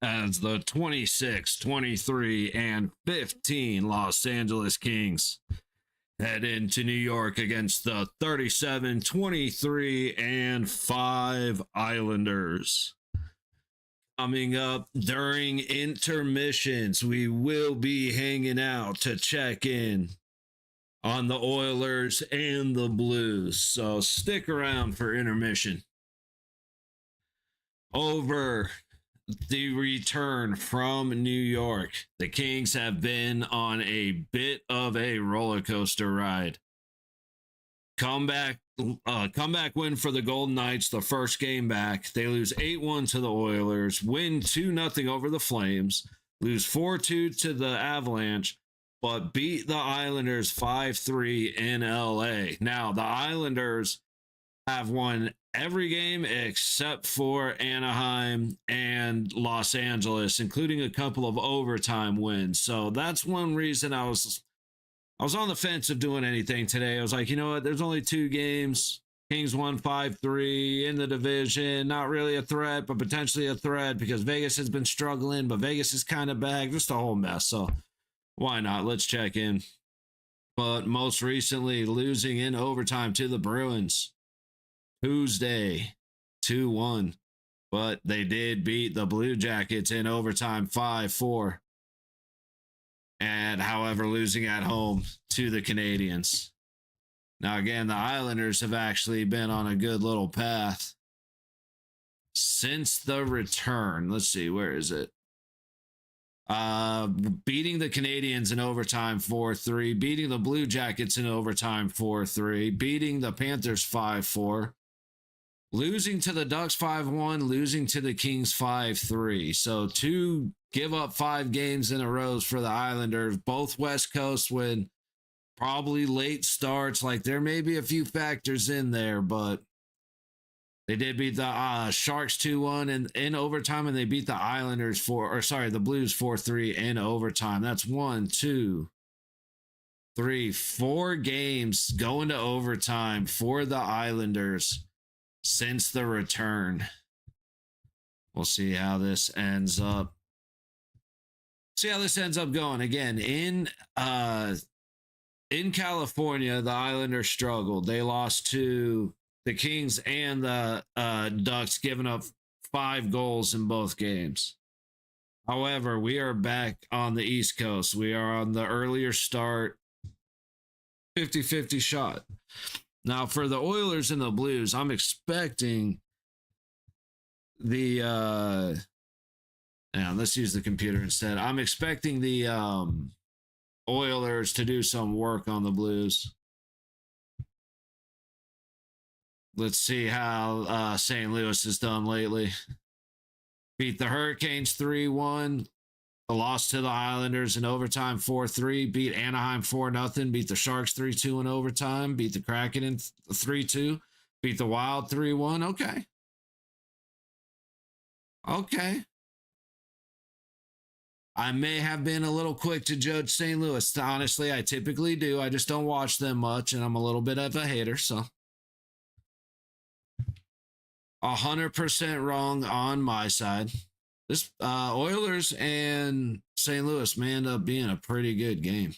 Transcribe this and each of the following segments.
as the 26, 23, and 15 Los Angeles Kings head into New York against the 37, 23, and 5 Islanders. Coming up during intermissions, we will be hanging out to check in on the Oilers and the Blues. So stick around for intermission. Over the return from New York, the Kings have been on a bit of a roller coaster ride. Comeback win for the Golden Knights, the first game back. They lose 8-1 to the Oilers, win 2-0 over the Flames, lose 4-2 to the Avalanche, but beat the Islanders 5-3 in LA. Now, the Islanders have won every game except for Anaheim and Los Angeles, including a couple of overtime wins. So that's one reason I was on the fence of doing anything today. I was like, you know what? There's only 2 games. Kings won 5-3 in the division. Not really a threat, but potentially a threat because Vegas has been struggling, but Vegas is kind of back. Just a whole mess. So why not? Let's check in. But most recently, losing in overtime to the Bruins Tuesday, 2-1. But they did beat the Blue Jackets in overtime 5-4. And however, losing at home to the Canadiens. Now, again, the Islanders have actually been on a good little path since the return. Let's see, where is it? Beating the Canadiens in overtime 4-3, beating the Blue Jackets in overtime 4-3, beating the Panthers 5-4, losing to the Ducks 5-1, losing to the Kings 5-3. So 2 give up 5 games in a row for the Islanders, both West Coast with probably late starts. Like there may be a few factors in there, but they did beat the Sharks 2-1 in overtime, and they beat the Islanders the Blues 4-3 in overtime. That's 1, 2, 3, 4 games going to overtime for the Islanders since the return. We'll see how this ends up. Going. Again, in California, the Islanders struggled. They lost to the Kings and the Ducks, giving up 5 goals in both games. However, we are back on the East Coast. We are on the earlier start, 50-50 shot. Now, for the Oilers and the Blues, I'm expecting the let's use the computer instead. I'm expecting the Oilers to do some work on the Blues. Let's see how St. Louis has done lately. Beat the Hurricanes 3-1. The loss to the Islanders in overtime 4-3. Beat Anaheim 4-0. Beat the Sharks 3-2 in overtime. Beat the Kraken in 3-2. Beat the Wild 3-1. Okay. I may have been a little quick to judge St. Louis. Honestly, I typically do. I just don't watch them much, and I'm a little bit of a hater, so 100% wrong on my side. This Oilers and St. Louis may end up being a pretty good game.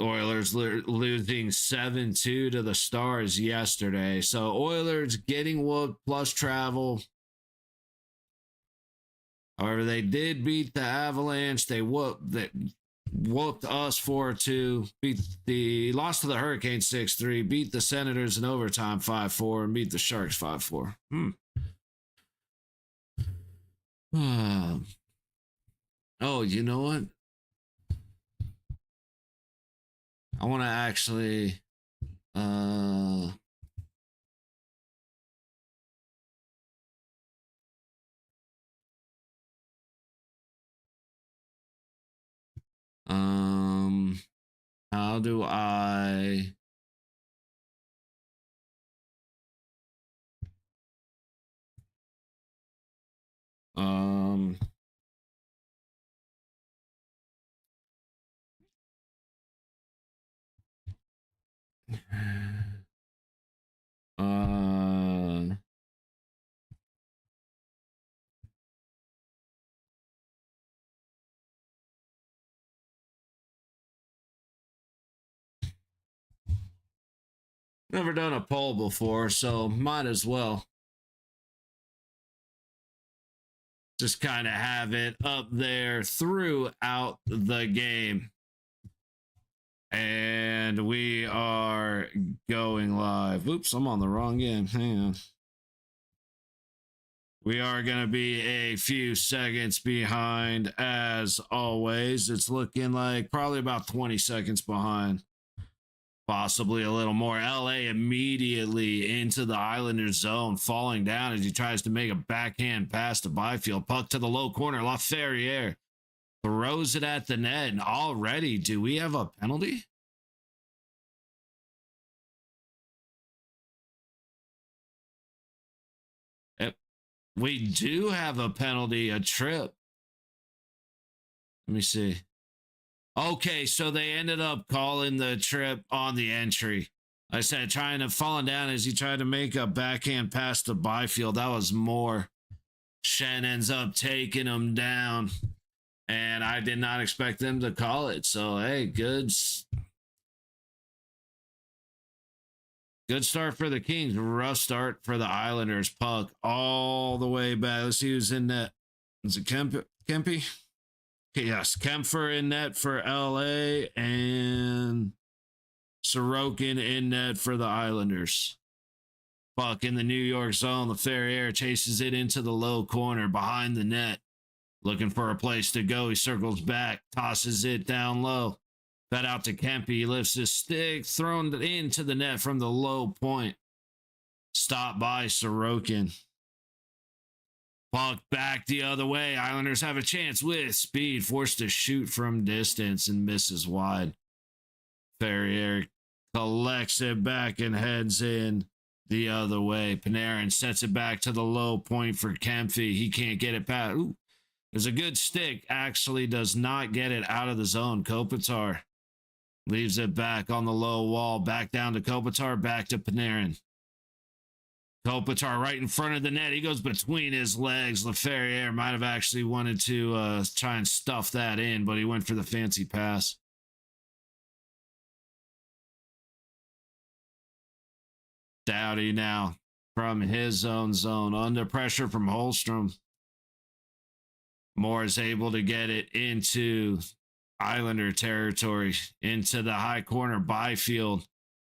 Oilers losing 7-2 to the Stars yesterday. So Oilers getting whooped plus travel. However, they did beat the Avalanche. They whooped us 4-2. Lost to the Hurricanes 6-3. Beat the Senators in overtime 5-4 and beat the Sharks 5-4. Oh, you know what? I want to actually how do I Never done a poll before, so might as well. Just kind of have it up there throughout the game. And we are going live. Oops, I'm on the wrong game. Hang on. We are going to be a few seconds behind as always. It's looking like probably about 20 seconds behind. Possibly a little more. LA immediately into the Islanders zone, falling down as he tries to make a backhand pass to Byfield. Puck to the low corner. Laferriere throws it at the net. And already, do we have a penalty? Yep. We do have a penalty, a trip. Let me see. Okay, so they ended up calling the trip on the entry. I said trying to falling down as he tried to make a backhand pass to Byfield. That was more. Shen ends up taking him down. And I did not expect them to call it. So, hey, good start for the Kings. Rough start for the Islanders. Puck all the way back. Let's see who's in net. Is it Kempy? Yes, Kempfer in net for LA and Sorokin in net for the Islanders. Puck in the New York zone. Laferriere chases it into the low corner behind the net. Looking for a place to go. He circles back, tosses it down low. Fed out to Kempe. He lifts his stick, thrown into the net from the low point. Stopped by Sorokin. Puck back the other way. Islanders have a chance with speed. Forced to shoot from distance and misses wide. Ferrier collects it back and heads in the other way. Panarin sets it back to the low point for Kempfe. He can't get it past. Ooh, there's a good stick. Actually does not get it out of the zone. Kopitar leaves it back on the low wall. Back down to Kopitar. Back to Panarin. Kopitar right in front of the net. He goes between his legs. Laferriere might have actually wanted to try and stuff that in, but he went for the fancy pass. Doughty now from his own zone. Under pressure from Holmstrom. Moore is able to get it into Islander territory. Into the high corner. Byfield.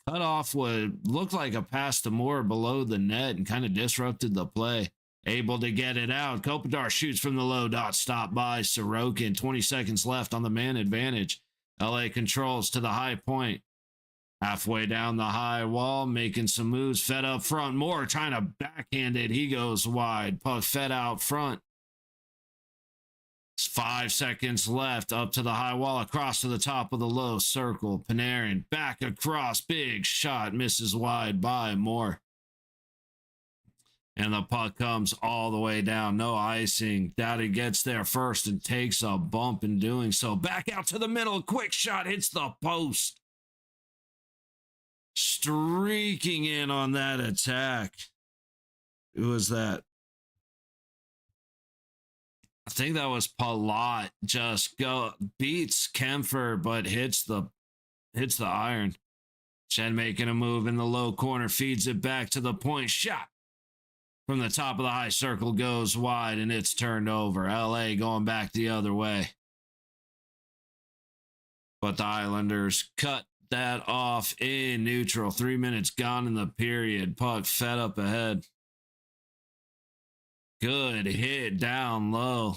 Cut off what looked like a pass to Moore below the net and kind of disrupted the play. Able to get it out. Kopitar shoots from the low dot. Stopped by Sorokin. 20 seconds left on the man advantage. LA controls to the high point. Halfway down the high wall, making some moves. Fed up front. Moore trying to backhand it. He goes wide. Puck fed out front. 5 seconds left. Up to the high wall. Across to the top of the low circle. Panarin back across. Big shot. Misses wide by Moore. And the puck comes all the way down. No icing. Doughty gets there first and takes a bump in doing so. Back out to the middle. Quick shot. Hits the post. Streaking in on that attack. Who was that? I think that was Palat. Just beats Kempfer, but hits the iron. Shen making a move in the low corner, feeds it back to the point. Shot from the top of the high circle goes wide, and it's turned over. LA going back the other way. But the Islanders cut that off in neutral. 3 minutes gone in the period. Puck fed up ahead. Good hit down low.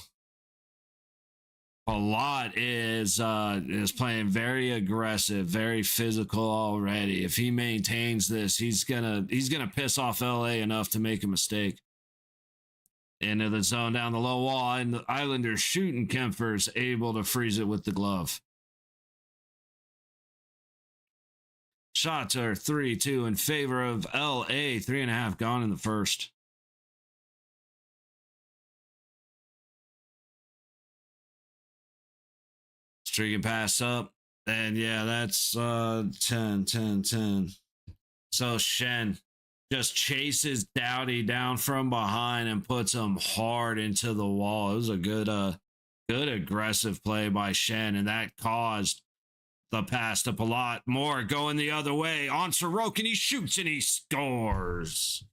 Palat is playing very aggressive, very physical already. If he maintains this, he's gonna piss off LA enough to make a mistake. Into the zone down the low wall, and the Islanders shooting. Kempfer's able to freeze it with the glove. Shots are 3-2 in favor of LA. 3.5 gone in the first. Streaking pass up. And yeah, that's 10. So Shen just chases Doughty down from behind and puts him hard into the wall. It was a good aggressive play by Shen, and that caused the pass to Palat. Moore going the other way on Sorokin. He shoots and he scores.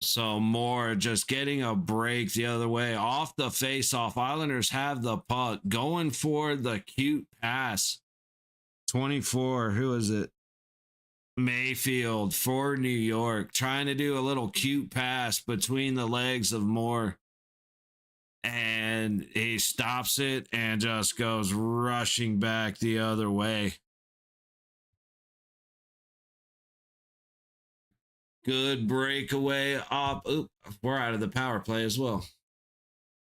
So Moore just getting a break the other way off the face-off. Islanders have the puck, going for the cute pass. 24, who is it? Mayfield for New York, trying to do a little cute pass between the legs of Moore. And he stops it and just goes rushing back the other way. Good breakaway up. Oop, we're out of the power play as well.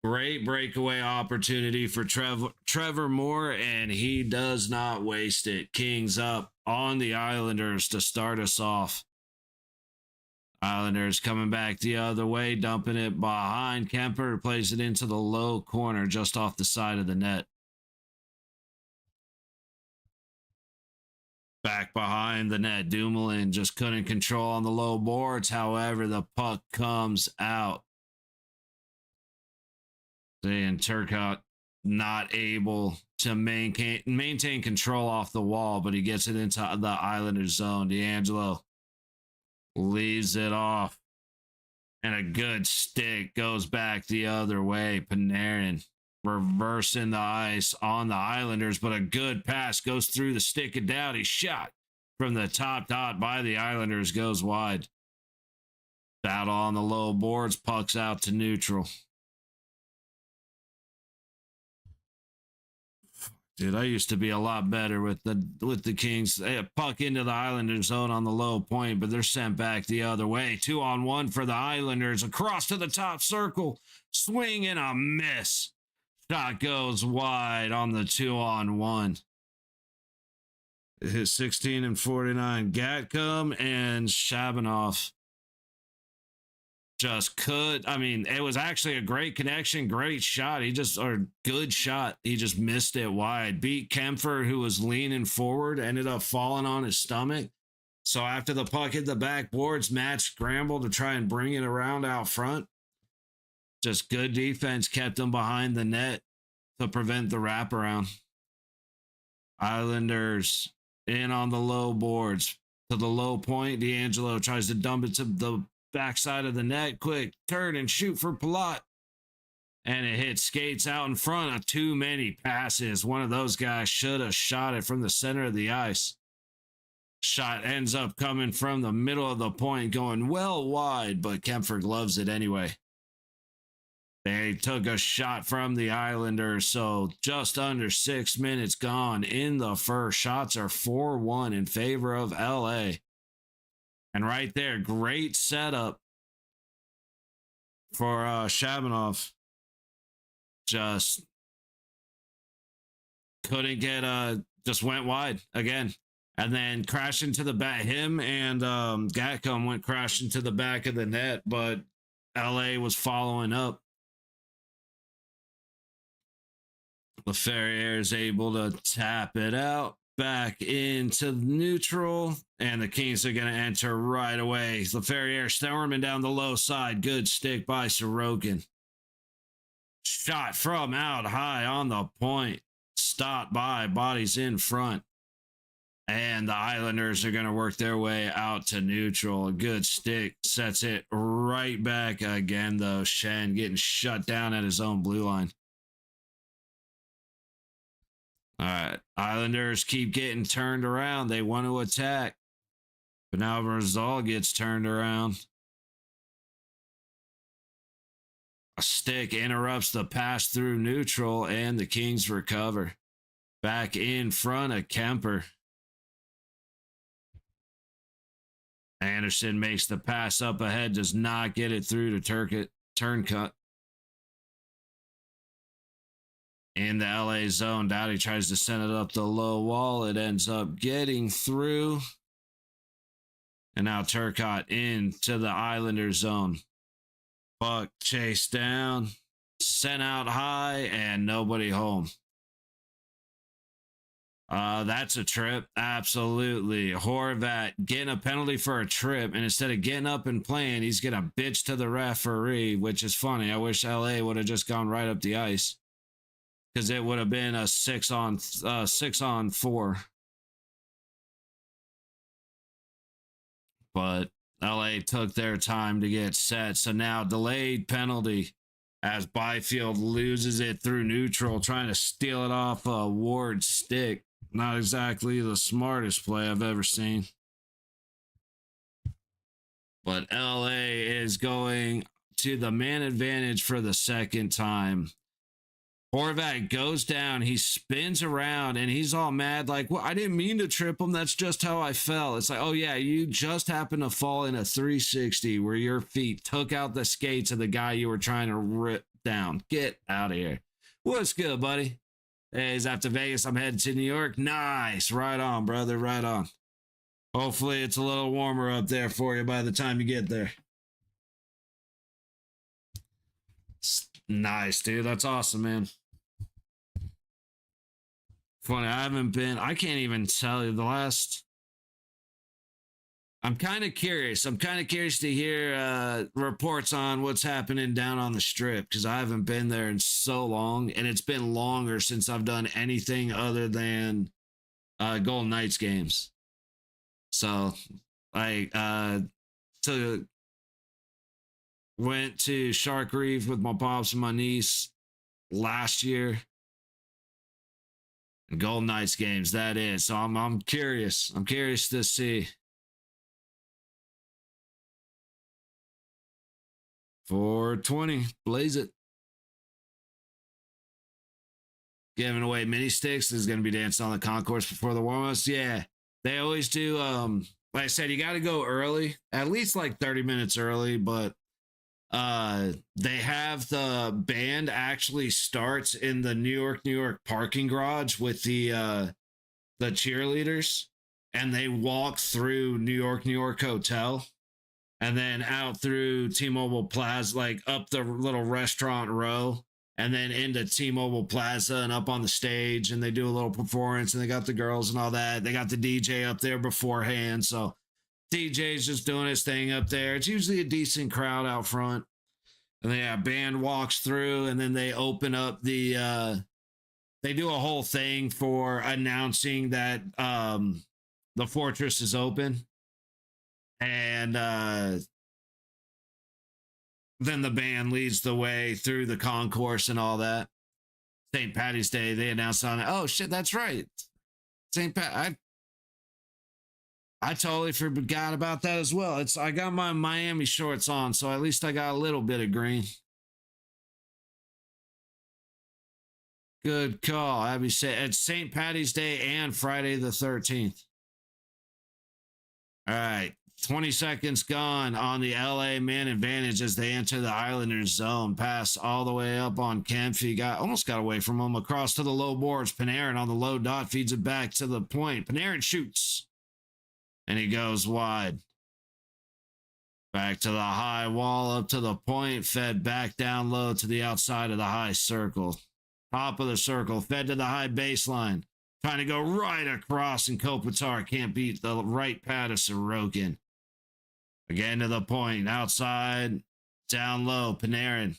Great breakaway opportunity for Trevor Moore, and he does not waste it. Kings up on the Islanders to start us off. Islanders coming back the other way, dumping it behind Kemper, plays it into the low corner just off the side of the net. Back behind the net, Dumoulin just couldn't control on the low boards. However, the puck comes out. And Turcotte not able to maintain control off the wall, but he gets it into the Islanders zone. D'Angelo leaves it off. And a good stick goes back the other way. Panarin reversing the ice on the Islanders, but a good pass goes through the stick and down. He shot from the top dot by the Islanders, goes wide. Battle on the low boards, pucks out to neutral. Dude, I used to be a lot better with the Kings. They puck into the Islanders zone on the low point, but they're sent back the other way. 2-on-1 for the Islanders. Across to the top circle. Swing and a miss. Shot goes wide on the 2-on-1. It hit 16 and 49. Gatcomb and Shabanov just could. I mean, it was actually a great connection, great shot. Good shot. He just missed it wide. Beat Kempfer, who was leaning forward, ended up falling on his stomach. So after the puck hit the backboards, Matt scrambled to try and bring it around out front. Just good defense kept him behind the net to prevent the wraparound. Islanders in on the low boards to the low point. D'Angelo tries to dump it to the backside of the net. Quick turn and shoot for Palat. And it hits skates out in front of too many passes. One of those guys should have shot it from the center of the ice. Shot ends up coming from the middle of the point, going well wide, but Kempfer gloves it anyway. They took a shot from the Islanders, so just under 6 minutes gone in the first. Shots are 4-1 in favor of LA. And right there, great setup for Shabanov. Just couldn't get, just went wide again. And then crashed into the back. Him and Gatcomb went crashing to the back of the net, but LA was following up. Laferriere is able to tap it out back into neutral, and the Kings are going to enter right away. Laferriere storming down the low side. Good stick by Sorokin. Shot from out high on the point. Stopped by, bodies in front. And the Islanders are going to work their way out to neutral. A good stick sets it right back again, though. Shen getting shut down at his own blue line. All right, Islanders keep getting turned around. They want to attack, but now Barzal gets turned around. A stick interrupts the pass through neutral, and the Kings recover. Back in front of Kemper. Anderson makes the pass up ahead, does not get it through to Turncotte. In the LA zone, Doughty tries to send it up the low wall. It ends up getting through. And now Turcotte into the Islander zone. Buck chased down, sent out high, and nobody home. That's a trip. Absolutely. Horvat getting a penalty for a trip, and instead of getting up and playing, he's gonna bitch to the referee, which is funny. I wish LA would have just gone right up the ice. Because it would have been a 6-on-4. But LA took their time to get set. So now delayed penalty as Byfield loses it through neutral, trying to steal it off Ward's stick. Not exactly the smartest play I've ever seen. But LA is going to the man advantage for the second time. Horvat goes down, he spins around, and he's all mad, like, well, I didn't mean to trip him. That's just how I fell. It's like, oh, yeah, you just happened to fall in a 360 where your feet took out the skates of the guy you were trying to rip down. Get out of here. What's good, buddy? Hey, he's after Vegas. I'm heading to New York. Nice. Right on, brother. Right on. Hopefully it's a little warmer up there for you by the time you get there. Nice, dude. That's awesome, man. Funny, I can't even tell you the last. I'm kind of curious. I'm kind of curious to hear reports on what's happening down on the strip because I haven't been there in so long, and it's been longer since I've done anything other than Golden Knights games. So I went to Shark Reef with my pops and my niece last year. Golden Knights games, that is. So I'm curious. I'm curious to see. 420, blaze it. Giving away mini sticks. Is going to be dancing on the concourse before the warm-ups. Yeah, they always do. Like I said, you got to go early, at least like 30 minutes early, but they have the band actually starts in the New York parking garage with the cheerleaders, and they walk through New York Hotel, and then out through T-Mobile Plaza, like up the little restaurant row, and then into T-Mobile Plaza and up on the stage, and they do a little performance, and they got the girls and all that. They got the DJ up there beforehand, so DJ's just doing his thing up there. It's usually a decent crowd out front. And then band walks through, and then they open up the they do a whole thing for announcing that the fortress is open. And then the band leads the way through the concourse and all that. St. Patty's Day, they announced on it. Oh shit, that's right. St. Pat I totally forgot about that as well. I got my Miami shorts on, so at least I got a little bit of green. Good call. Abby said it's St. Patty's Day and Friday the 13th. All right. 20 seconds gone on the LA man advantage as they enter the Islanders zone. Pass all the way up on Kempy. Almost got away from him. Across to the low boards. Panarin on the low dot feeds it back to the point. Panarin shoots. And he goes wide. Back to the high wall, up to the point, fed back down low to the outside of the high circle. Top of the circle, fed to the high baseline. Trying to go right across, and Kopitar can't beat the right pad of Sorokin. Again to the point, outside, down low, Panarin.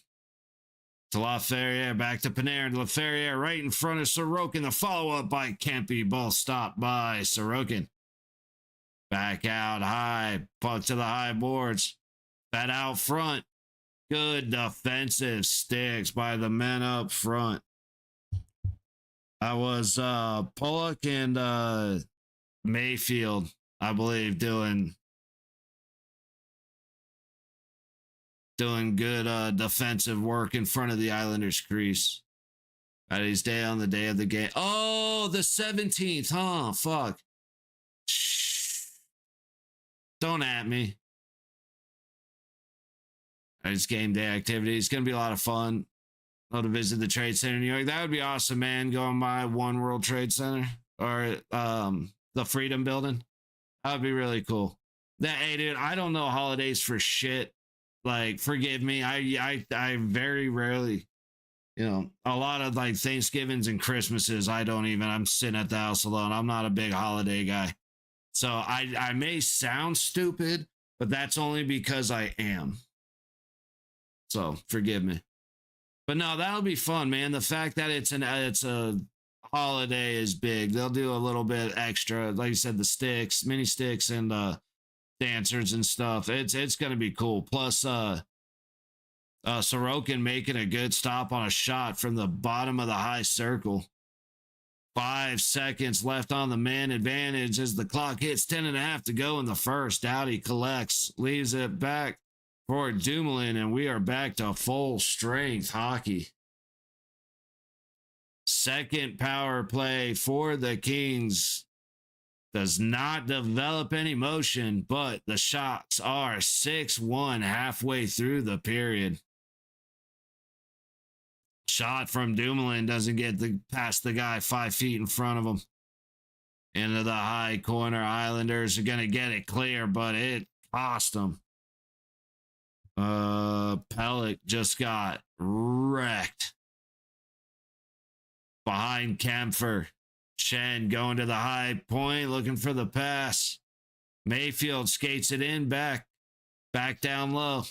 To LaFerriere, back to Panarin. LaFerriere right in front of Sorokin. The follow-up by Kempy, both stopped by Sorokin. Back out high, puck to the high boards. That out front. Good defensive sticks by the men up front. That was Pollock and Mayfield, I believe, doing good defensive work in front of the Islanders crease. Patty's Day on the day of the game. Oh, the 17th, huh? Fuck. Don't at me. It's game day activity. It's going to be a lot of fun. I'll to visit the Trade Center in New York. That would be awesome, man. Going by One World Trade Center or the Freedom Building. That would be really cool. Hey, dude, I don't know holidays for shit. Like, forgive me. I very rarely A lot of like Thanksgivings and Christmases, I'm sitting at the house alone. I'm not a big holiday guy. So I may sound stupid, but that's only because I am. So forgive me. But no, that'll be fun, man. The fact that it's a holiday is big. They'll do a little bit extra, like you said, the sticks, mini sticks, and dancers and stuff. It's gonna be cool. Plus, Sorokin making a good stop on a shot from the bottom of the high circle. 5 seconds left on the man advantage as the clock hits 10.5 to go in the first. Dowdy collects, leaves it back for Dumoulin, and we are back to full strength hockey. Second power play for the Kings does not develop any motion, but the shots are 6-1 halfway through the period. Shot from Dumoulin doesn't get past the guy 5 feet in front of him. Into the high corner. Islanders are going to get it clear, but it cost them. Pellick just got wrecked. Behind Kempfer. Shen going to the high point, looking for the pass. Mayfield skates it in, back down low.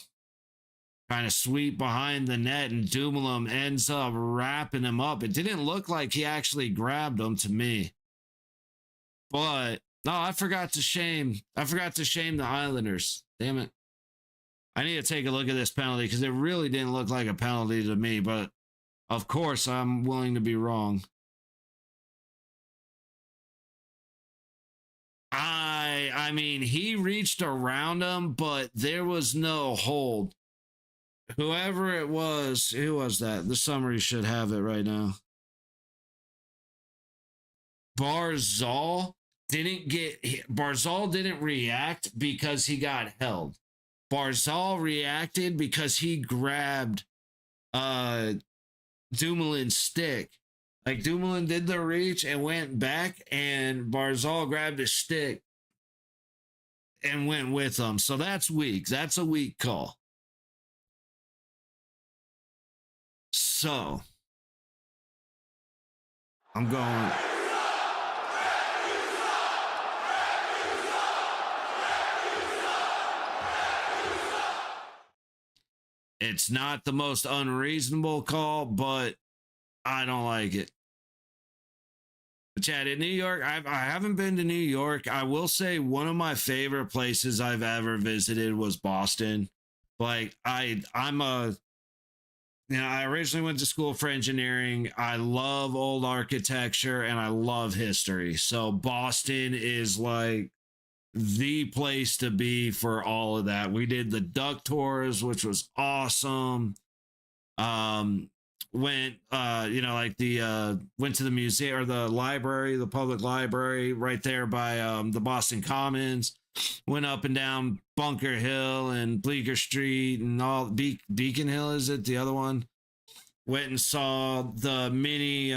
Trying to sweep behind the net, and Dumoulin ends up wrapping him up. It didn't look like he actually grabbed him to me. But, no, I forgot to shame the Islanders. Damn it. I need to take a look at this penalty because it really didn't look like a penalty to me, but of course I'm willing to be wrong. I mean, he reached around him, but there was no hold. Whoever it was, who was that? The summary should have it right now. Barzal didn't react because he got held. Barzal reacted because he grabbed Dumoulin's stick. Like Dumoulin did the reach and went back, and Barzal grabbed his stick and went with him. So that's weak. That's a weak call. So I'm going. It's not the most unreasonable call, but I don't like it. But Chad, in New York, I haven't been to New York. I will say one of my favorite places I've ever visited was Boston. Like I originally went to school for engineering. I love old architecture and I love history. So Boston is like the place to be for all of that. We did the duck tours, which was awesome. Went went to the museum or the library, the public library right there by the Boston Commons. Went up and down Bunker Hill and Bleecker Street and all Beacon Hill, is it the other one? Went and saw the mini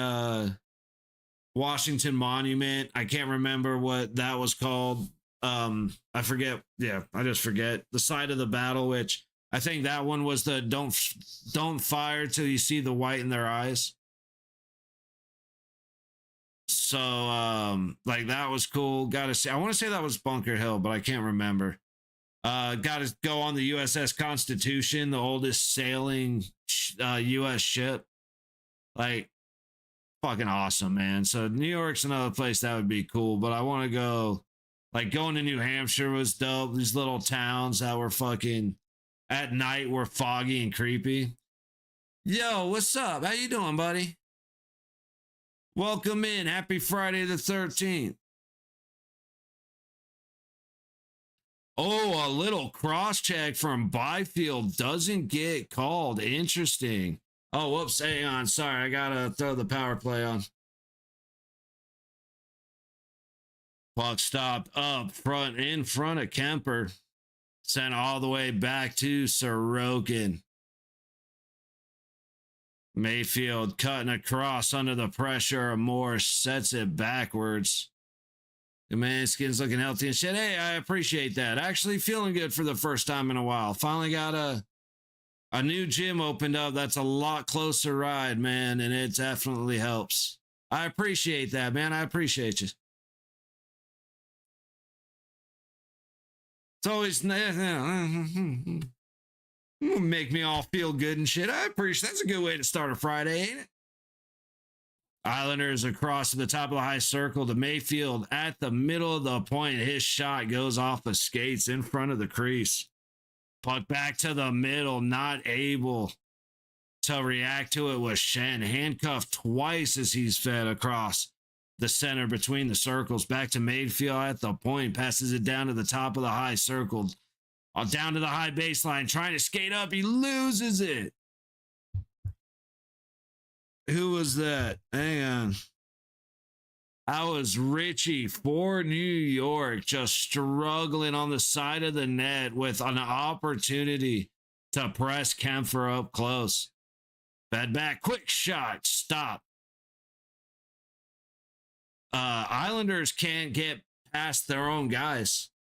Washington Monument. I can't remember what that was called. I forget. Yeah, I just forget. The site of the battle, which I think that one was the don't fire till you see the white in their eyes. So like that was cool. Gotta say, I want to say that was Bunker Hill, but I can't remember. Gotta go on the USS Constitution, the oldest sailing US ship. Like fucking awesome, man. So New York's another place that would be cool, but I want to go. Like going to New Hampshire was dope. These little towns that were fucking at night were foggy and creepy. Yo, what's up? How you doing, buddy? Welcome in. Happy Friday the 13th. Oh, a little cross check from Byfield doesn't get called. Interesting. Oh, whoops. Hang on. Sorry, I gotta throw the power play on. Puck stopped up front in front of Kemper. Sent all the way back to Sorokin. Mayfield cutting across under the pressure of Morse. Sets it backwards. The Manskin's looking healthy and shit. Hey, I appreciate that. Actually feeling good for the first time in a while. Finally got A new gym opened up. That's a lot closer ride, man, and it definitely helps. I appreciate that, man. I appreciate you. It's always make me all feel good and shit. I appreciate that's a good way to start a Friday, ain't it? Islanders across to the top of the high circle to Mayfield at the middle of the point. His shot goes off the skates in front of the crease. Puck back to the middle, not able to react to it was Shen. Handcuffed twice as he's fed across the center between the circles. Back to Mayfield at the point. Passes it down to the top of the high circle. Down to the high baseline. Trying to skate up. He loses it. Who was that? Hang on. That was Richie for New York, just struggling on the side of the net with an opportunity to press Kempfer up close. Fed back, quick shot, stop. Islanders can't get past their own guys.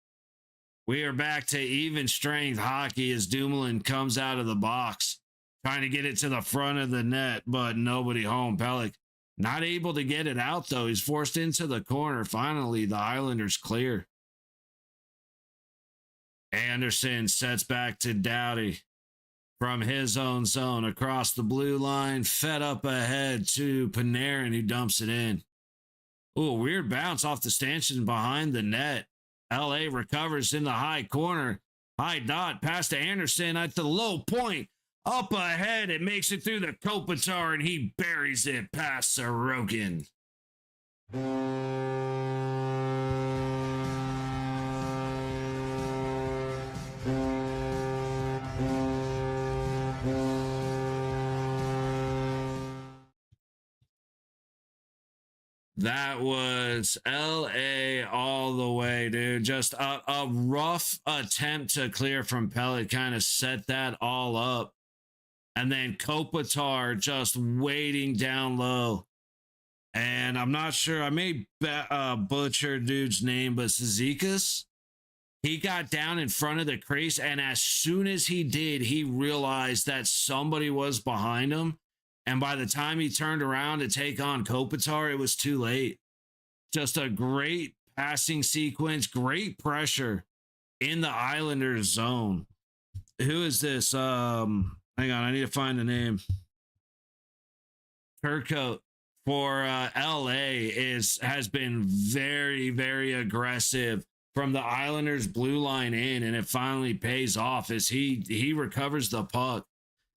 We are back to even strength hockey as Dumoulin comes out of the box, trying to get it to the front of the net, but nobody home. Pellick not able to get it out, though. He's forced into the corner. Finally, the Islanders clear. Anderson sets back to Doughty from his own zone across the blue line, fed up ahead to Panarin, who dumps it in. Ooh, weird bounce off the stanchion behind the net. LA recovers in the high corner. High dot pass to Anderson at the low point. Up ahead, it makes it through the Kopitar, and he buries it past Sorokin. That was LA all the way, dude. Just a rough attempt to clear from Pellet kind of set that all up. And then Kopitar just waiting down low. And I'm not sure, I may butcher dude's name, but Zizekas, he got down in front of the crease. And as soon as he did, he realized that somebody was behind him. And by the time he turned around to take on Kopitar, it was too late. Just a great passing sequence, great pressure in the Islanders zone. Who is this? Hang on, I need to find the name. Turcotte for LA has been very, very aggressive from the Islanders blue line in, and it finally pays off as he recovers the puck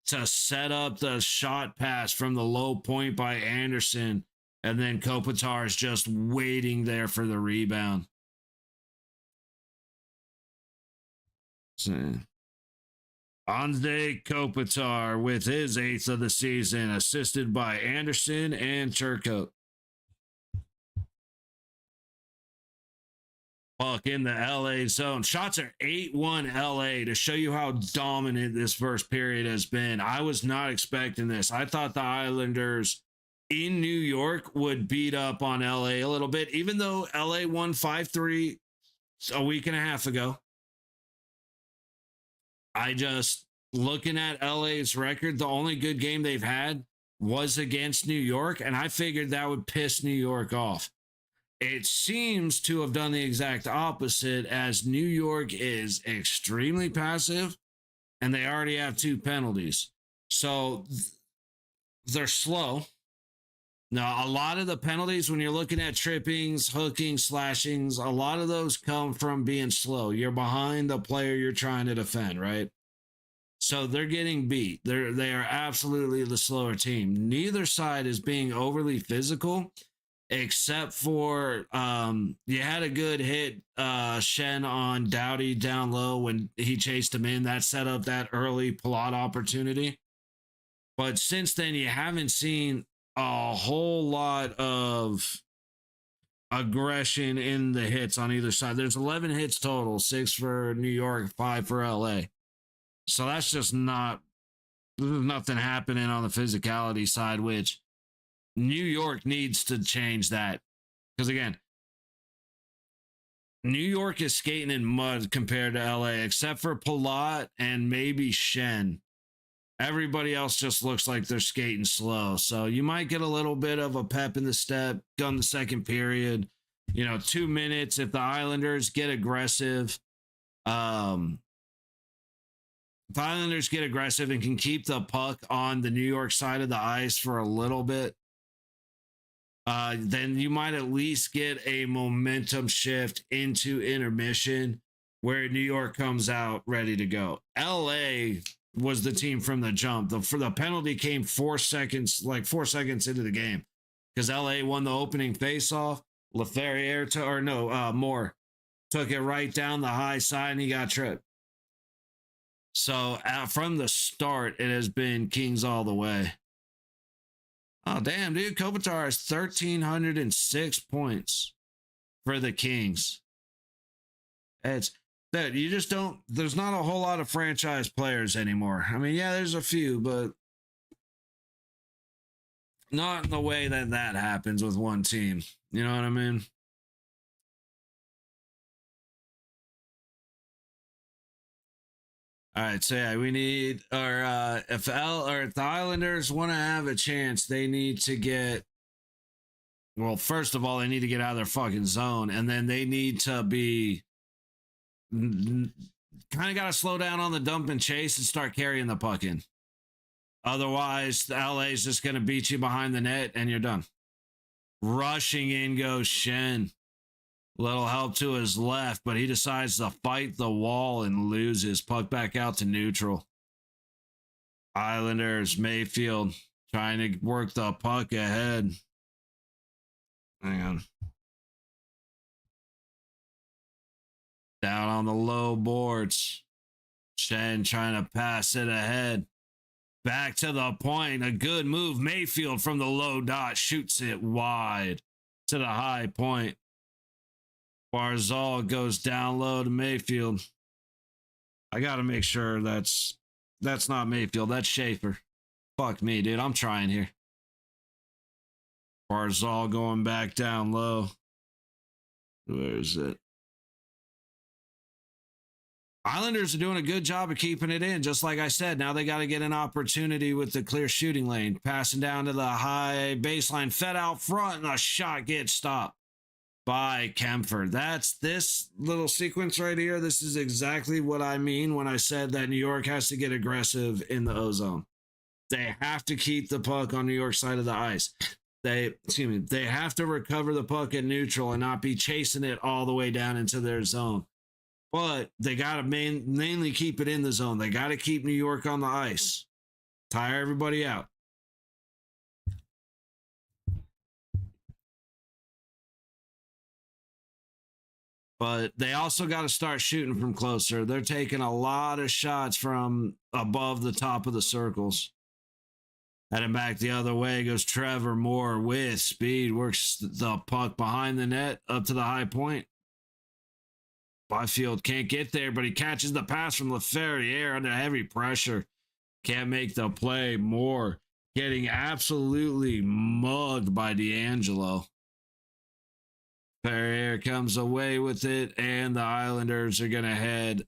to set up the shot pass from the low point by Anderson, and then Kopitar is just waiting there for the rebound. Anze Kopitar with his 8th of the season, assisted by Anderson and Turcotte. Puck in the LA zone. Shots are 8-1 LA to show you how dominant this first period has been. I was not expecting this. I thought the Islanders in New York would beat up on LA a little bit, even though LA won 5-3 a week and a half ago. I just, looking at LA's record, the only good game they've had was against New York, and I figured that would piss New York off. It seems to have done the exact opposite, as New York is extremely passive, and they already have 2 penalties. So they're slow. Now, a lot of the penalties, when you're looking at trippings, hookings, slashings, a lot of those come from being slow. You're behind the player you're trying to defend, right? So they're getting beat. They are absolutely the slower team. Neither side is being overly physical, except for you had a good hit, Shen on Doughty down low when he chased him in. That set up that early Palat opportunity. But since then, you haven't seen a whole lot of aggression in the hits on either side. There's 11 hits total, 6 for New York, 5 for LA. So that's just not, there's nothing happening on the physicality side, which New York needs to change that. Because again, New York is skating in mud compared to LA, except for Palat and maybe Shen. Everybody else just looks like they're skating slow. So you might get a little bit of a pep in the step on the second period. 2 minutes if the Islanders get aggressive. If the Islanders get aggressive and can keep the puck on the New York side of the ice for a little bit, then you might at least get a momentum shift into intermission where New York comes out ready to go. LA was the team from the jump. The penalty came 4 seconds, like 4 seconds into the game, because LA won the opening faceoff. Moore took it right down the high side and he got tripped. So from the start, it has been Kings all the way. Oh, damn, dude. Kopitar has 1,306 points for the Kings. It's that you just don't, there's not a whole lot of franchise players anymore. I mean, yeah, there's a few, but not in the way that happens with one team. You know what I mean? All right, so yeah, we need, if the Islanders want to have a chance, they need to get, well, first of all, they need to get out of their fucking zone, and then they need to be kind of got to slow down on the dump and chase and start carrying the puck in. Otherwise, the LA is just going to beat you behind the net and you're done. Rushing in goes Shen. Little help to his left, but he decides to fight the wall and loses. Puck back out to neutral. Islanders, Mayfield trying to work the puck ahead. Hang on. Down on the low boards. Shen trying to pass it ahead. Back to the point. A good move. Mayfield from the low dot shoots it wide to the high point. Barzal goes down low to Mayfield. I got to make sure that's not Mayfield. That's Schaefer. Fuck me, dude. I'm trying here. Barzal going back down low. Where is it? Islanders are doing a good job of keeping it in. Just like I said, now they got to get an opportunity with the clear shooting lane. Passing down to the high baseline, fed out front, and a shot gets stopped by Kempfer. That's this little sequence right here. This is exactly what I mean when I said that New York has to get aggressive in the ozone. They have to keep the puck on New York's side of the ice. They have to recover the puck at neutral and not be chasing it all the way down into their zone. But they got to mainly keep it in the zone. They got to keep New York on the ice. Tire everybody out. But they also got to start shooting from closer. They're taking a lot of shots from above the top of the circles. Heading back the other way goes Trevor Moore with speed. Works the puck behind the net up to the high point. Byfield can't get there, but he catches the pass from Laferriere under heavy pressure. Can't make the play. Moore getting absolutely mugged by D'Angelo. Ferrier comes away with it, and the Islanders are going to head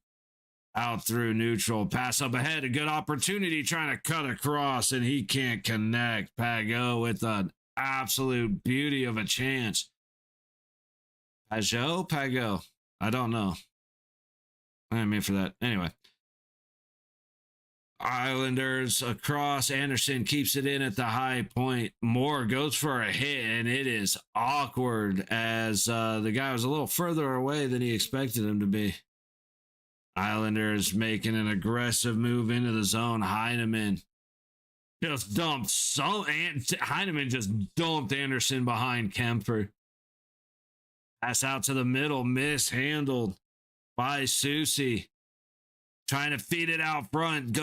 out through neutral. Pass up ahead, a good opportunity trying to cut across, and he can't connect. Pageau with an absolute beauty of a chance. Pageau? I don't know. I didn't mean for that. Anyway. Islanders across. Anderson keeps it in at the high point. Moore goes for a hit, and it is awkward as the guy was a little further away than he expected him to be. Islanders making an aggressive move into the zone. Heineman just dumped Heineman just dumped Anderson behind Kemper. Pass out to the middle, mishandled by Susie. Trying to feed it out front,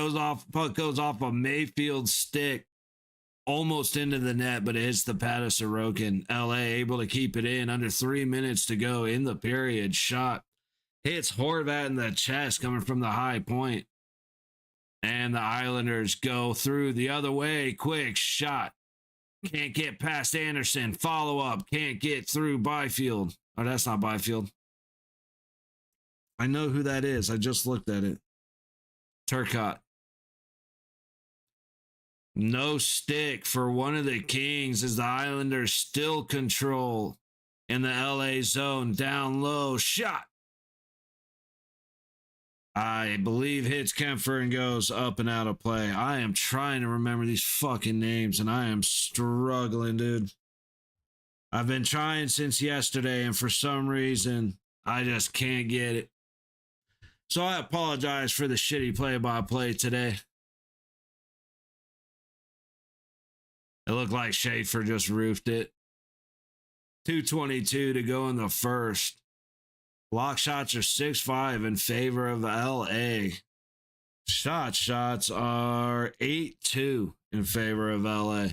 puck goes off a Mayfield stick, almost into the net, but it hits the pad of Sorokin. LA able to keep it in under 3 minutes to go in the period. Shot hits Horvat in the chest coming from the high point. And the Islanders go through the other way. Quick shot. Can't get past Anderson. Follow up. Can't get through Byfield. Oh, that's not Byfield. I know who that is. I just looked at it. Turcotte. No stick for one of the Kings as the Islanders still control in the LA zone. Down low, shot. I believe hits Kempfer and goes up and out of play. I am trying to remember these fucking names and I am struggling, dude. I've been trying since yesterday and for some reason I just can't get it. So I apologize for the shitty play-by-play today. It looked like Schaefer just roofed it. 2:22 to go in the first. Block shots are 6-5 in favor of LA. Shots are 8-2 in favor of LA.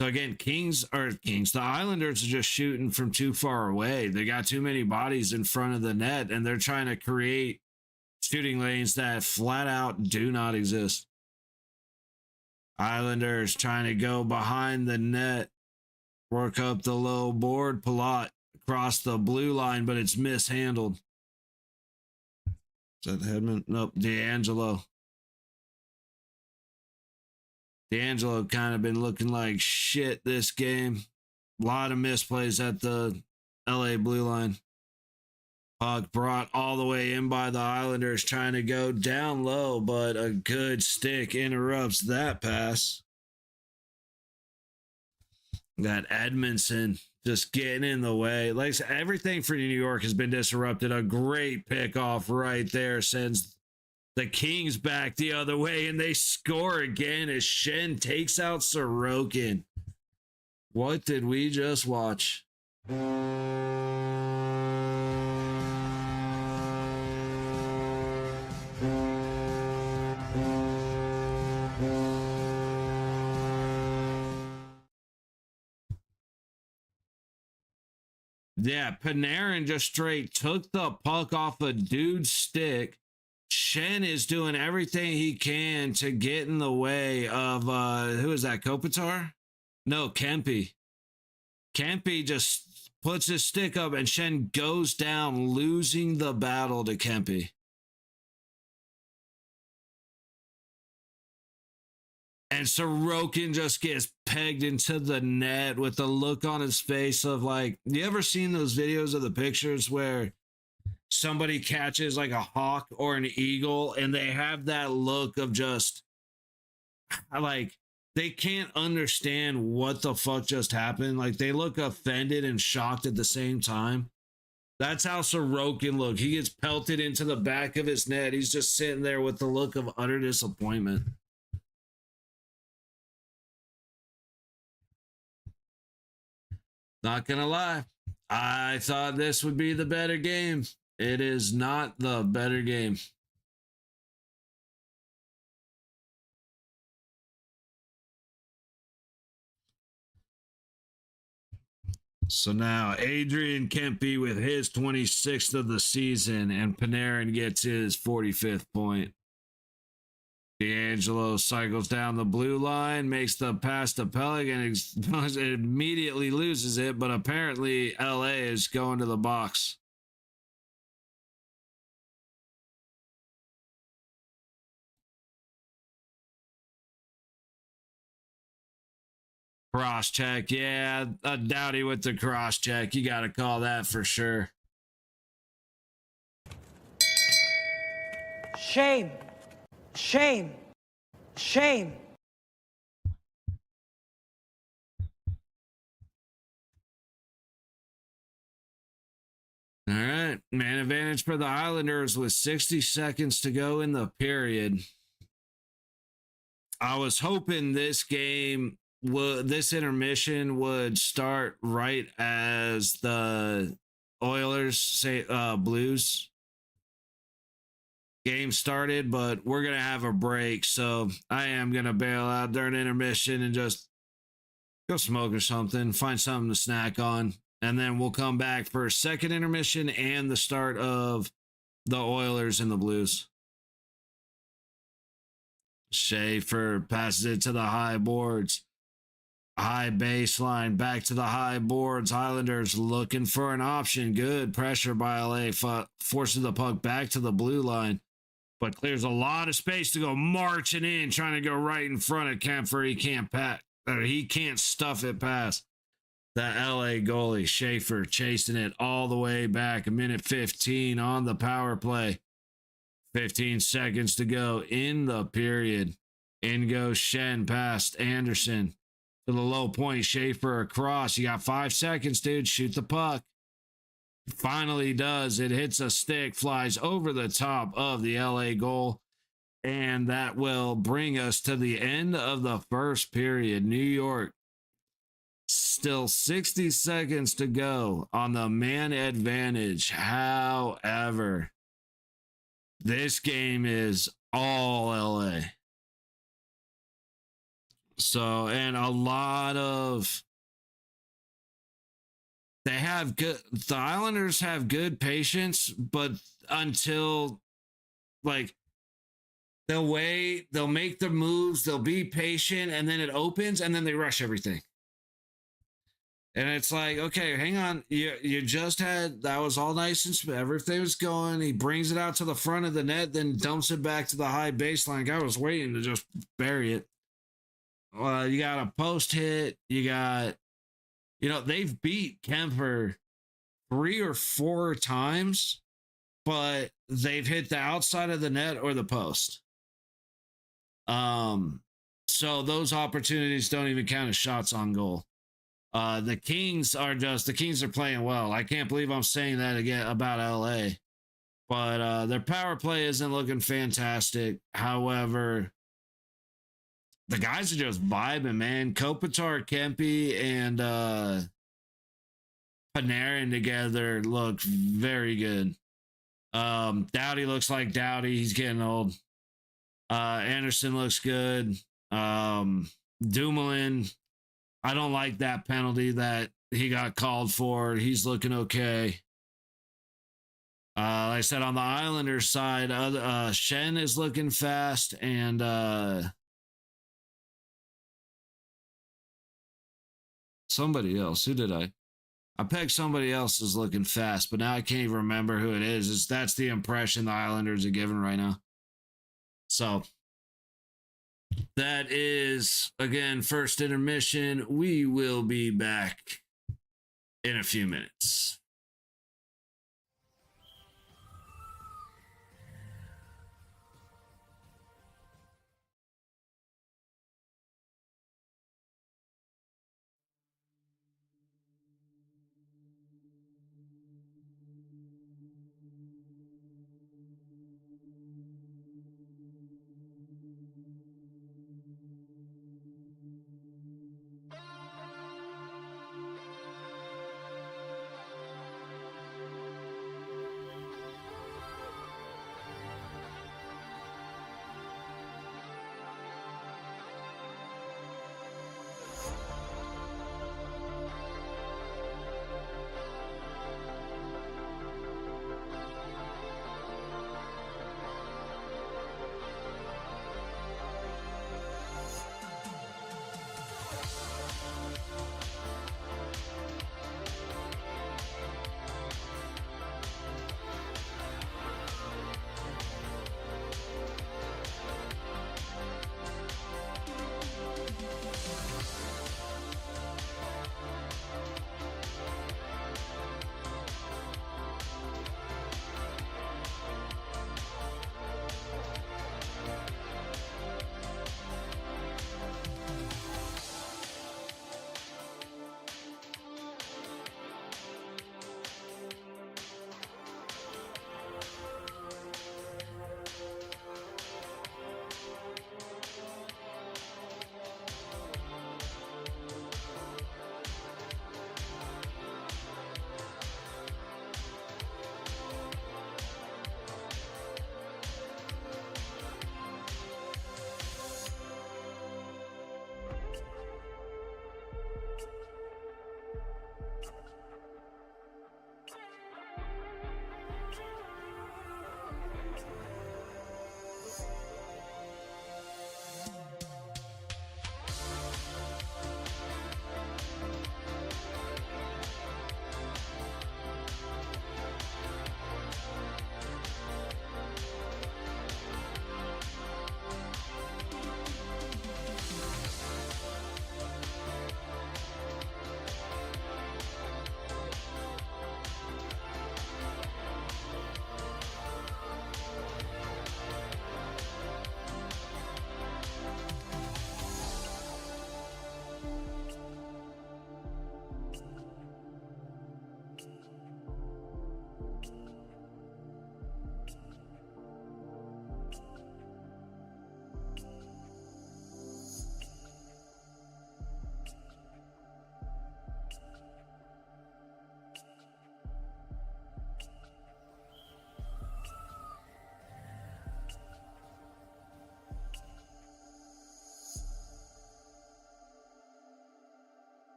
So again, the Islanders are just shooting from too far away. They got too many bodies in front of the net, and they're trying to create shooting lanes that flat out do not exist. Islanders trying to go behind the net, work up the low board. Palat across the blue line, but it's mishandled. Is that Hedman? Nope, D'Angelo. D'Angelo kind of been looking like shit this game. A lot of misplays at the LA blue line. Puck brought all the way in by the Islanders, trying to go down low, but a good stick interrupts that pass. Got Edmonton just getting in the way. Like I said, everything for New York has been disrupted. A great pickoff right there sends the Kings back the other way, and they score again as Shen takes out Sorokin. What did we just watch? Yeah, Panarin just straight took the puck off a dude's stick. Shen is doing everything he can to get in the way of, who is that, Kopitar? No, Kempe. Kempe just puts his stick up and Shen goes down, losing the battle to Kempe. And Sorokin just gets pegged into the net with a look on his face of like, you ever seen those videos of the pictures where somebody catches like a hawk or an eagle and they have that look of just like they can't understand what the fuck just happened. Like they look offended and shocked at the same time. That's how Sorokin looked. He gets pelted into the back of his net. He's just sitting there with the look of utter disappointment. Not gonna lie, I thought this would be the better game. It is not the better game. So now Adrian Kempe with his 26th of the season, and Panarin gets his 45th point. D'Angelo cycles down the blue line, makes the pass to Pelican, and immediately loses it, but apparently LA is going to the box. Cross check, yeah, a Doughty with the cross check. You got to call that for sure. Shame. Shame. Shame. All right, man advantage for the Islanders with 60 seconds to go in the period. I was hoping this game, this intermission would start right as the Oilers Blues game started, but we're going to have a break. So I am going to bail out during intermission and just go smoke or something, find something to snack on. And then we'll come back for a second intermission and the start of the Oilers and the Blues. Schaefer passes it to the high boards. High baseline, back to the high boards. Islanders looking for an option. Good pressure by LA. Forces the puck back to the blue line. but clears a lot of space to go marching in, trying to go right in front of Kemper. He can't stuff it past that LA goalie. Schaefer chasing it all the way back. A minute 15 on the power play. 15 seconds to go in the period. In goes Shen past Anderson to the low point. Schaefer across. You got 5 seconds, dude. Shoot the puck. Finally does. It hits a stick, flies over the top of the LA goal. And that will bring us to the end of the first period. New York, still 60 seconds to go on the man advantage. However, this game is all LA. So, and a lot of, the Islanders have good patience, but until, like, they'll wait, they'll make the moves, they'll be patient, and then it opens, and then they rush everything. And it's like, okay, hang on. You just had, that was all nice and smooth. Everything was going. He brings it out to the front of the net, then dumps it back to the high baseline. I was waiting to just bury it. You got a post hit. You got, they've beat Kemper 3 or 4 times, but they've hit the outside of the net or the post. So those opportunities don't even count as shots on goal. The Kings are playing well. I can't believe I'm saying that again about LA, but their power play isn't looking fantastic. However, the guys are just vibing, man. Kopitar, Kempe, and Panarin together look very good. Doughty looks like Doughty. He's getting old. Anderson looks good. Dumoulin, I don't like that penalty that he got called for. He's looking okay. Like I said, on the Islanders side, Shen is looking fast, and somebody else. Who did I pegged somebody else is looking fast, but now I can't even remember who it is. That's the impression the Islanders are giving right now. So that is, again, first intermission. We will be back in a few minutes.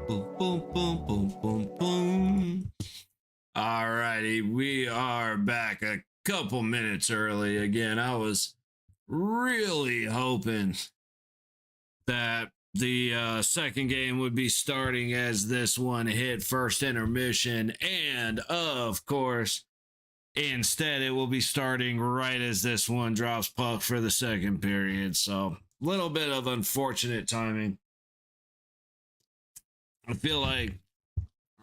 Boom, boom, boom, boom, boom, boom. All righty, we are back a couple minutes early again. I was really hoping that the second game would be starting as this one hit first intermission, and of course, instead it will be starting right as this one drops puck for the second period. So, a little bit of unfortunate timing. I feel like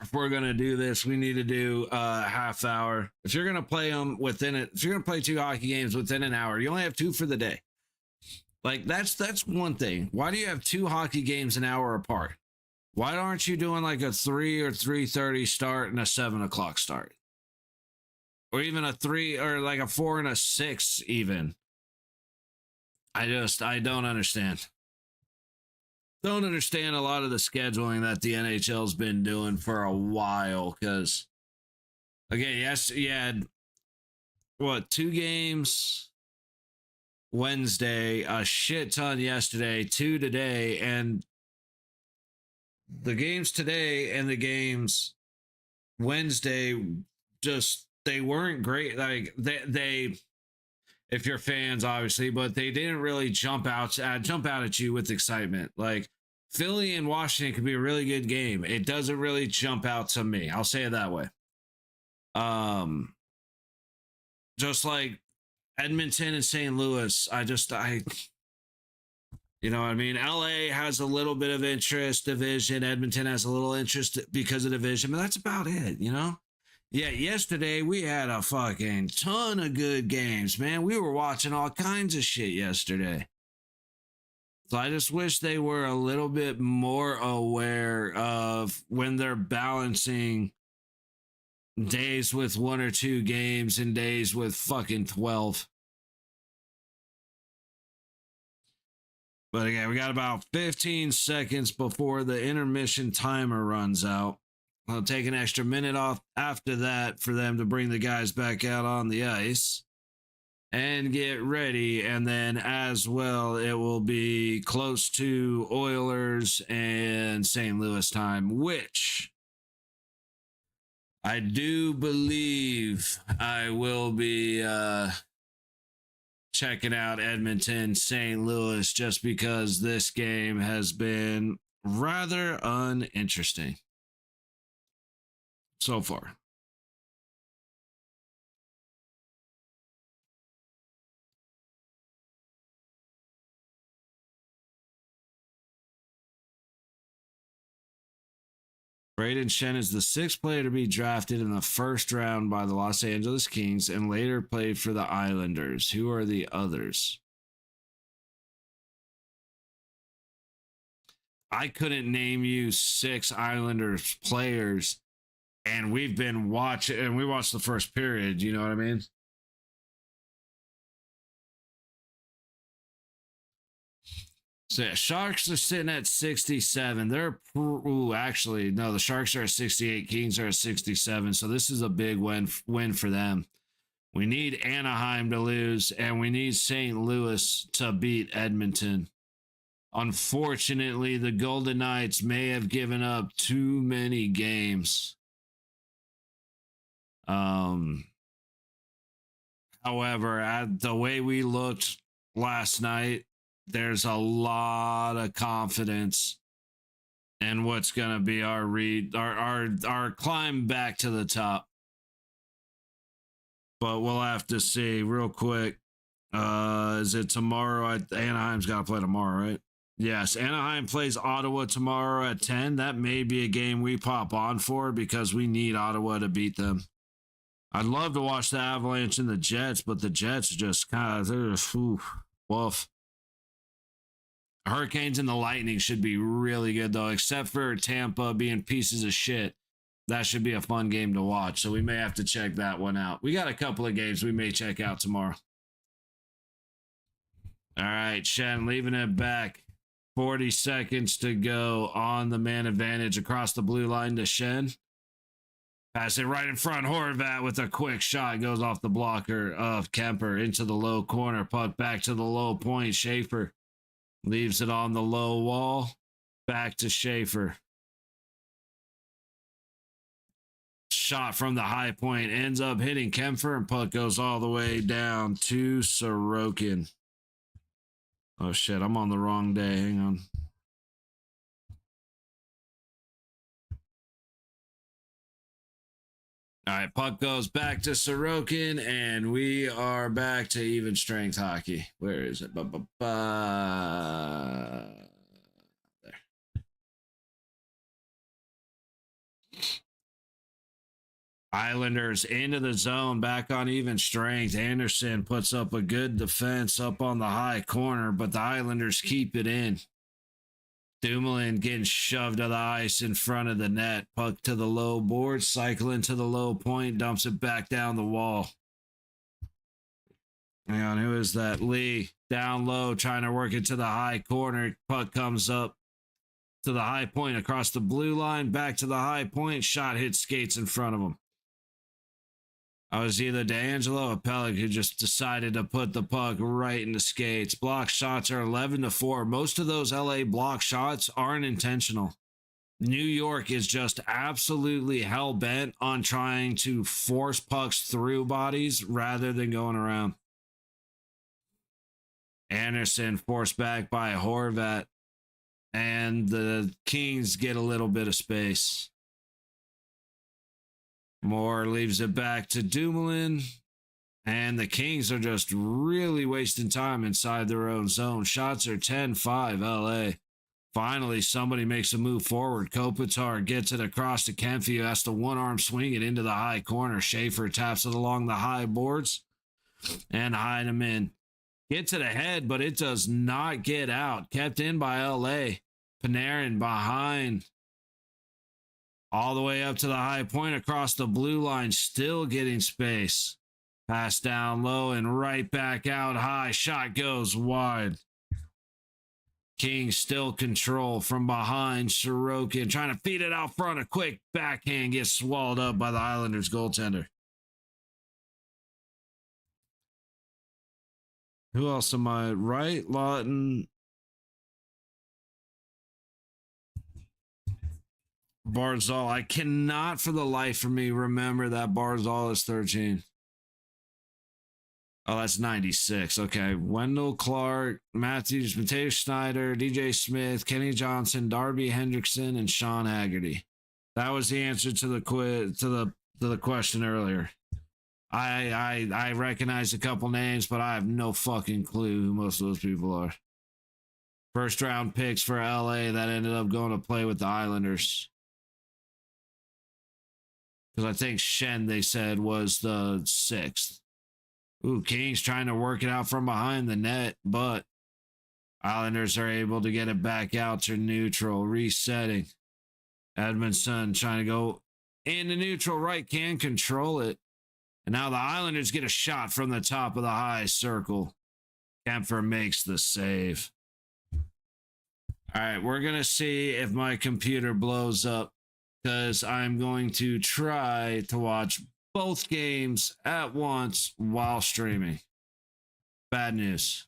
if we're gonna do this, we need to do a half hour. If you're gonna play them within it, if you're gonna play 2 hockey games within an hour, you only have 2 for the day. Like that's one thing. Why do you have 2 hockey games an hour apart? Why aren't you doing like a 3 or 3:30 start and a 7 o'clock start, or even a 3 or like a 4 and a 6 even? I don't understand. Don't understand a lot of the scheduling that the NHL's been doing for a while. Because again, yes, you had what 2 games Wednesday, a shit ton yesterday, 2 today, and the games today and the games Wednesday just they weren't great. Like they if you're fans obviously, but they didn't really jump out at you with excitement. Like Philly and Washington could be a really good game. It doesn't really jump out to me. I'll say it that way. Just like Edmonton and St. Louis, you know what I mean? LA has a little bit of interest division. Edmonton has a little interest because of division, but that's about it, you know? Yeah, yesterday we had a fucking ton of good games, man. We were watching all kinds of shit yesterday. So I just wish they were a little bit more aware of when they're balancing days with 1 or 2 games and days with fucking 12. But again, we got about 15 seconds before the intermission timer runs out. I'll take an extra minute off after that for them to bring the guys back out on the ice and get ready. And then as well, it will be close to Oilers and St. Louis time, which I do believe I will be checking out Edmonton, St. Louis, just because this game has been rather uninteresting so far. Braden Shen is the 6th player to be drafted in the first round by the Los Angeles Kings and later played for the Islanders. Who are the others? I couldn't name you 6 Islanders players, and we've been watching, and we watched the first period. You know what I mean? So yeah, Sharks are sitting at 67. Actually, no, the Sharks are at 68. Kings are at 67. So this is a big win for them. We need Anaheim to lose, and we need St. Louis to beat Edmonton. Unfortunately, the Golden Knights may have given up too many games. However, at the way we looked last night, there's a lot of confidence in what's going to be our climb back to the top. But we'll have to see real quick. Is it tomorrow? Anaheim's got to play tomorrow, right? Yes, Anaheim plays Ottawa tomorrow at 10. That may be a game we pop on for because we need Ottawa to beat them. I'd love to watch the Avalanche and the Jets, but the Jets just kind of, woof. Hurricanes and the Lightning should be really good, though, except for Tampa being pieces of shit. That should be a fun game to watch, so we may have to check that one out. We got a couple of games we may check out tomorrow. All right, Shen, leaving it back. 40 seconds to go on the man advantage across the blue line to Shen. Pass it right in front. Horvat with a quick shot goes off the blocker of Kemper into the low corner. Puck back to the low point. Schaefer leaves it on the low wall. Back to Schaefer. shot from the high point ends up hitting Kempfer, and puck goes all the way down to Sorokin. Oh shit, I'm on the wrong day. Hang on. All right, puck goes back to Sorokin, and we are back to even strength hockey. Where is it? There. Islanders into the zone, back on even strength. Anderson puts up a good defense up on the high corner, but the Islanders keep it in. Dumoulin getting shoved to the ice in front of the net. Puck to the low board, cycling to the low point, dumps it back down the wall. Hang on, who is that? Lee, down low, trying to work it to the high corner. Puck comes up to the high point across the blue line, back to the high point. Shot hits skates in front of him. I was either D'Angelo or Pellick who just decided to put the puck right in the skates. Block shots are 11-4. Most of those LA block shots aren't intentional. New York is just absolutely hell-bent on trying to force pucks through bodies rather than going around. Anderson forced back by Horvat, and the Kings get a little bit of space. Moore leaves it back to Dumoulin, and the Kings are just really wasting time inside their own zone. Shots are 10-5 LA. Finally, somebody makes a move forward. Kopitar gets it across to Kempf, who has to one-arm swing it into the high corner. Schaefer taps it along the high boards, and Heineman gets it ahead, but it does not get out. Kept in by LA. Panarin behind. All the way up to the high point across the blue line, still getting space. Pass down low and right back out high. Shot goes wide. Kings still control from behind. Sorokin trying to feed it out front. A quick backhand gets swallowed up by the Islanders goaltender. Who else am I? Right? Lawton. Barzal. I cannot for the life of me remember that Barzal is 13. Oh, that's 96. Okay. Wendell Clark, Matthews, Mateus Schneider, DJ Smith, Kenny Johnson, Darby Hendrickson, and Sean Haggerty. That was the answer to the quiz to the question earlier. I recognize a couple names, but I have no fucking clue who most of those people are. First round picks for LA that ended up going to play with the Islanders. Because I think Shen, they said, was the 6th. Ooh, Kings trying to work it out from behind the net, but Islanders are able to get it back out to neutral, resetting. Edmonton trying to go into neutral right, can control it. And now the Islanders get a shot from the top of the high circle. Kempfer makes the save. All right, we're going to see if my computer blows up, because I'm going to try to watch both games at once while streaming. Bad news.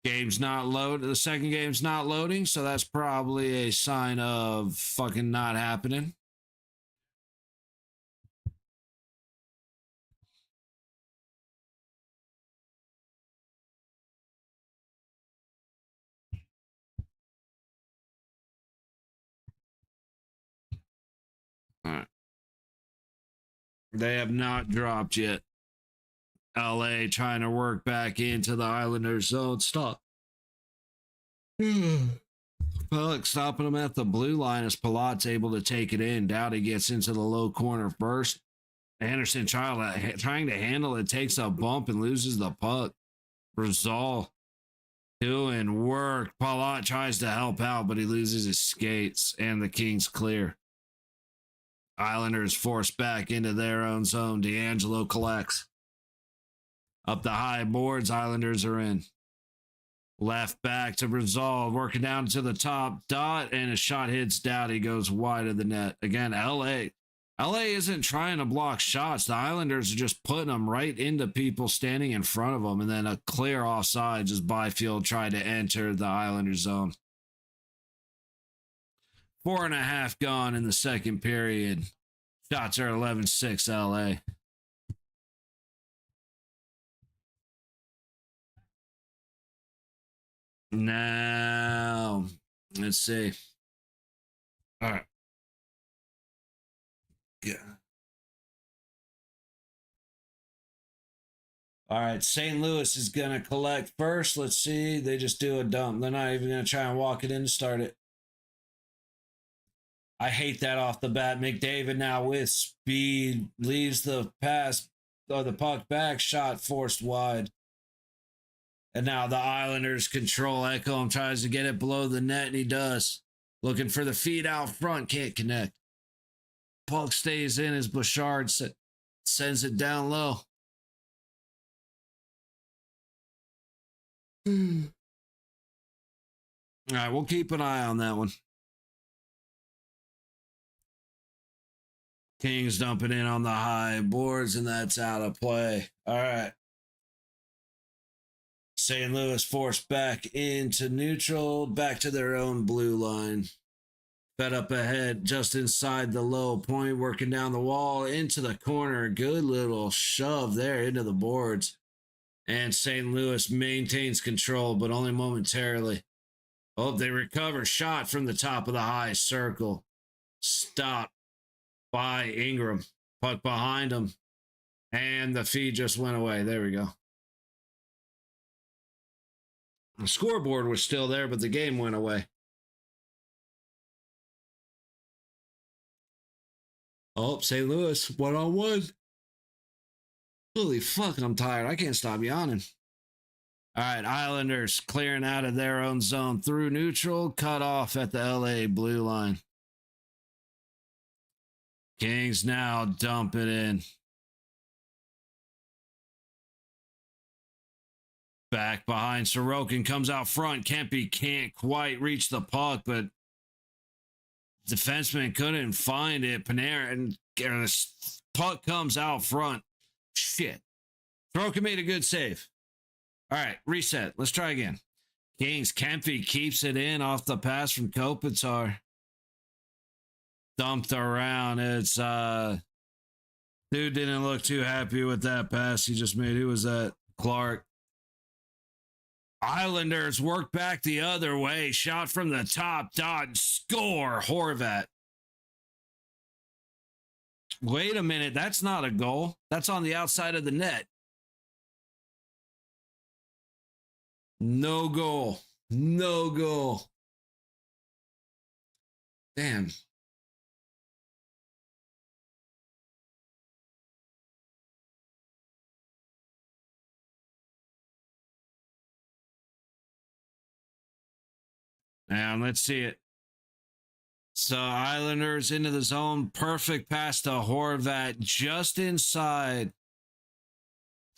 Game's not load. The second game's not loading, so that's probably a sign of fucking not happening. All right. They have not dropped yet. LA trying to work back into the Islanders zone. Stop. Pellick stopping him at the blue line as Palat's able to take it in. Doughty gets into the low corner first. Anderson trying to handle it, takes a bump and loses the puck. Rizal doing work. Palat tries to help out, but he loses his skates, and the Kings clear. Islanders forced back into their own zone. D'Angelo collects. Up the high boards, Islanders are in. Left back to Rizal, working down to the top dot, and a shot hits Doughty, goes wide of the net. Again, LA LA isn't trying to block shots. The Islanders are just putting them right into people standing in front of them, and then a clear offside just Byfield tried to enter the Islanders zone. 4.5 gone in the second period. Shots are 11-6 LA. Now, let's see. All right. Yeah. All right, St. Louis is going to collect first. Let's see. They just do a dump. They're not even going to try and walk it in to start it. I hate that off the bat. McDavid now with speed leaves the pass or the puck back, shot forced wide. And now the Islanders control Ekholm, tries to get it below the net, and he does. Looking for the feed out front, can't connect. Puck stays in as Bouchard sends it down low. All right, we'll keep an eye on that one. Kings dumping in on the high boards, and that's out of play. All right. St. Louis forced back into neutral, back to their own blue line. Fed up ahead, just inside the low point, working down the wall into the corner. Good little shove there into the boards. And St. Louis maintains control, but only momentarily. Oh, they recover. Shot from the top of the high circle. Stop by Ingram. Puck behind him. And the feed just went away. There we go. The scoreboard was still there, but the game went away. Oh, St. Louis, 1-on-1. Holy fuck, I'm tired. I can't stop yawning. All right, Islanders clearing out of their own zone through neutral, cut off at the LA blue line. Kings now dump it in. Back behind Sorokin, comes out front. Kempe can't quite reach the puck, but defenseman couldn't find it. Panarin, the puck comes out front. Shit. Sorokin made a good save. All right, reset. Let's try again. Kings, Kempe keeps it in off the pass from Kopitar. Dumped around. It's dude didn't look too happy with that pass he just made. Who was that? Clark. Islanders work back the other way. Shot from the top. Dot. Score. Horvat. Wait a minute. That's not a goal. That's on the outside of the net. No goal. No goal. Damn. Now let's see it. So Islanders into the zone. Perfect pass to Horvat just inside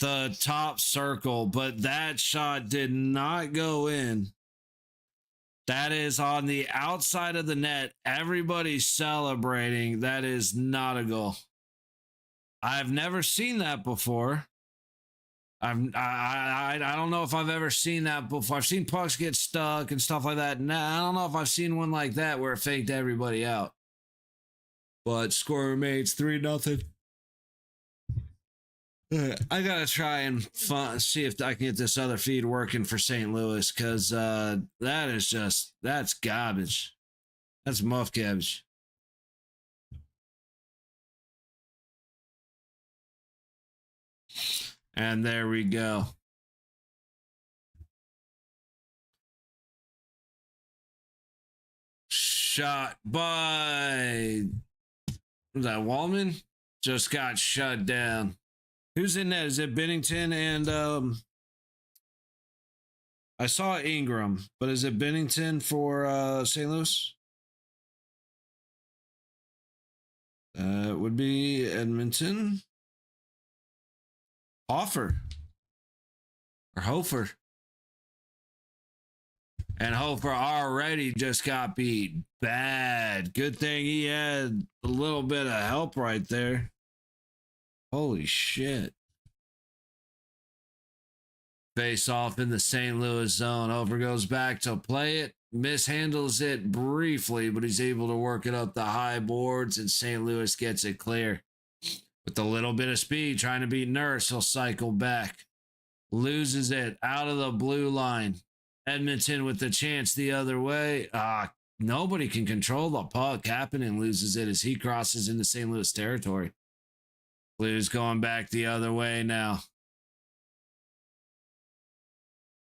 the top circle, but that shot did not go in. That is on the outside of the net. Everybody's celebrating. That is not a goal. I've never seen that before. I don't know if I've ever seen that before. I've seen pucks get stuck and stuff like that. Nah, I don't know if I've seen one like that where it faked everybody out. But score remains 3-0. I gotta try and see if I can get this other feed working for St. Louis, because that's garbage. That's muff cabbage. And there we go. Shot by, was that Wallman? Just got shut down. Who's in net? Is it Bennington and I saw Ingram, but is it Bennington for St. Louis? It would be Edmonton. Hofer. Or Hofer. And Hofer already just got beat bad. Good thing he had a little bit of help right there. Holy shit. Face off in the St. Louis zone. Hofer goes back to play it. Mishandles it briefly, but he's able to work it up the high boards, and St. Louis gets it clear. With a little bit of speed, trying to beat Nurse, he'll cycle back. Loses it out of the blue line. Edmonton with the chance the other way. Nobody can control the puck. Kapanen loses it as he crosses into St. Louis territory. Blues going back the other way now.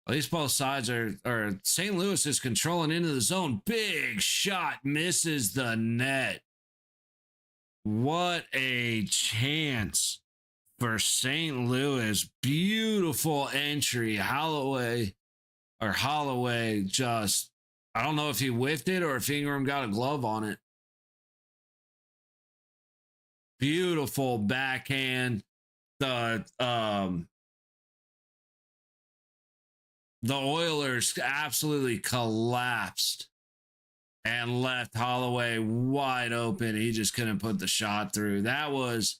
At least both sides are St. Louis is controlling into the zone. Big shot misses the net. What a chance for St. Louis. Beautiful entry. Holloway just, I don't know if he whiffed it or if Ingram got a glove on it. Beautiful backhand. The Oilers absolutely collapsed and left Holloway wide open. He just couldn't put the shot through. That was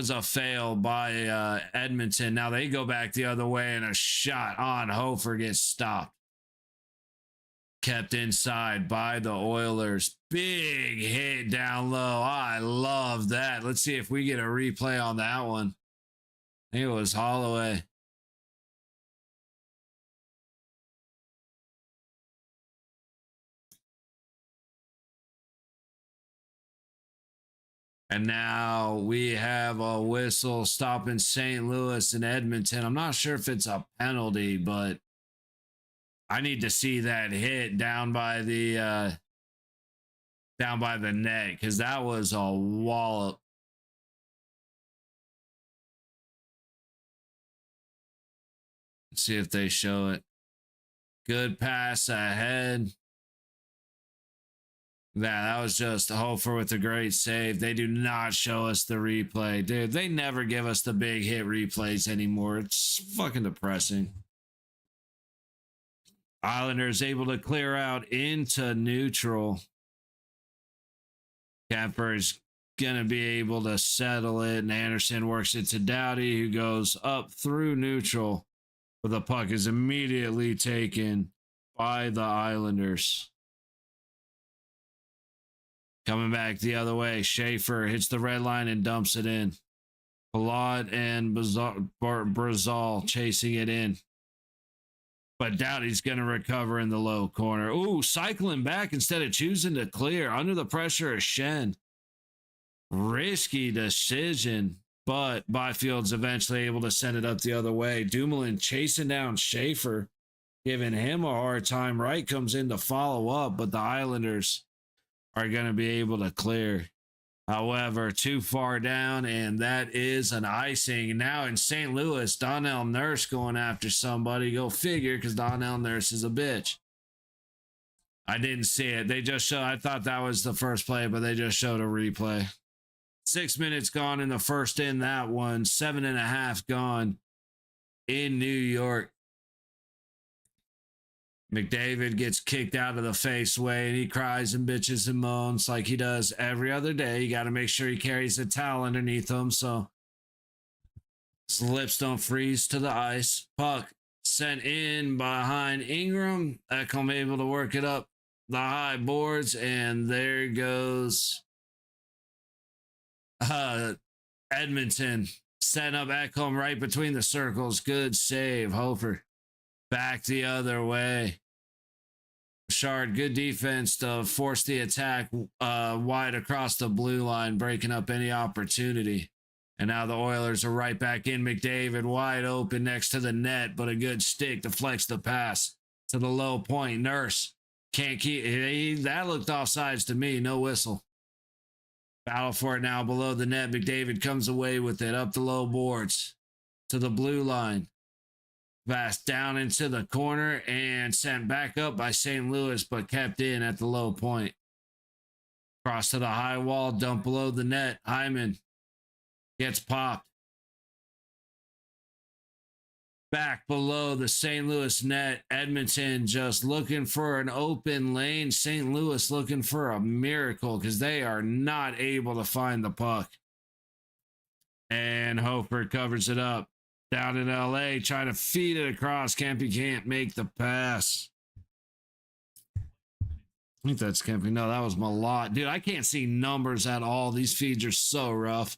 a fail by Edmonton. Now they go back the other way, and a shot on Hofer gets stopped. Kept inside by the Oilers. Big hit down low. I love that. Let's see if we get a replay on that one. I think it was Holloway. And now we have a whistle stopping St. Louis and Edmonton. I'm not sure if it's a penalty, but I need to see that hit down by the net, because that was a wallop. Let's see if they show it. Good pass ahead. That was just Hofer with a great save. They do not show us the replay. Dude, they never give us the big hit replays anymore. It's fucking depressing. Islanders able to clear out into neutral. Kemper's going to be able to settle it, and Anderson works it to Doughty, who goes up through neutral. But the puck is immediately taken by the Islanders. Coming back the other way, Schaefer hits the red line and dumps it in. Palat and Brazal chasing it in. But Doughty's going to recover in the low corner. Ooh, cycling back instead of choosing to clear. Under the pressure of Schenn. Risky decision, but Byfield's eventually able to send it up the other way. Dumoulin chasing down Schaefer, giving him a hard time. Wright comes in to follow up, but the Islanders are going to be able to clear. However, too far down, and that is an icing. Now in St. Louis, Donnell Nurse going after somebody. Go figure, because Donnell Nurse is a bitch. I didn't see it. They just showed, I thought that was the first play, but they just showed a replay. 6 minutes gone in the first in that one. 7.5 gone in New York. McDavid gets kicked out of the faceway, and he cries and bitches and moans like he does every other day. You got to make sure he carries a towel underneath him so his lips don't freeze to the ice. Puck sent in behind Ingram. Ekholm able to work it up the high boards, and there goes Edmonton. Setting up Ekholm right between the circles. Good save, Hofer. Back the other way. Bouchard, good defense to force the attack wide across the blue line, breaking up any opportunity. And now the Oilers are right back in. McDavid wide open next to the net, but a good stick deflects the pass to the low point. Nurse can't keep that looked offsides to me. No whistle. Battle for it now below the net. McDavid comes away with it up the low boards to the blue line. Pass down into the corner and sent back up by St. Louis, but kept in at the low point. Cross to the high wall, dump below the net. Hyman gets popped. Back below the St. Louis net, Edmonton just looking for an open lane. St. Louis looking for a miracle because they are not able to find the puck. And Hofer covers it up. Down in LA, trying to feed it across. Kempe can't make the pass. I think that's Kempe. No, that was Malott. Dude, I can't see numbers at all. These feeds are so rough.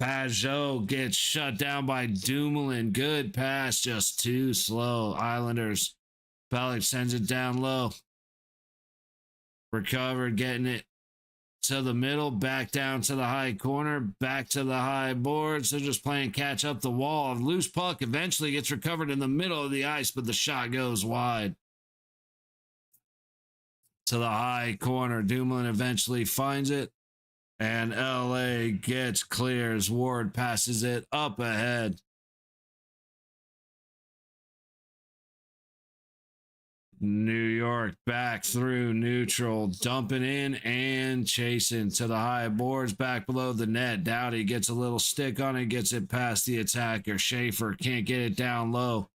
Pajot gets shut down by Dumoulin. Good pass, just too slow. Islanders. Pellick sends it down low. Recovered, getting it to the middle, back down to the high corner, back to the high boards. They're just playing catch up the wall. Loose puck eventually gets recovered in the middle of the ice, but the shot goes wide. To the high corner. Dumoulin eventually finds it. And LA gets clears. Ward passes it up ahead. New York back through neutral, dumping in and chasing to the high boards back below the net. Doughty gets a little stick on it, gets it past the attacker. Schaefer can't get it down low.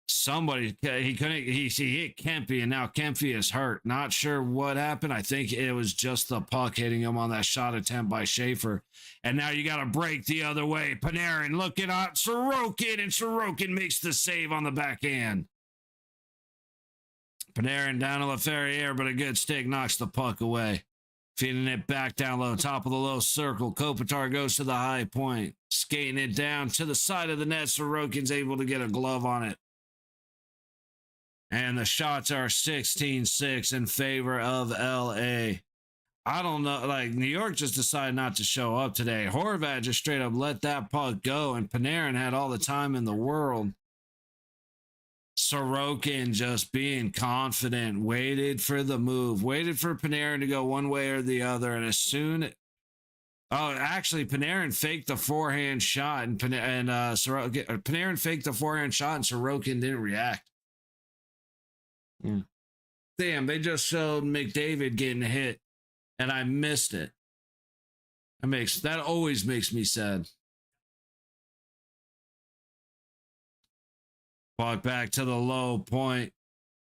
Somebody, he couldn't, he hit Kempe, and now Kempe is hurt. Not sure what happened. I think it was just the puck hitting him on that shot attempt by Schaefer. And now you got to break the other way. Panarin looking at Sorokin, and Sorokin makes the save on the backhand. Panarin down to LaFerriere, but a good stick knocks the puck away. Feeding it back down low, top of the low circle. Kopitar goes to the high point. Skating it down to the side of the net. Sorokin's able to get a glove on it. And the shots are 16-6 in favor of LA. I don't know, like New York just decided not to show up today. Horvat just straight up let that puck go, and Panarin had all the time in the world. Sorokin just being confident, waited for the move, waited for Panarin to go one way or the other, and as soon... Oh, actually, Panarin faked the forehand shot, and Panarin faked the forehand shot, and Sorokin didn't react. Yeah. Damn, they just showed McDavid getting hit, and I missed it. That always makes me sad. Puck back to the low point.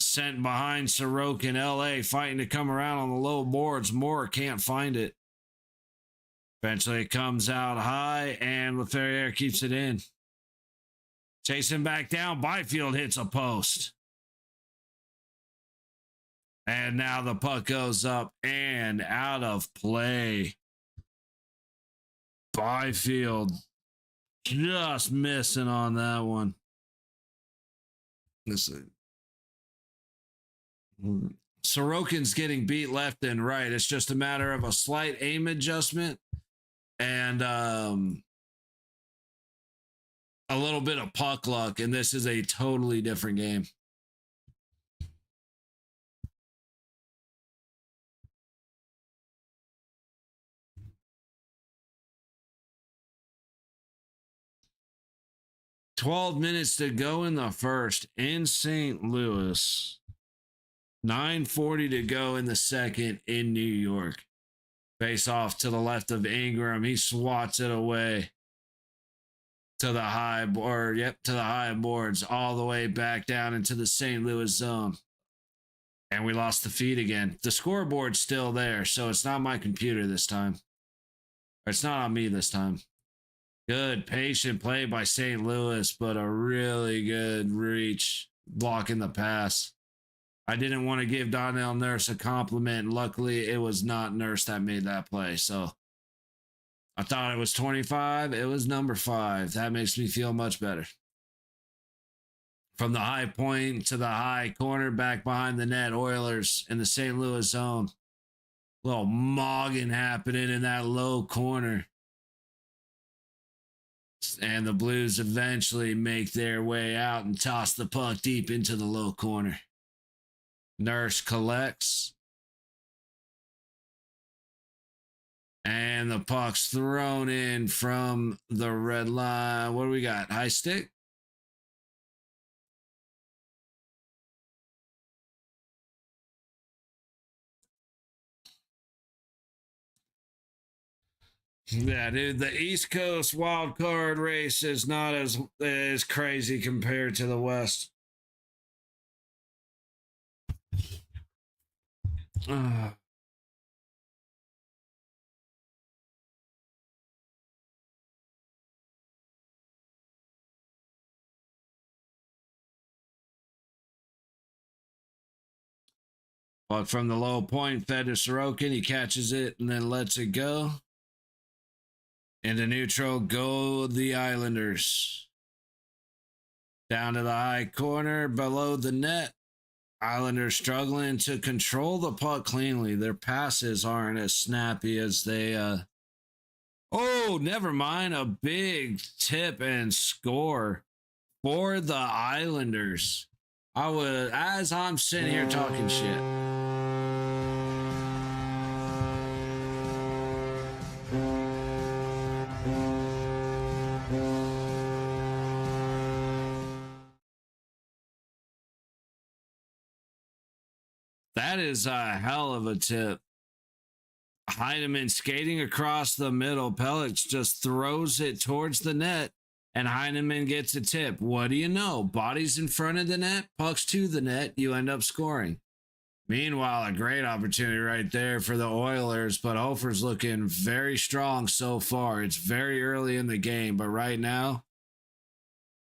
Sent behind Sorokin. LA fighting to come around on the low boards. Moore can't find it. Eventually it comes out high, and LaFerriere keeps it in. Chasing back down. Byfield hits a post. And now the puck goes up and out of play. Byfield just missing on that one. Listen. Sorokin's getting beat left and right. It's just a matter of a slight aim adjustment and a little bit of puck luck. And this is a totally different game. $12 to go in the first in St. Louis. 9:40 to go in the second in New York. Face off to the left of Ingram. He swats it away to the high board. Yep, to the high boards, all the way back down into the St. Louis zone. And we lost the feed again. The scoreboard's still there, so it's not my computer this time. Or it's not on me this time. Good patient play by St. Louis, but a really good reach blocking the pass. I didn't want to give Donnell Nurse a compliment. Luckily, it was not Nurse that made that play. So I thought it was 25. It was number 5. That makes me feel much better. From the high point to the high corner, back behind the net, Oilers in the St. Louis zone. Little mogging happening in that low corner. And the Blues eventually make their way out and toss the puck deep into the low corner. Nurse collects. And the puck's thrown in from the red line. What do we got? High stick? Yeah, dude, the East Coast wild card race is not as crazy compared to the West. But from the low point, fed to Sorokin, he catches it and then lets it go. Into neutral go the Islanders. Down to the high corner below the net. Islanders struggling to control the puck cleanly. Their passes aren't as snappy as they Oh, never mind. A big tip and score for the Islanders. As I'm sitting here talking shit. That is a hell of a tip. Heineman skating across the middle. Pelech just throws it towards the net, and Heineman gets a tip. What do you know? Bodies in front of the net, pucks to the net, you end up scoring. Meanwhile, a great opportunity right there for the Oilers, but Hofer's looking very strong so far. It's very early in the game, but right now,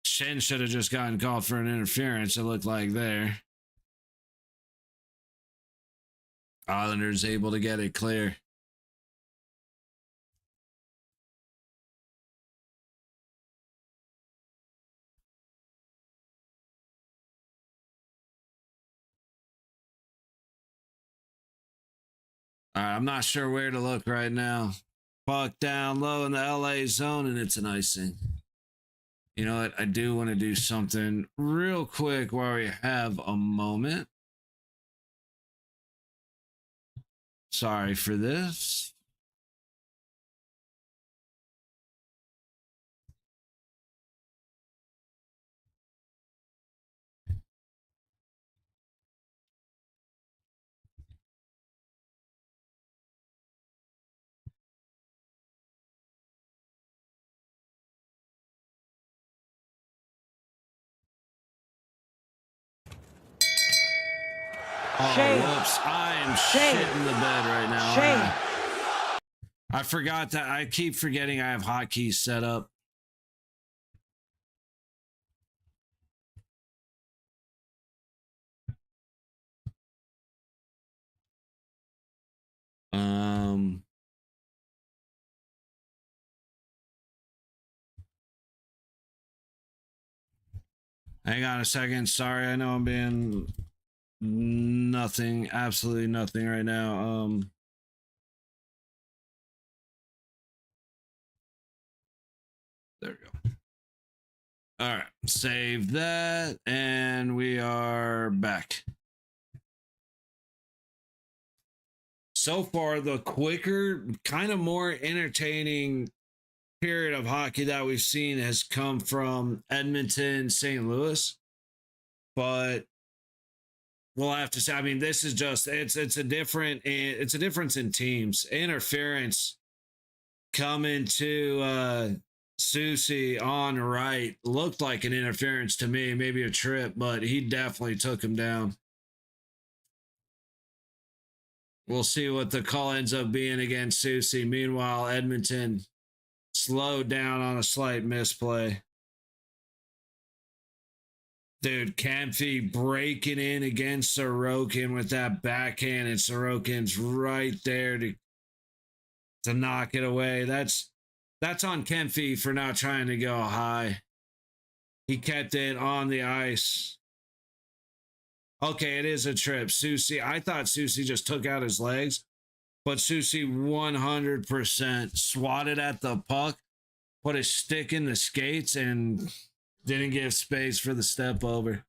Shen should have just gotten called for an interference, it looked like there. Islanders able to get it clear. All right, I'm not sure where to look right now. Puck down low in the LA zone, and it's an icing. You know what? I do want to do something real quick while we have a moment. Sorry for this. Shame. Oh, whoops. I am Shame. shitting the bed right now. Shame. I forgot that. I keep forgetting I have hotkeys set up. Hang on a second. Sorry, I know I'm being nothing, absolutely nothing right now. There we go. All right, save that, and we are back. So far, the quicker, kind of more entertaining period of hockey that we've seen has come from Edmonton, St. Louis. But we'll have to say, I mean, this is just it's a difference in teams. Interference coming to Susie on right looked like an interference to me, maybe a trip, but he definitely took him down. We'll see what the call ends up being against Susie. Meanwhile, Edmonton slowed down on a slight misplay. Dude, Campy breaking in against Sorokin with that backhand, and Sorokin's right there to knock it away. That's on Campy for not trying to go high. He kept it on the ice. Okay, it is a trip. Susie, I thought Susie just took out his legs, but Susie 100% swatted at the puck, put his stick in the skates, and didn't give space for the step over.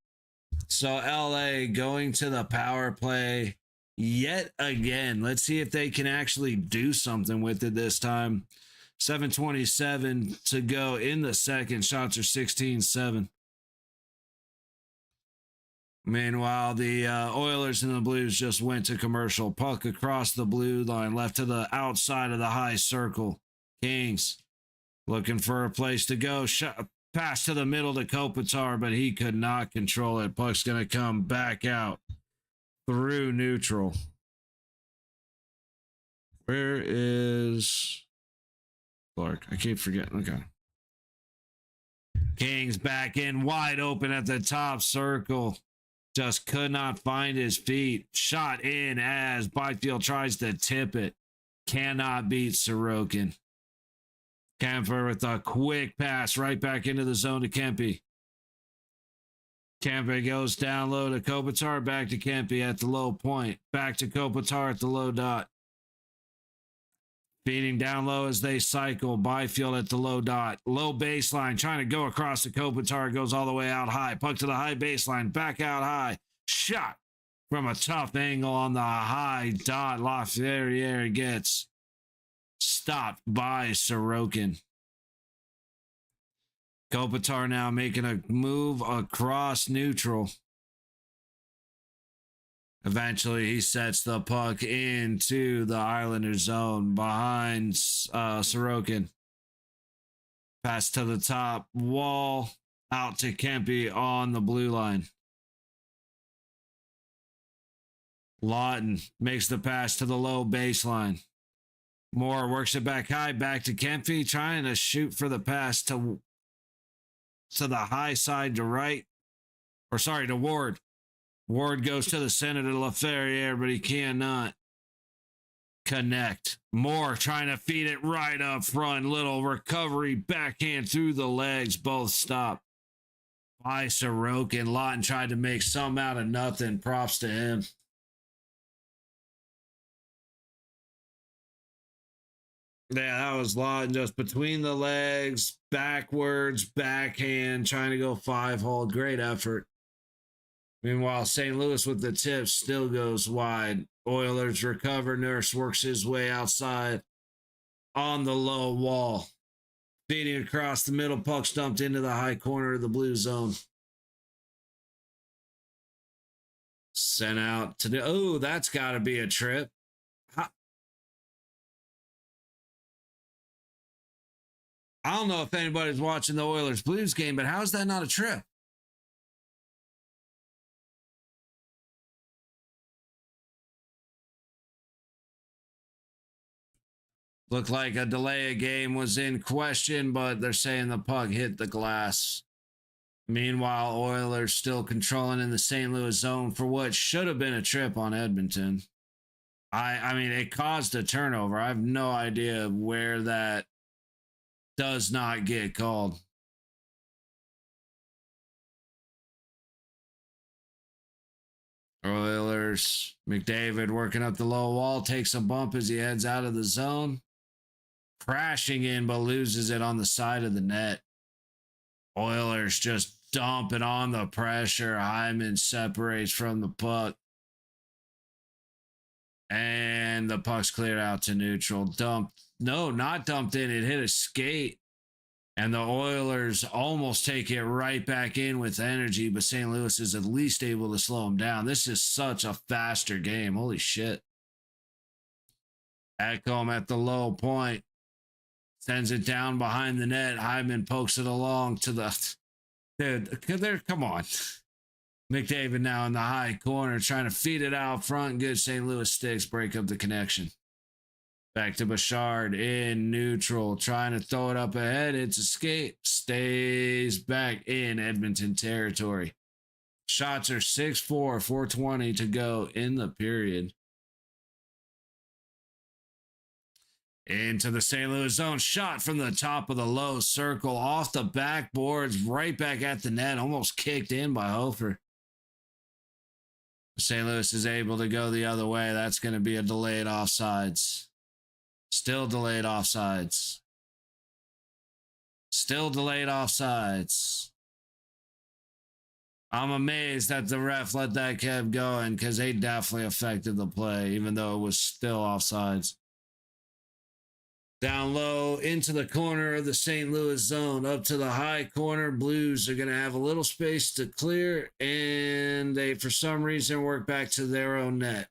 So LA going to the power play yet again. Let's see if they can actually do something with it this time. 7:27 to go in the second. Shots are 16-7. Meanwhile, the Oilers and the Blues just went to commercial. Puck across the blue line, left to the outside of the high circle. Kings looking for a place to go. Pass to the middle to Kopitar, but he could not control it. Puck's going to come back out through neutral. Where is Clark? I keep forgetting. Okay. Kings back in wide open at the top circle. Just could not find his feet. Shot in as Byfield tries to tip it. Cannot beat Sorokin. Kemper with a quick pass right back into the zone to Kempe. Kempe goes down low to Kopitar. Back to Kempe at the low point. Back to Kopitar at the low dot. Feeding down low as they cycle. Byfield at the low dot. Low baseline. Trying to go across the Kopitar. Goes all the way out high. Puck to the high baseline. Back out high. Shot from a tough angle on the high dot. Laferriere gets stopped by Sorokin. Kopitar now making a move across neutral. Eventually, he sets the puck into the Islanders zone behind Sorokin. Pass to the top wall, out to Kempe on the blue line. Lawton makes the pass to the low baseline. Moore works it back high, back to Kempe, trying to shoot for the pass to the high side to right. Or sorry, to Ward. Ward goes to the center to Laferriere, but he cannot connect. Moore trying to feed it right up front. Little recovery, backhand through the legs. Both stop by Sorokin. Lawton tried to make some out of nothing. Props to him. Yeah, that was Lawton just between the legs, backwards, backhand, trying to go 5-hole. Great effort. Meanwhile, St. Louis with the tip still goes wide. Oilers recover. Nurse works his way outside on the low wall. Feeding across the middle. Puck's dumped into the high corner of the blue zone. Sent out to the... Oh, that's got to be a trip. I don't know if anybody's watching the Oilers Blues game, but how is that not a trip? Looked like a delay of game was in question, but they're saying the puck hit the glass. Meanwhile, Oilers still controlling in the St. Louis zone for what should have been a trip on Edmonton. I mean, it caused a turnover. I have no idea where that does not get called. Oilers, McDavid working up the low wall, takes a bump as he heads out of the zone. Crashing in, but loses it on the side of the net. Oilers just dumping on the pressure. Hyman separates from the puck. And the puck's cleared out to neutral. Dumped. No, not dumped in. It hit a skate. And the Oilers almost take it right back in with energy, but St. Louis is at least able to slow them down. This is such a faster game. Holy shit. Ekholm at the low point. Sends it down behind the net. Hyman pokes it along to the... Dude, come on. McDavid now in the high corner, trying to feed it out front. Good St. Louis sticks, break up the connection. Back to Bouchard in neutral, trying to throw it up ahead. It's a skate. Stays back in Edmonton territory. Shots are 6-4, 4:20 to go in the period. Into the St. Louis zone. Shot from the top of the low circle. Off the backboards. Right back at the net. Almost kicked in by Hofer. St. Louis is able to go the other way. That's going to be a delayed offsides. Still delayed offsides. Still delayed offsides. I'm amazed that the ref let that keep going because they definitely affected the play, even though it was still offsides. Down low into the corner of the St. Louis zone, up to the high corner. Blues are going to have a little space to clear, and they, for some reason, work back to their own net.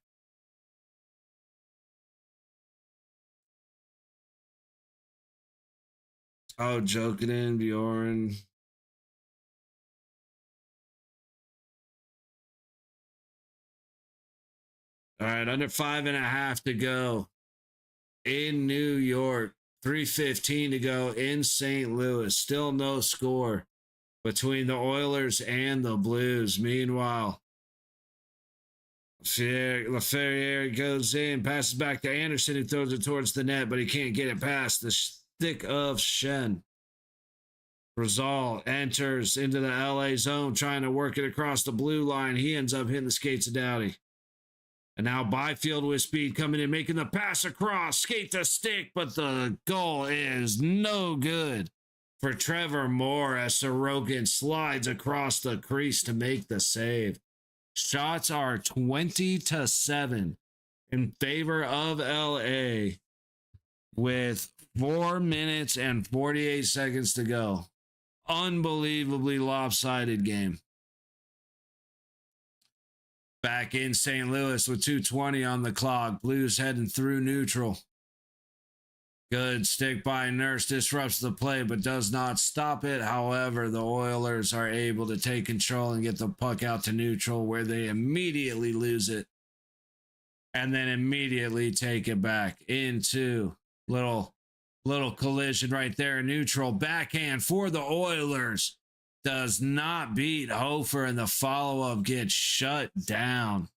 Oh, joking in Bjorn. All right, under 5.5 to go in New York. 3:15 to go in St. Louis. Still no score between the Oilers and the Blues. Meanwhile, Laferriere goes in, passes back to Anderson, who throws it towards the net, but he can't get it past the stick of Shen. Rizal enters into the LA zone, trying to work it across the blue line. He ends up hitting the skates of Doughty. And now Byfield with speed coming in, making the pass across, skate the stick, but the goal is no good for Trevor Moore as Sorokin slides across the crease to make the save. Shots are 20-7 in favor of LA with 4 minutes and 48 seconds to go. Unbelievably lopsided game. Back in St. Louis with 2:20 on the clock. Blues heading through neutral. Good stick by Nurse, disrupts the play but does not stop it. However, the Oilers are able to take control and get the puck out to neutral, where they immediately lose it and then immediately take it back into little collision right there in neutral. Backhand for the Oilers. Does not beat Hofer, and the follow-up gets shut down.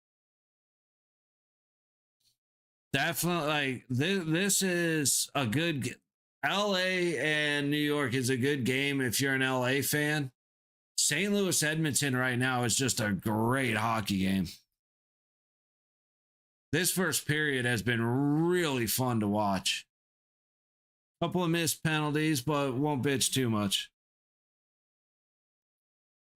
Definitely, like this is a good LA and New York is a good game if you're an LA fan. St. Louis Edmonton right now is just a great hockey game. This first period has been really fun to watch. Couple of missed penalties, but won't bitch too much.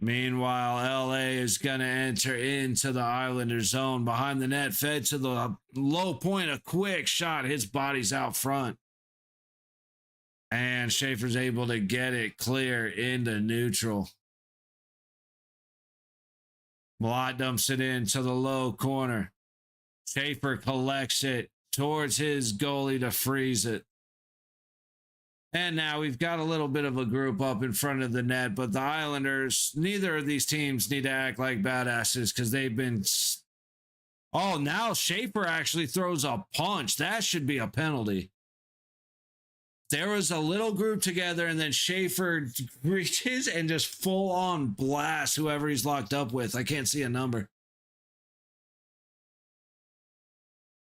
Meanwhile, LA is going to enter into the Islander zone behind the net, fed to the low point. A quick shot, his body's out front. And Schaefer's able to get it clear into neutral. Malott dumps it into the low corner. Schaefer collects it towards his goalie to freeze it. And now we've got a little bit of a group up in front of the net, but the Islanders, neither of these teams need to act like badasses because they've been... Oh, now Schaefer actually throws a punch. That should be a penalty. There was a little group together, and then Schaefer reaches and just full-on blasts whoever he's locked up with. I can't see a number.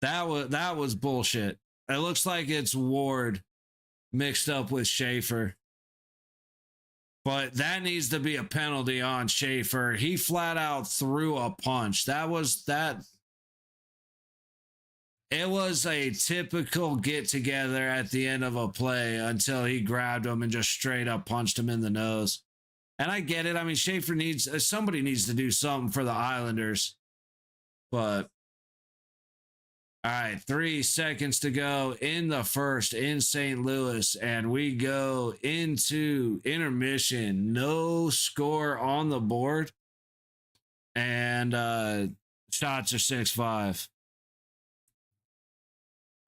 That was bullshit. It looks like it's Ward mixed up with Schaefer. But that needs to be a penalty on Schaefer. He flat out threw a punch. It was a typical get together at the end of a play until he grabbed him and just straight up punched him in the nose. And I get it. I mean, Schaefer somebody needs to do something for the Islanders. But all right, 3 seconds to go in the first in St. Louis, and we go into intermission. No score on the board, and shots are 6-5.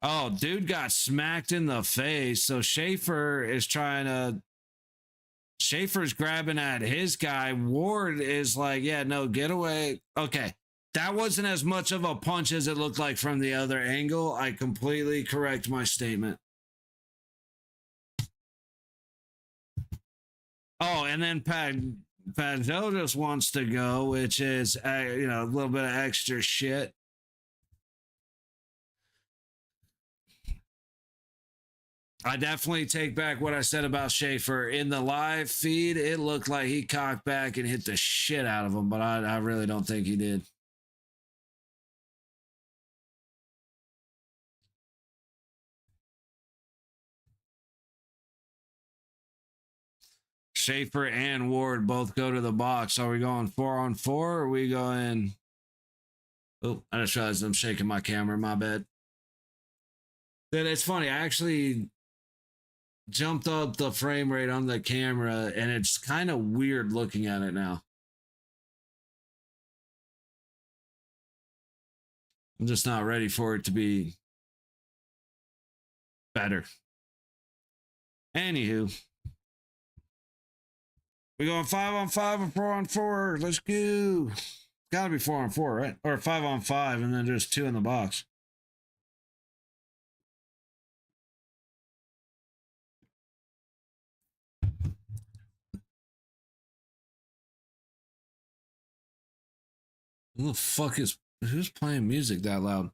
Oh, dude got smacked in the face, so Schaefer's grabbing at his guy. Ward is like, yeah, no, get away. Okay. That wasn't as much of a punch as it looked like from the other angle. I completely correct my statement. Oh, and then Pajot just wants to go, which is, a little bit of extra shit. I definitely take back what I said about Schaefer. In the live feed, it looked like he cocked back and hit the shit out of him, but I really don't think he did. Schaefer and Ward both go to the box. Are we going 4-on-4 or are we going... Oh, I just realized I'm shaking my camera. My bad. Then it's funny. I actually jumped up the frame rate on the camera and it's kind of weird looking at it now. I'm just not ready for it to be better. Anywho, we going 5-on-5 or 4-on-4? Let's go. Gotta be 4-on-4, right? Or 5-on-5, and then there's 2 in the box. Who the fuck who's playing music that loud?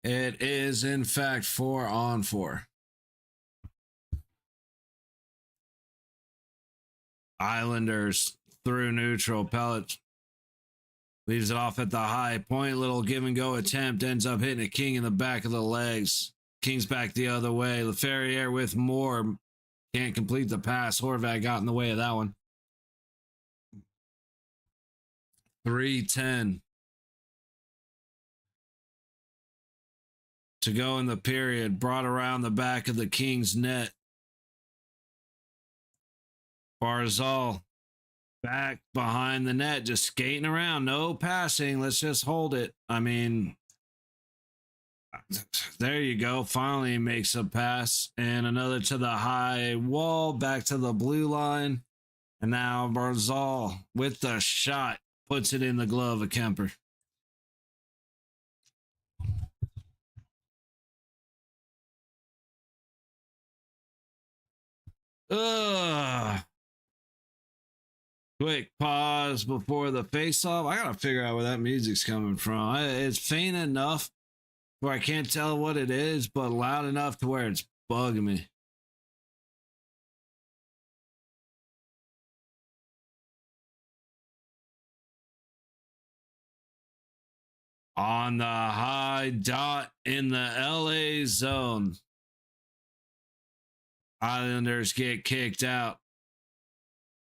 It is in fact 4-on-4. Islanders through neutral. Pellets leaves it off at the high point. Little give and go attempt ends up hitting a King in the back of the legs. King's back the other way. Leferrier with more. Can't complete the pass. Horvat got in the way of that one. 3:10 to go in the period. Brought around the back of the Kings net. Barzal back behind the net, just skating around. No passing. Let's just hold it. I mean, there you go. Finally makes a pass and another to the high wall, back to the blue line. And now Barzal with the shot puts it in the glove of Kemper. Ugh. Quick pause before the face-off. I gotta figure out where that music's coming from. It's faint enough where I can't tell what it is, but loud enough to where it's bugging me. On the high dot in the LA zone. Islanders get kicked out.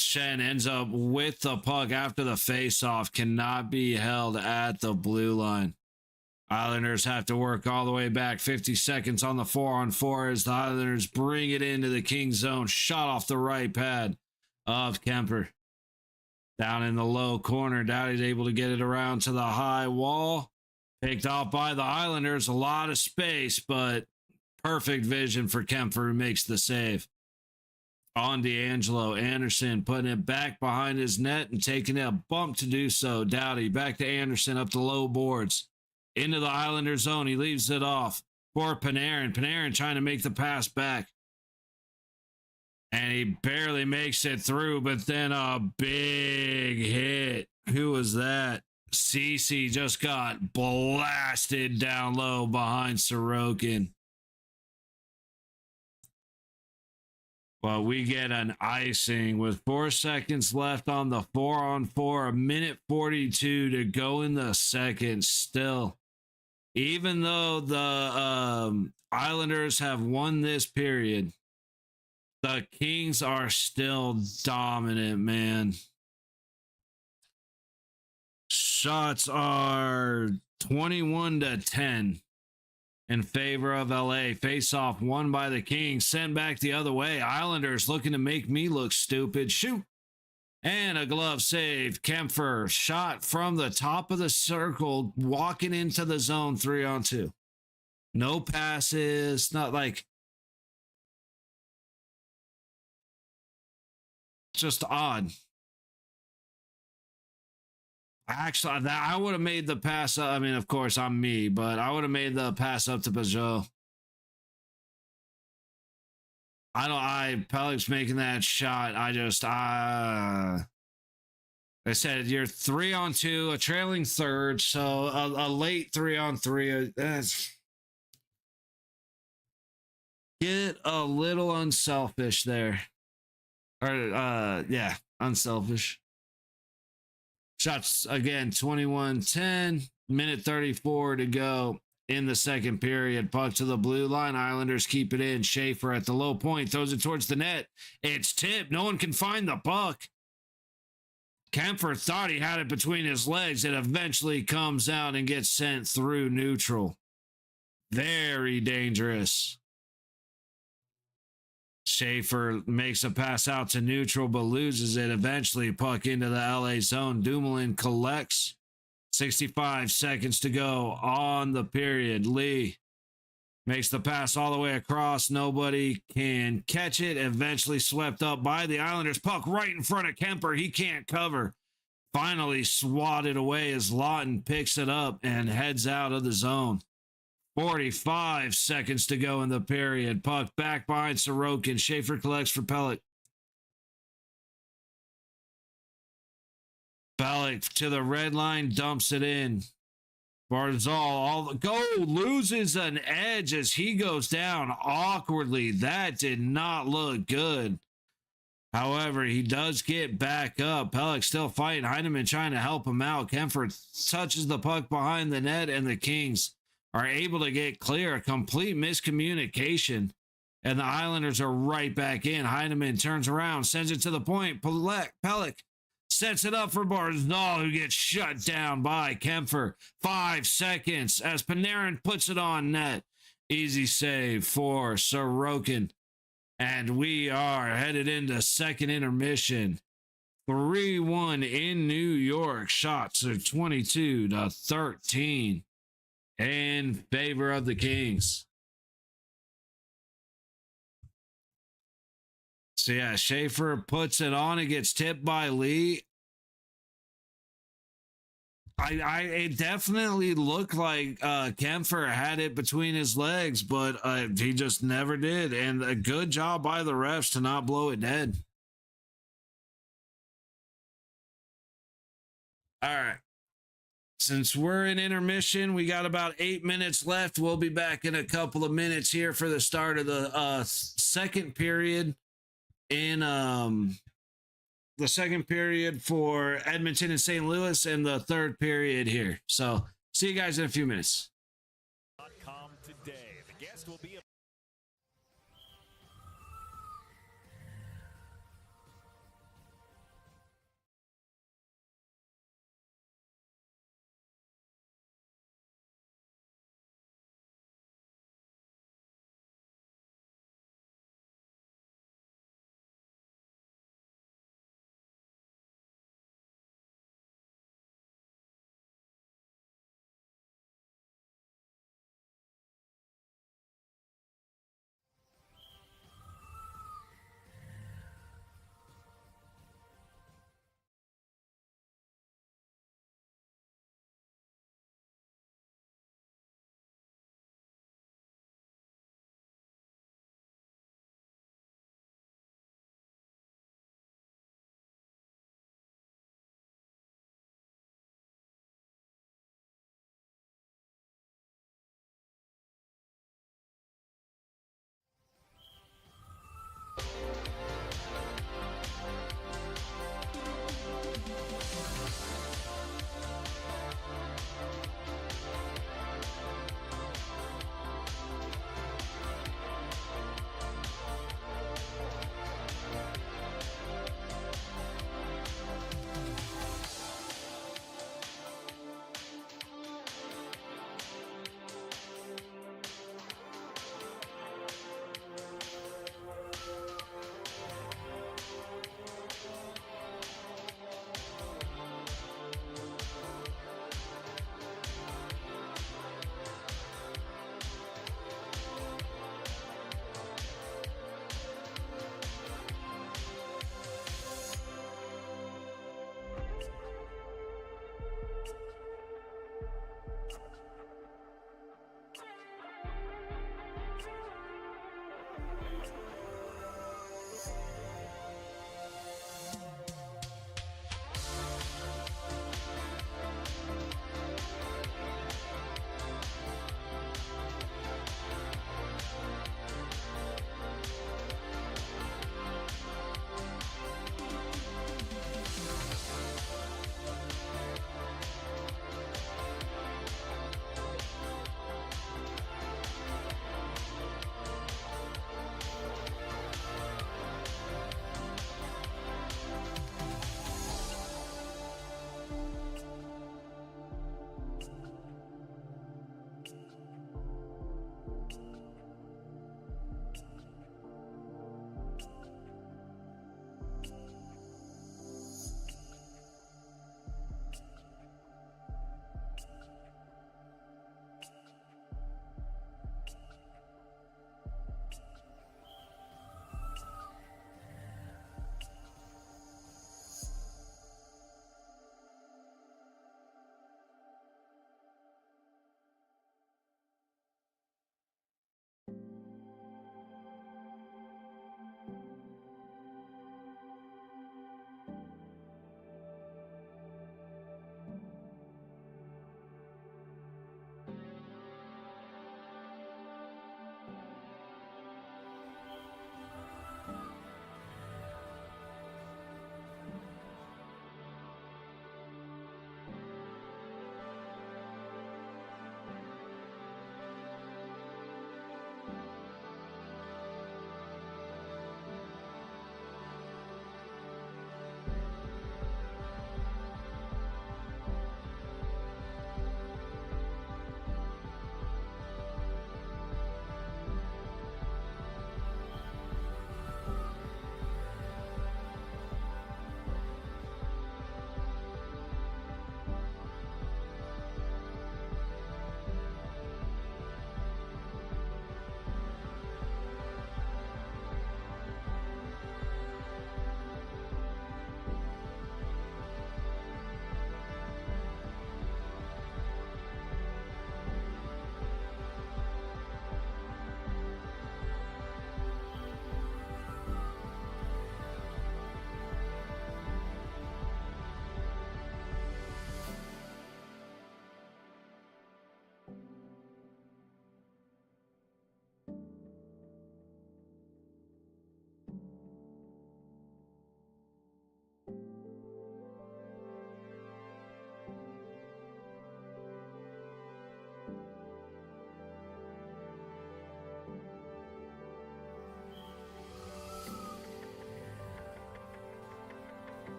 Shen ends up with the puck after the face-off. Cannot be held at the blue line. Islanders have to work all the way back. 50 seconds on the 4-on-4 as the Islanders bring it into the King zone. Shot off the right pad of Kemper. Down in the low corner. Doughty's able to get it around to the high wall. Picked off by the Islanders. A lot of space, but perfect vision for Kemper, who makes the save. On D'Angelo. Anderson putting it back behind his net and taking a bump to do so. Doughty back to Anderson up the low boards. Into the Islander zone. He leaves it off for Panarin. Panarin trying to make the pass back. And he barely makes it through, but then a big hit. Who was that? Cece just got blasted down low behind Sorokin. But we get an icing with 4 seconds left on the 4-on-4, a minute 42 to go in the second still. Even though the Islanders have won this period, the Kings are still dominant, man. Shots are 21-10 in favor of LA. Face-off won by the Kings. Sent back the other way. Islanders looking to make me look stupid. Shoot. And a glove save. Kemper shot from the top of the circle, walking into the zone 3-on-2. No passes. Not like... just odd. Actually, I would have made the pass. I mean, of course, I'm me, but I would have made the pass up to Peugeot. Pelic's making that shot. I said, you're 3-on-2, a trailing third, so a late 3-on-3. Get a little unselfish there. Or, yeah, unselfish. Shots again, 21-10, minute 34 to go in the second period. Puck to the blue line. Islanders keep it in. Schaefer at the low point throws it towards the net. It's tipped. No one can find the puck. Kemper thought he had it between his legs. It eventually comes out and gets sent through neutral. Very dangerous. Schaefer makes a pass out to neutral, but loses it. Eventually, puck into the LA zone. Dumoulin collects. 65 seconds to go on the period. Lee Makes the pass all the way across. Nobody can catch it. Eventually swept up by the Islanders. Puck right in front of Kemper. He can't cover. Finally swatted away as Lawton picks it up and heads out of the zone. 45 seconds to go in the period. Puck back behind Sorokin. Schaefer collects for Pelech. Pelech to the red line, dumps it in. Barzal loses an edge as he goes down awkwardly. That did not look good. However, he does get back up. Pelech still fighting. Heineman trying to help him out. Kemper touches the puck behind the net, and the Kings are able to get clear. A complete miscommunication, and the Islanders are right back in. Heineman turns around, sends it to the point. Pelech sets it up for Barzal, who gets shut down by Kemper. 5 seconds as Panarin puts it on net. Easy save for Sorokin. And we are headed into second intermission. 3-1 in New York. Shots are 22-13 in favor of the Kings. So yeah, Schaefer puts it on. It gets tipped by Lee. It definitely looked like Kemper had it between his legs, but he just never did. And a good job by the refs to not blow it dead. All right. Since we're in intermission, we got about 8 minutes left. We'll be back in a couple of minutes here for the start of the second period in the second period for Edmonton and St. Louis, and the third period here. So see you guys in a few minutes. Today, the guest will be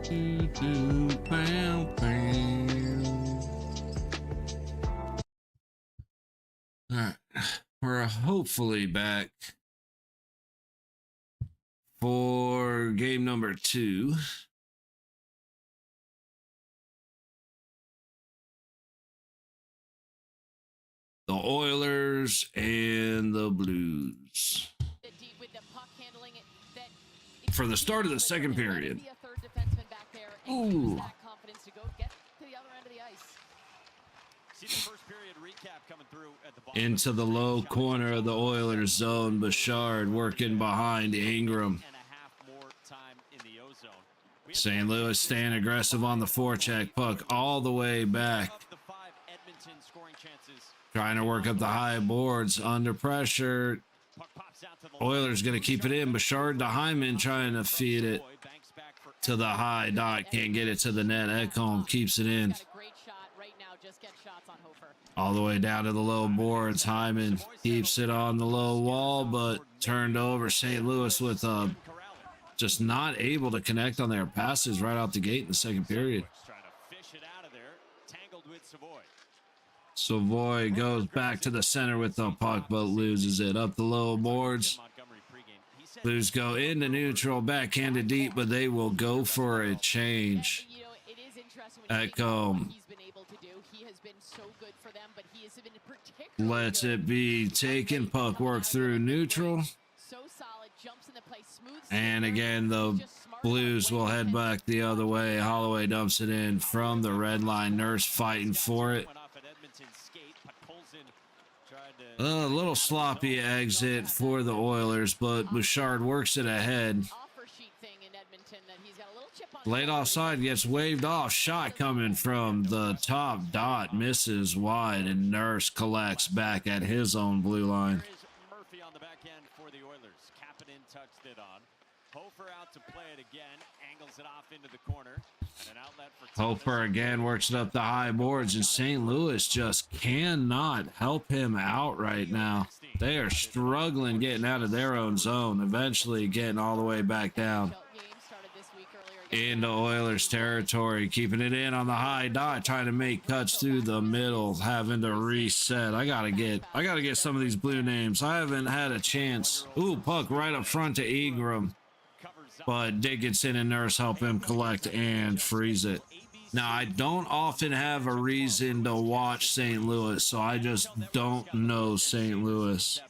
Bam, bam. All right. We're hopefully back for game number 2. The Oilers and the Blues. For the start of the second period. Ooh. Into the low corner of the Oilers zone. Bouchard working behind Ingram. St. Louis staying aggressive on the forecheck. Puck all the way back. Trying to work up the high boards under pressure. Oilers going to keep it in. Bouchard to Hyman trying to feed it to the high dot. Can't get it to the net. Ekholm keeps it in. All the way down to the low boards. Hyman keeps it on the low wall, but turned over. St. Louis with just not able to connect on their passes right out the gate in the second period. Savoy goes back to the center with the puck, but loses it up the low boards. Blues go into neutral, backhanded deep, but they will go for a change. Ekholm lets it be taken. Puck work through neutral. And again, the Blues will head back the other way. Holloway dumps it in from the red line. Nurse fighting for it. A little sloppy exit for the Oilers, but Bouchard works it ahead. Late offside, gets waved off. Shot coming from the top dot, misses wide, and Nurse collects back at his own blue line. Murphy on the back end for the Oilers. Kapanen touched it on. Hofer out to play it again. Angles it off into the corner. And an outlet for Hofer again works it up the high boards, and St. Louis just cannot help him out right now. They are struggling getting out of their own zone, eventually getting all the way back down into Oilers territory, keeping it in on the high dot, trying to make cuts through the middle, having to reset. I gotta get some of these blue names. I haven't had a chance. Ooh, puck right up front to Ingram, but Dickinson and Nurse help him collect and freeze it. Now, I don't often have a reason to watch St. Louis, so I just don't know St. Louis.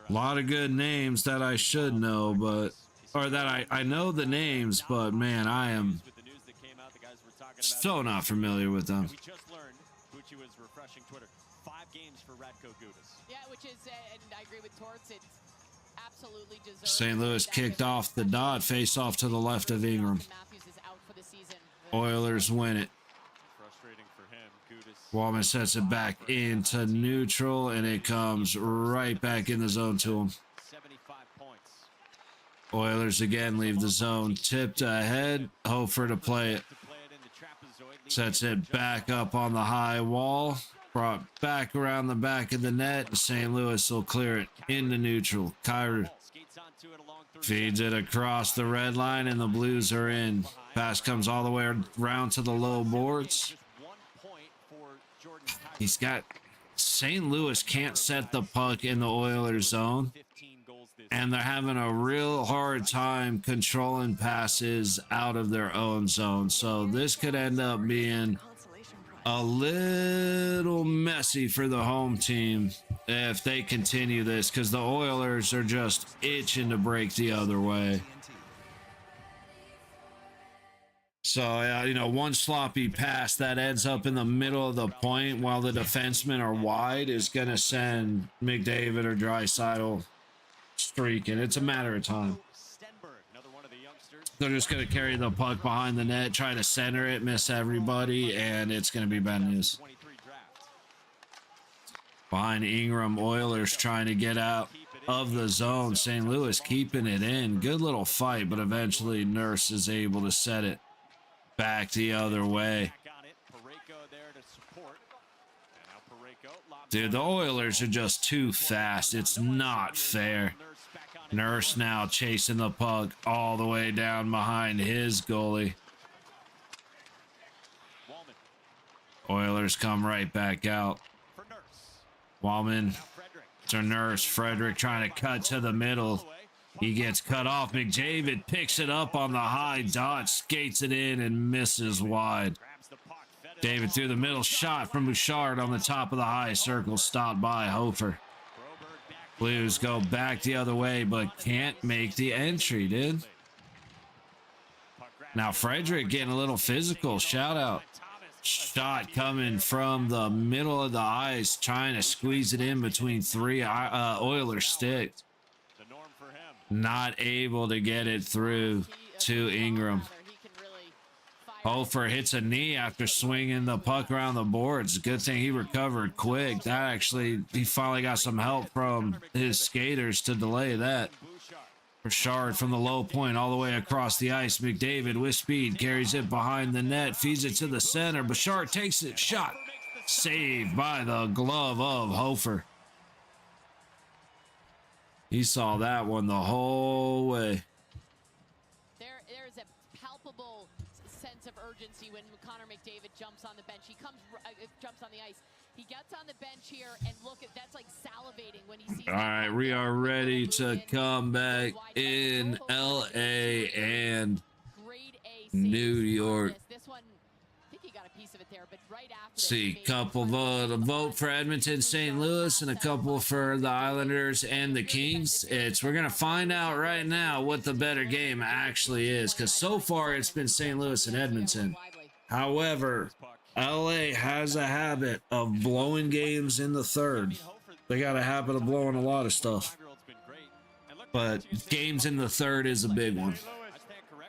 A lot of good names that I should know, but, or that I know the names, but man, I am so not familiar with them. We just learned Bucci was refreshing Twitter. 5 games for Radko Gudas. Yeah, which is, and I agree with Torts, it's absolutely deserved. St. Louis kicked off the dot, face off to the left of Ingram. Oilers win it. Frustrating for him. Gudas. Wallman sets it back into neutral, and it comes right back in the zone to him. 75 points. Oilers again leave the zone, tipped ahead. Hofer to play it. Sets it back up on the high wall. Brought back around the back of the net. St. Louis will clear it into neutral. Kyrou feeds it across the red line, and the Blues are in. Pass comes all the way around to the low boards. He's got... St. Louis can't set the puck in the Oilers zone, and they're having a real hard time controlling passes out of their own zone. So this could end up being a little messy for the home team if they continue this, because the Oilers are just itching to break the other way. So, you know, one sloppy pass that ends up in the middle of the point while the defensemen are wide is going to send McDavid or Draisaitl streaking. It's a matter of time. They're just going to carry the puck behind the net, try to center it, miss everybody, and it's going to be bad news. Behind Ingram, Oilers trying to get out of the zone. St. Louis keeping it in. Good little fight, but eventually Nurse is able to set it back the other way. Dude, the Oilers are just too fast. It's not fair. Nurse now chasing the puck all the way down behind his goalie. Oilers come right back out. Wallman to Nurse. Frederick trying to cut to the middle. He gets cut off. McDavid picks it up on the high dot, skates it in and misses wide. David through the middle, shot from Bouchard on the top of the high circle, stopped by Hofer. Blues go back the other way, but can't make the entry, dude. Now Frederick getting a little physical. Shout out. Shot coming from the middle of the ice, trying to squeeze it in between three Oilers sticks. Not able to get it through to Ingram. Hofer hits a knee after swinging the puck around the boards. Good thing he recovered quick. That actually, he finally got some help from his skaters to delay that. Bouchard from the low point all the way across the ice. McDavid with speed carries it behind the net, feeds it to the center. Bouchard takes it, shot. Saved by the glove of Hofer. He saw that one the whole way. There's a palpable sense of urgency when Connor McDavid jumps on the bench. He jumps on the ice. He gets on the bench here, and look at that's like salivating when he sees. All right, we are ready to come back in LA and New York. This one, I think he got a piece of it there, but right after. See, couple vote for Edmonton, St. Louis, and a couple for the Islanders and the Kings. We're gonna find out right now what the better game actually is, because so far it's been St. Louis and Edmonton. However, LA has a habit of blowing games in the third. They got a habit of blowing a lot of stuff. But games in the third is a big one.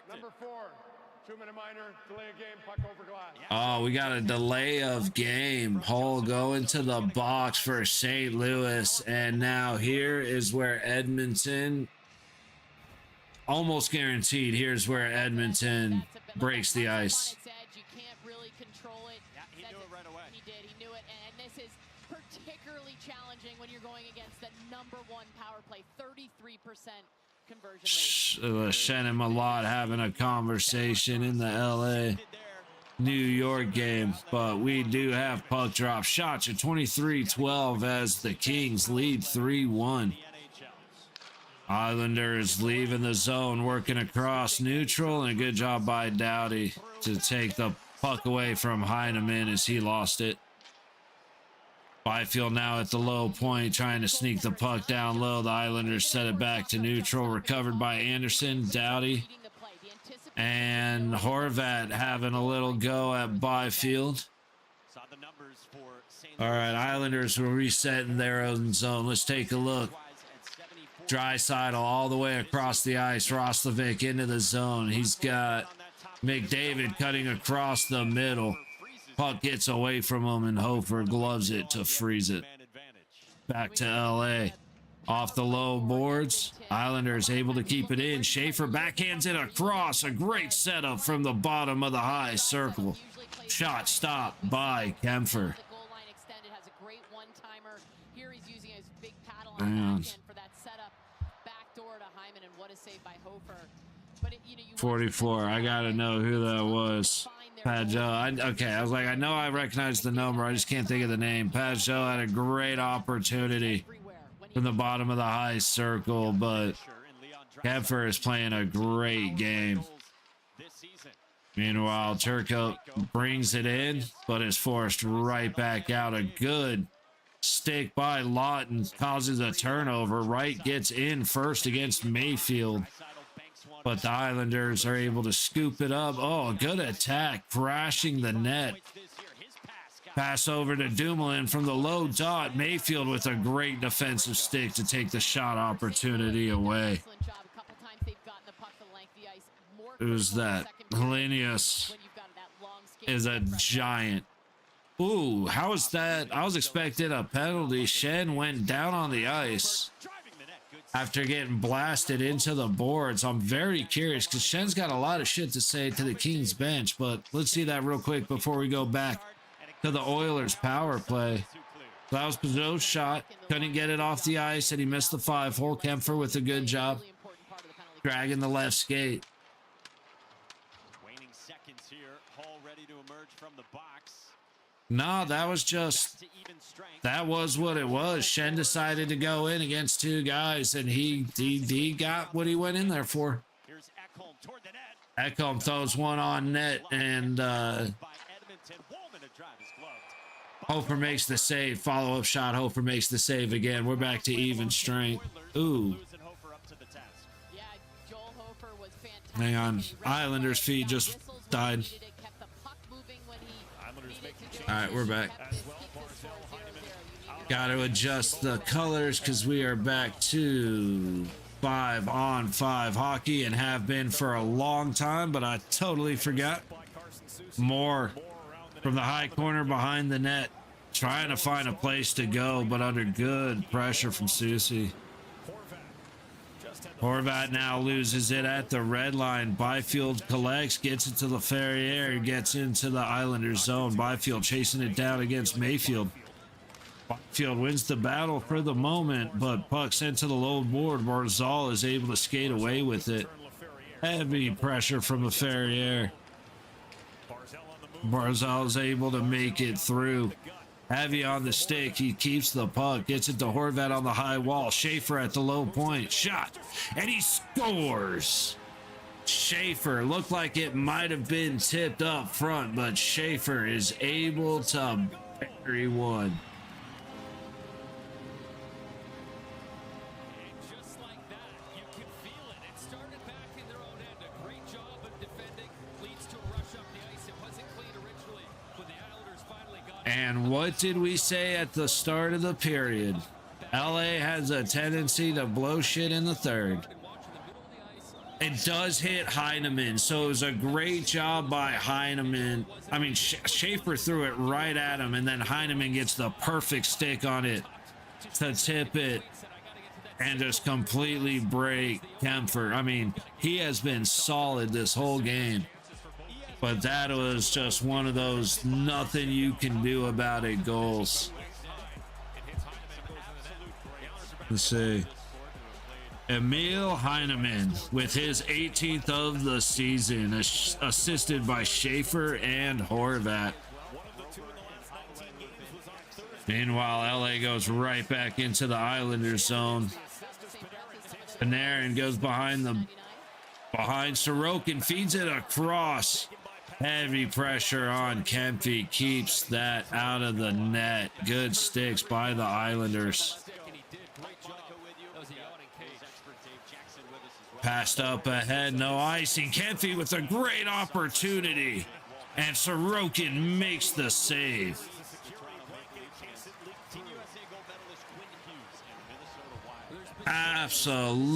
Number 4, 2-minute minor, delay of game, puck over glass. Oh, we got a delay of game. Hull going to the box for St. Louis. And now here is where Edmonton, almost guaranteed, here's where Edmonton breaks the ice. When you're going against the #1 power play, 33% conversion rate. Shen and Malott having a conversation in the LA New York game, but we do have puck drop. Shots at 23-12 as the Kings lead 3-1. Islanders leaving the zone, working across neutral, and a good job by Doughty to take the puck away from Heineman as he lost it. Byfield now at the low point, trying to sneak the puck down low. The Islanders set it back to neutral, recovered by Anderson, Doughty, and Horvat having a little go at Byfield. All right, Islanders will reset in their own zone. Let's take a look. Draisaitl all the way across the ice. Roslovic into the zone. He's got McDavid cutting across the middle. Puck gets away from him, and Hofer gloves it to freeze it. Back to LA. Off the low boards. Islanders able to keep it in. Schaefer backhands it across. A great setup from the bottom of the high circle. Shot stopped by Kempfer. Man. 44. I gotta know who that was. Pajot. Okay, I was like, I know I recognize the number. I just can't think of the name. Pajot had a great opportunity from the bottom of the high circle, but Kempfer is playing a great game. Meanwhile, Turco brings it in, but is forced right back out. A good stick by Lawton causes a turnover. Wright gets in first against Mayfield, but the Islanders are able to scoop it up. Oh, a good attack, crashing the net. Pass over to Dumoulin from the low dot. Mayfield with a great defensive stick to take the shot opportunity away. Who's that? Hellenius is a giant. Ooh, how is that? I was expecting a penalty. Shen went down on the ice after getting blasted into the boards. I'm very curious because Shen's got a lot of shit to say to the Kings bench, but let's see that real quick before we go back to the Oilers power play. That was Peugeot's shot. Couldn't get it off the ice, and he missed the 5-hole. Kempfer with a good job dragging the left skate. Waning seconds here. Hall ready to emerge from the box. No, that was what it was. Shen decided to go in against two guys, and he got what he went in there for. Here's Ekholm toward the net. Ekholm throws one on net, and By Edmonton. Woolman to drive his glove. Hofer makes the save. Follow-up shot. Hofer makes the save again. We're back to even strength. Ooh. Losing Hofer up to the task. Yeah, Joel Hofer was fantastic. Hang on. Islanders feed just died. All right, we're back. Got to adjust the colors because we are back to 5-on-5 hockey and have been for a long time, but I totally forgot. More from the high corner behind the net, trying to find a place to go, but under good pressure from Susie. Horvat now loses it at the red line. Byfield collects, gets it to Laferriere, gets into the Islanders zone. Byfield chasing it down against Mayfield. Byfield wins the battle for the moment, but puck sent to the low board. Barzal is able to skate away with it. Heavy pressure from Laferriere. Barzal is able to make it through. Heavy on the stick. He keeps the puck. Gets it to Horvat on the high wall. Schaefer at the low point. Shot. And he scores. Schaefer looked like it might have been tipped up front, but Schaefer is able to bury one. Just like that, you can feel it. It started back in their own end. A great job of defending leads to a rush up the ice. It wasn't clean originally, but the Islanders finally got it. And what did we say at the start of the period? LA has a tendency to blow shit in the third. It does hit Heineman, so it was a great job by Heineman. I mean, Schaefer threw it right at him, and then Heineman gets the perfect stick on it to tip it and just completely break Kempfer. I mean, he has been solid this whole game, but that was just one of those nothing you can do about it goals. Let's see. Emil Heineman with his 18th of the season, assisted by Schaefer and Horvat. Meanwhile, LA goes right back into the Islanders zone. Panarin goes behind Sorokin, feeds it across. Heavy pressure on Kempy, keeps that out of the net. Good sticks by the Islanders. Passed up ahead, no icing. Kempy with a great opportunity, and Sorokin makes the save. Absolutely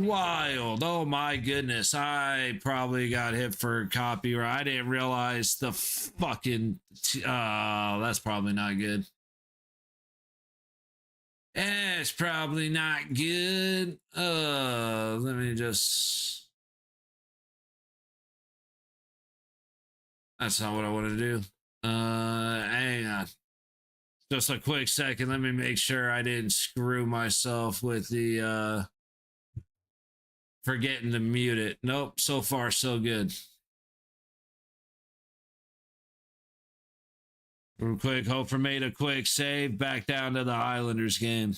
wild. Oh my goodness. I probably got hit for copyright. I didn't realize the fucking that's probably not good. It's probably not good. Let me just. That's not what I want to do. Hang on. Just a quick second. Let me make sure I didn't screw myself with the forgetting to mute it. Nope. So far, so good. Real quick, Hofer made a quick save. Back down to the Islanders game.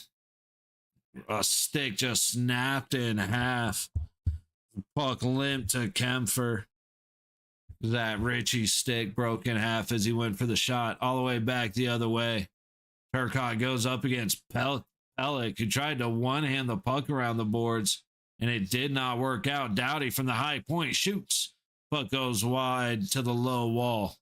A stick just snapped in half. Puck limped to Kempfer. That Richie stick broke in half as he went for the shot. All the way back the other way. Turcotte goes up against Pellick, who tried to one-hand the puck around the boards, and it did not work out. Doughty from the high point shoots. Puck goes wide to the low wall.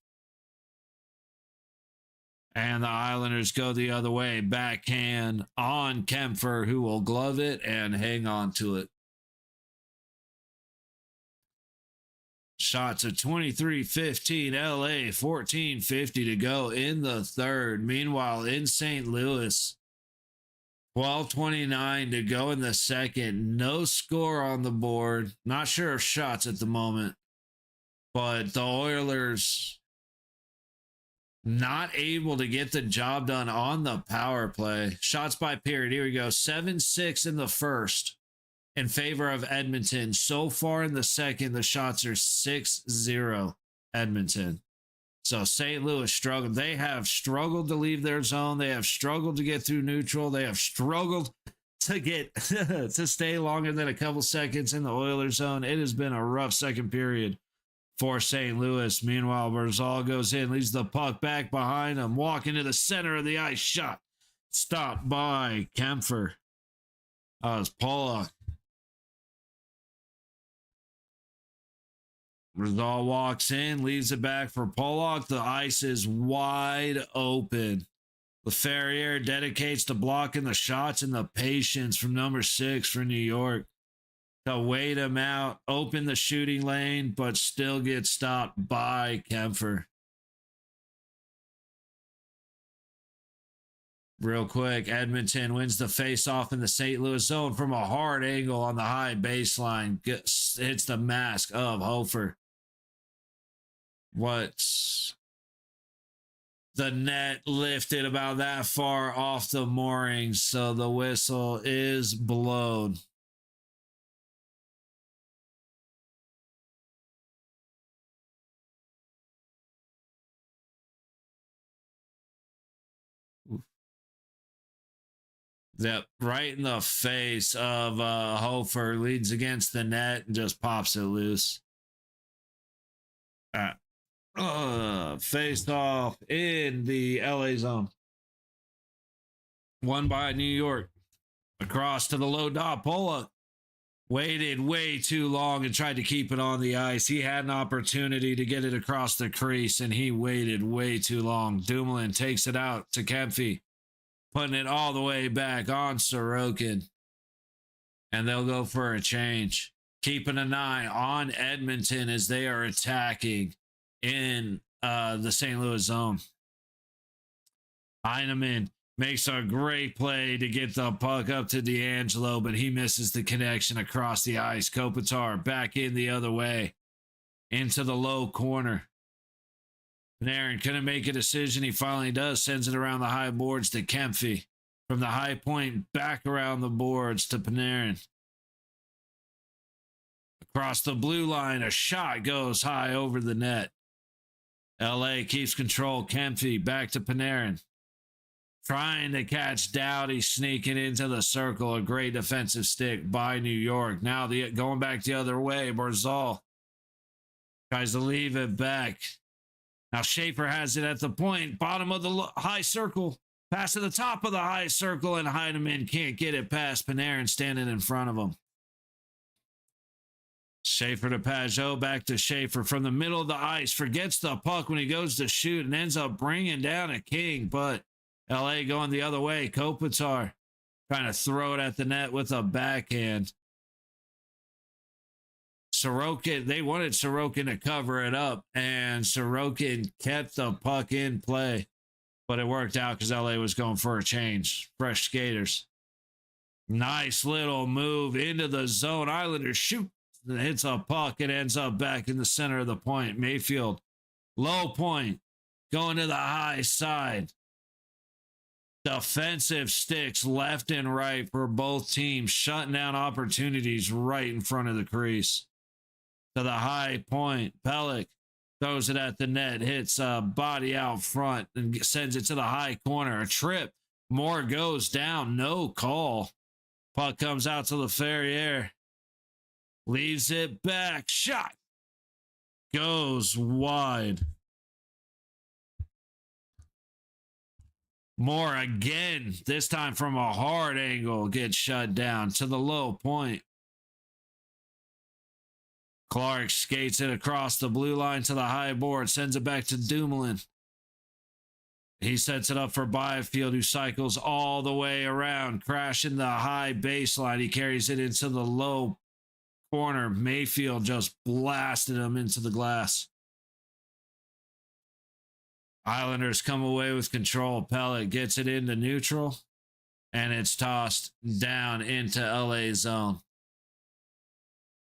And the Islanders go the other way. Backhand on Kempfer, who will glove it and hang on to it. Shots at 23-15 LA, 14:50 to go in the third. Meanwhile, in St. Louis, 12:29 to go in the second. No score on the board. Not sure of shots at the moment. But the Oilers not able to get the job done on the power play. Shots by period. Here we go. 7-6 in the first in favor of Edmonton. So far in the second, the shots are 6-0 Edmonton. So St. Louis struggled. They have struggled to leave their zone. They have struggled to get through neutral. They have struggled to get to stay longer than a couple seconds in the Oilers zone. It has been a rough second period for St. Louis. Meanwhile, Barzal goes in, leaves the puck back behind him, walking to the center of the ice. Shot stopped by Kempfer. It's Pollock. Barzal walks in, leaves it back for Pollock. The ice is wide open. Leferrier dedicates to blocking the shots and the patience from number 6 for New York to wait him out, open the shooting lane, but still get stopped by Kempfer. Real quick, Edmonton wins the face-off in the St. Louis zone from a hard angle on the high baseline. Hits the mask of Hofer. What's the net lifted about that far off the moorings, so the whistle is blown. Yep, right in the face of Hofer, leans against the net and just pops it loose. Faced off in the LA zone. Won by New York. Across to the low dot. Pollock waited way too long and tried to keep it on the ice. He had an opportunity to get it across the crease, and he waited way too long. Dumoulin takes it out to Kempfy, putting it all the way back on Sorokin. And they'll go for a change. Keeping an eye on Edmonton as they are attacking in the St. Louis zone. Heineman makes a great play to get the puck up to D'Angelo, but he misses the connection across the ice. Kopitar back in the other way into the low corner. Panarin couldn't make a decision. He finally does. Sends it around the high boards to Kempfy. From the high point back around the boards to Panarin. Across the blue line, a shot goes high over the net. LA keeps control. Kempfy back to Panarin. Trying to catch Doughty, sneaking into the circle. A great defensive stick by New York. Now going back the other way. Barzal tries to leave it back. Now Schaefer has it at the point. Bottom of the high circle. Pass to the top of the high circle, and Heineman can't get it past Panarin standing in front of him. Schaefer to Pajot, back to Schaefer from the middle of the ice. Forgets the puck when he goes to shoot and ends up bringing down a King, but LA going the other way. Kopitar trying to throw it at the net with a backhand. Sorokin, they wanted Sorokin to cover it up, and Sorokin kept the puck in play, but it worked out because LA was going for a change. Fresh skaters. Nice little move into the zone. Islanders shoot. It hits a puck. It ends up back in the center of the point. Mayfield, low point, going to the high side. Defensive sticks left and right for both teams, shutting down opportunities right in front of the crease. To the high point, Pelech throws it at the net, hits a body out front, and sends it to the high corner. A trip. Moore goes down. No call. Puck comes out to Leferrier. Leaves it back. Shot. Goes wide. Moore again, this time from a hard angle, gets shut down to the low point. Clark skates it across the blue line to the high board, sends it back to Dumoulin. He sets it up for Byfield, who cycles all the way around, crashing the high baseline. He carries it into the low corner. Mayfield just blasted him into the glass. Islanders come away with control. Pellet gets it into neutral, and it's tossed down into LA zone.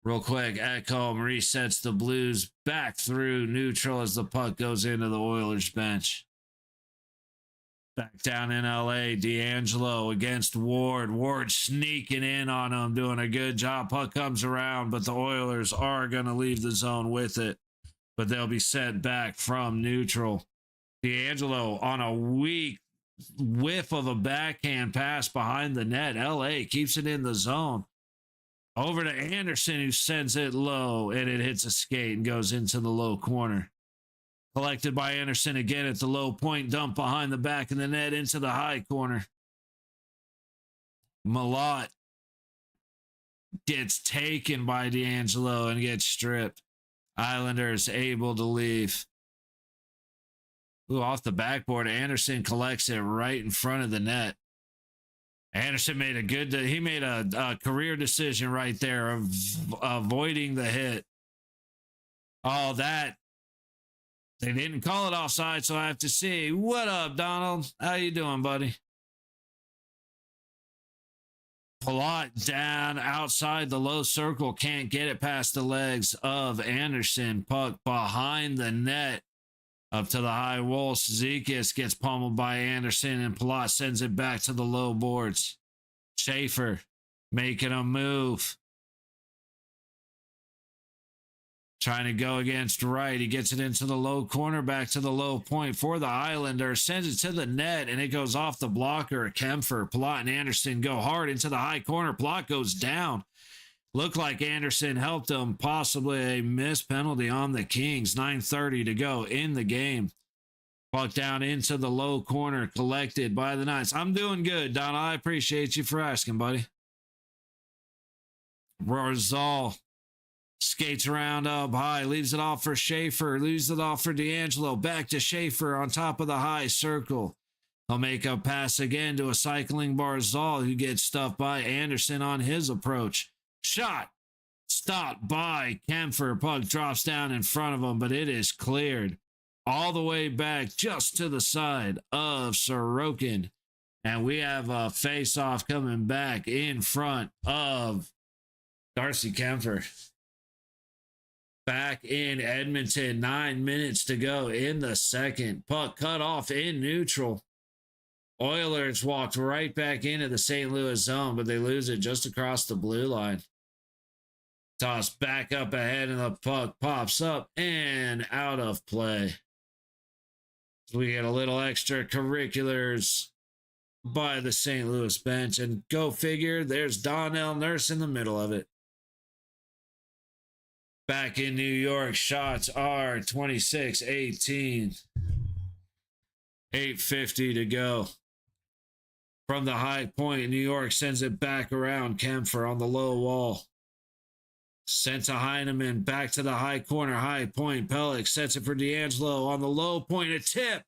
Real quick, Ekholm resets the Blues back through neutral as the puck goes into the Oilers bench. Back down in LA, D'Angelo against Ward. Ward sneaking in on him, doing a good job. Puck comes around, but the Oilers are going to leave the zone with it. But they'll be sent back from neutral. D'Angelo on a weak whiff of a backhand pass behind the net. LA keeps it in the zone. Over to Anderson, who sends it low, and it hits a skate and goes into the low corner. Collected by Anderson again at the low point, dump behind the back of the net into the high corner. Malott gets taken by D'Angelo and gets stripped. Islanders able to leave. Ooh, off the backboard, Anderson collects it right in front of the net. Anderson made a career decision right there of avoiding the hit. Oh, that. They didn't call it offside, so I have to see. What up, Donald? How you doing, buddy? Palat down outside the low circle. Can't get it past the legs of Anderson. Puck behind the net. Up to the high wall. Zizekas gets pummeled by Anderson, and Palat sends it back to the low boards. Schaefer making a move. Trying to go against right. He gets it into the low corner, back to the low point for the Islanders. Sends it to the net, and it goes off the blocker. Kempfer, Palat, and Anderson go hard into the high corner. Palat goes down. Looked like Anderson helped him. Possibly a missed penalty on the Kings. 9:30 to go in the game. Puck down into the low corner, collected by the Knights. I'm doing good, Donna. I appreciate you for asking, buddy. Barzal skates around up high, leaves it off for Schaefer, leaves it off for D'Angelo, back to Schaefer on top of the high circle. He'll make a pass again to a cycling Barzal, who gets stuffed by Anderson on his approach. Shot stopped by Kempfer. Puck drops down in front of him, but it is cleared all the way back just to the side of Sorokin. And we have a face-off coming back in front of Darcy Kempfer. Back in Edmonton, 9 minutes to go in the second. Puck cut off in neutral. Oilers walked right back into the St. Louis zone, but they lose it just across the blue line. Toss back up ahead, and the puck pops up and out of play. So we get a little extracurriculars by the St. Louis bench, and go figure, there's Donnell Nurse in the middle of it. Back in New York, shots are 26-18. 8:50 to go. From the high point, New York sends it back around. Kempfer on the low wall. Sent to Heineman, back to the high corner, high point. Pelech sets it for D'Angelo on the low point. A tip.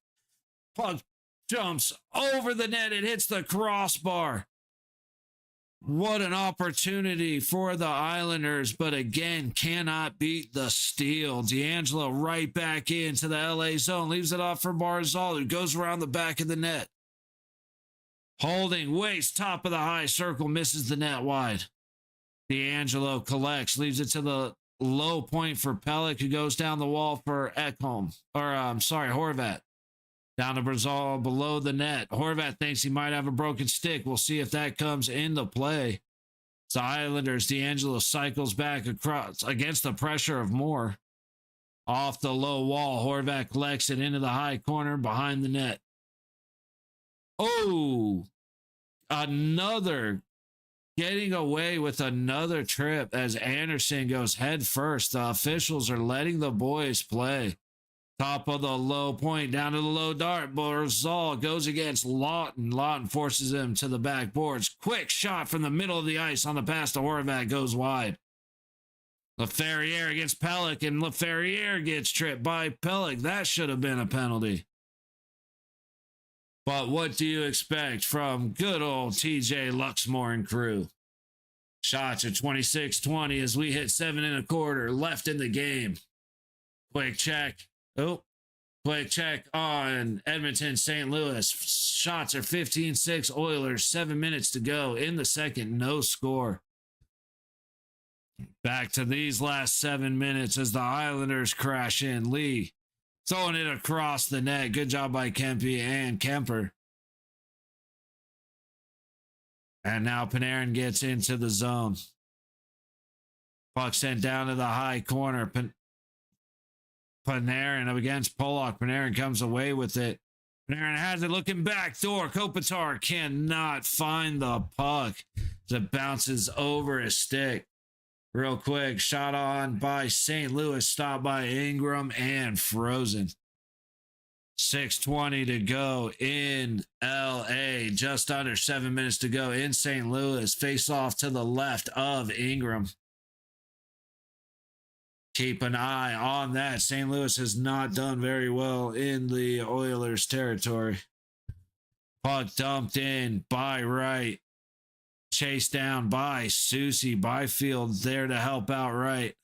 Puck jumps over the net. It hits the crossbar. What an opportunity for the Islanders, but again, cannot beat the steal. D'Angelo right back into the LA zone, leaves it off for Barzal, who goes around the back of the net. Holding, waist, top of the high circle, misses the net wide. D'Angelo collects, leaves it to the low point for Pelech, who goes down the wall for Horvat. Down to Barzal below the net. Horvat thinks he might have a broken stick. We'll see if that comes into play. The Islanders, D'Angelo cycles back across against the pressure of Moore. Off the low wall, Horvat collects it into the high corner behind the net. Oh, another getting away with another trip as Anderson goes head first. The officials are letting the boys play. Top of the low point, down to the low dart. Barzal goes against Lawton. Lawton forces him to the backboards. Quick shot from the middle of the ice on the pass to Horvat, goes wide. LaFerriere against Pelech, and LaFerriere gets tripped by Pelech. That should have been a penalty. But what do you expect from good old TJ Luxmore and crew? Shots are 26-20 as we hit 7 1/4 left in the game. Quick check. Oh, quick check on Edmonton, St. Louis. Shots are 15-6 Oilers. 7 minutes to go in the second. No score. Back to these last 7 minutes as the Islanders crash in. Lee throwing it across the net. Good job by Kempe and Kemper. And now Panarin gets into the zone. Puck sent down to the high corner. Panarin up against Pollock. Panarin comes away with it. Panarin has it looking back door. Kopitar cannot find the puck as it bounces over his stick. Real quick, shot on by St. Louis, stopped by Ingram and frozen. 6:20 to go in LA. Just under 7 minutes to go in St. Louis. Face off to the left of Ingram. Keep an eye on that. St. Louis has not done very well in the Oilers territory. Puck dumped in by Wright. Chased down by Susie. Byfield there to help out Wright.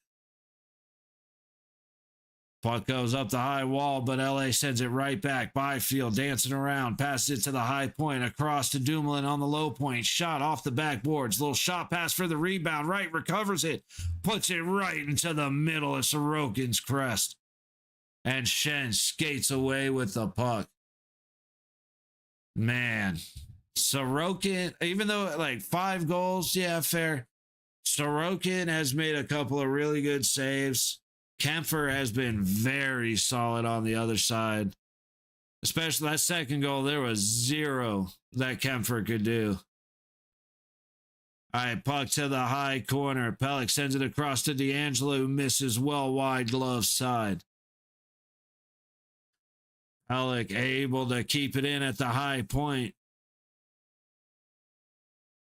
Puck goes up the high wall, but LA sends it right back. Byfield dancing around, passes it to the high point, across to Dumoulin on the low point. Shot off the backboards. Little shot pass for the rebound. Wright recovers it, puts it right into the middle of Sorokin's crest. And Shen skates away with the puck. Man, Sorokin, even though like 5 goals, yeah, fair. Sorokin has made a couple of really good saves. Kempfer has been very solid on the other side. Especially that second goal, there was 0 that Kempfer could do. All right, puck to the high corner. Pelech sends it across to D'Angelo, who misses well wide glove side. Pelech able to keep it in at the high point.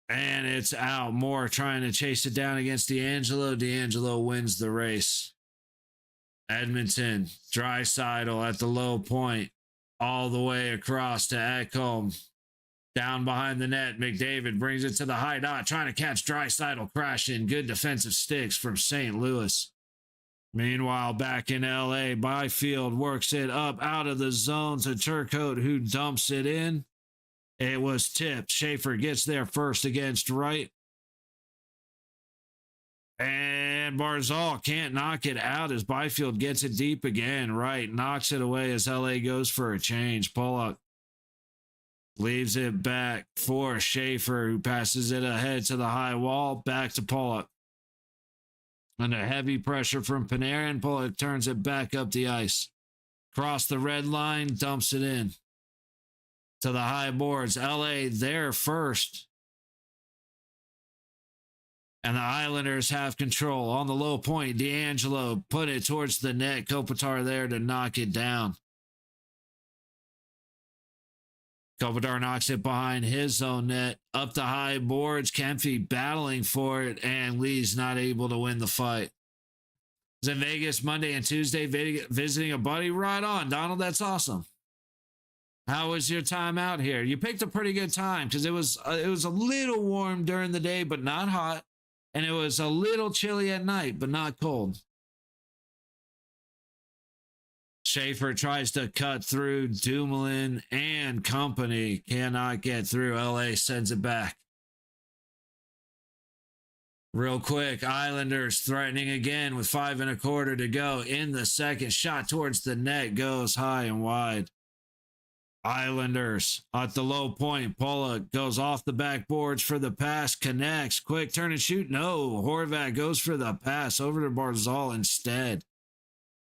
And it's out. Moore trying to chase it down against D'Angelo. D'Angelo wins the race. Edmonton, Draisaitl at the low point, all the way across to Ekholm. Down behind the net, McDavid brings it to the high dot, trying to catch Draisaitl crashing. Good defensive sticks from St. Louis. Meanwhile, back in LA, Byfield works it up out of the zone to Turcotte, who dumps it in. It was tipped. Schaefer gets there first against Wright. And Barzal can't knock it out as Byfield gets it deep again. Wright knocks it away as LA goes for a change. Pollock leaves it back for Schaefer, who passes it ahead to the high wall. Back to Pollock. Under heavy pressure from Panarin, Pollock turns it back up the ice. Cross the red line, dumps it in. To the high boards. LA there first. And the Islanders have control on the low point. D'Angelo put it towards the net. Kopitar there to knock it down. Kopitar knocks it behind his own net. Up the high boards. Kempfe battling for it. And Lee's not able to win the fight. I was in Vegas Monday and Tuesday visiting a buddy. Right on, Donald. That's awesome. How was your time out here? You picked a pretty good time because it was a little warm during the day, but not hot. And it was a little chilly at night, but not cold. Schaefer tries to cut through Dumoulin and company. Cannot get through. LA sends it back. Real quick, Islanders threatening again with 5 1/4 to go in the second. Shot towards the net goes high and wide. Islanders at the low point. Pollock goes off the backboards for the pass. Connects. Quick turn and shoot. No. Horvat goes for the pass over to Barzal instead.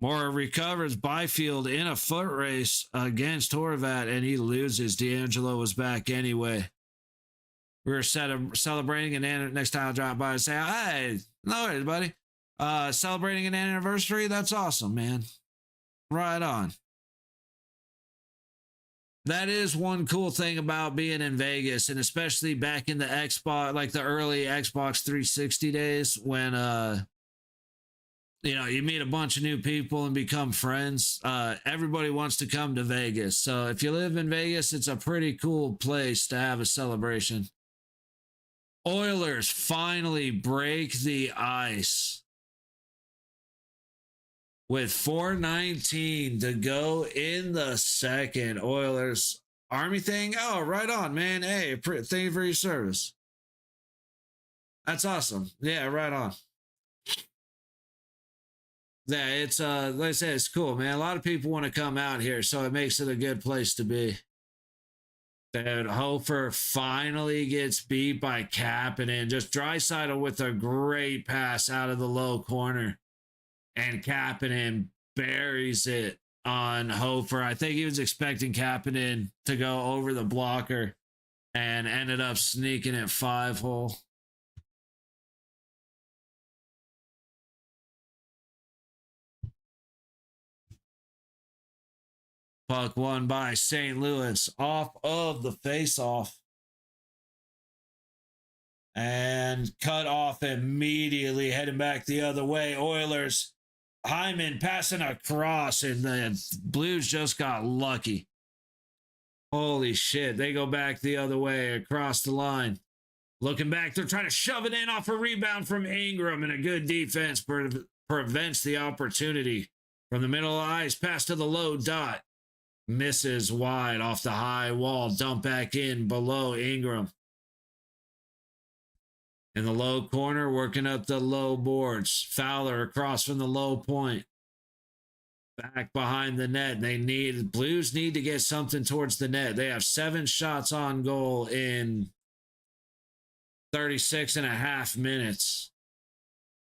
Moore recovers. Byfield in a foot race against Horvat, and he loses. D'Angelo was back anyway. We were celebrating, and then next time I'll drop by and say, hey, no worries, buddy. Celebrating an anniversary? That's awesome, man. Right on. That is one cool thing about being in Vegas, and especially back in the Xbox, like the early Xbox 360 days when, you meet a bunch of new people and become friends. Everybody wants to come to Vegas. So if you live in Vegas, it's a pretty cool place to have a celebration. Oilers finally break the ice. With 4:19 to go in the second. Oilers Army thing. Oh, right on, man. Hey, thank you for your service. That's awesome. Yeah, right on. Yeah, it's like I said, it's cool, man. A lot of people want to come out here, so it makes it a good place to be. Dude, Hofer finally gets beat by Kapanen. Just Draisaitl with a great pass out of the low corner. And Kapanen buries it on Hofer. I think he was expecting Kapanen to go over the blocker and ended up sneaking it 5-hole. Puck won by St. Louis off of the faceoff. And cut off immediately, heading back the other way. Oilers, Hyman passing across, and the Blues just got lucky. Holy shit, they go back the other way across the line. Looking back, they're trying to shove it in off a rebound from Ingram, and a good defense prevents the opportunity. From the middle of the ice, pass to the low dot. Misses wide off the high wall. Dump back in below Ingram. In the low corner, working up the low boards. Fowler across from the low point. Back behind the net. Blues need to get something towards the net. They have 7 shots on goal in 36 and a half minutes.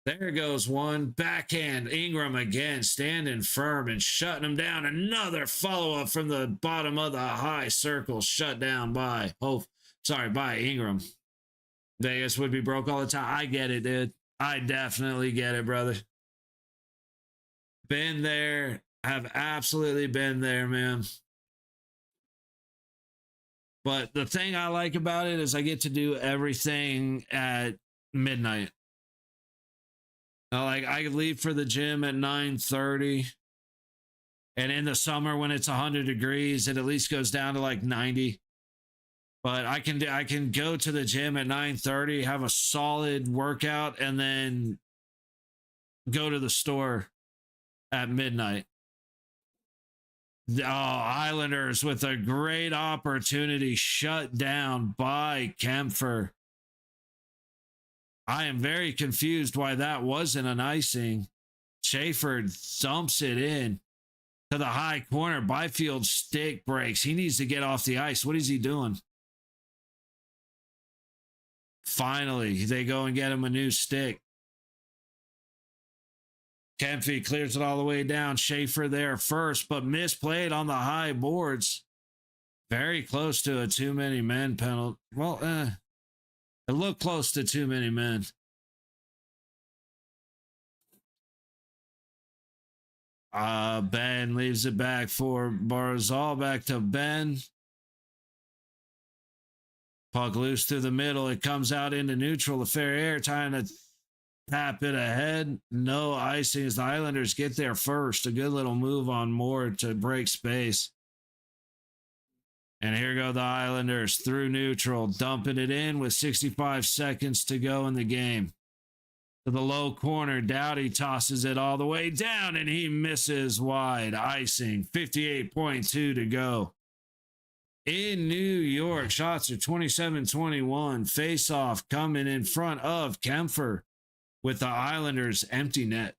There goes one. Backhand. Ingram again standing firm and shutting him down. Another follow-up from the bottom of the high circle. Shut down by Ingram. Vegas would be broke all the time. I get it, dude. I definitely get it, brother. Been there. Have absolutely been there, man. But the thing I like about it is I get to do everything at midnight. Like, I leave for the gym at 9:30. And in the summer when it's 100 degrees, it at least goes down to like 90. But I can go to the gym at 9:30, have a solid workout, and then go to the store at midnight. Islanders with a great opportunity shut down by Kempfer. I am very confused why that wasn't an icing. Schaefer dumps it in to the high corner. Byfield's stick breaks. He needs to get off the ice. What is he doing? Finally, they go and get him a new stick. Kempfe clears it all the way down. Schaefer there first, but misplayed on the high boards. Very close to a too many men penalty. Well, it looked close to too many men. Ben leaves it back for Barzal. Back to Ben. Puck loose through the middle. It comes out into neutral. The fair air trying to tap it ahead. No icing as the Islanders get there first. A good little move on Moore to break space. And here go the Islanders through neutral, dumping it in with 65 seconds to go in the game. To the low corner, Doughty tosses it all the way down, and he misses wide. Icing, 58.2 to go. In New York, shots are 27-21. Face-off coming in front of Kempfer with the Islanders' empty net.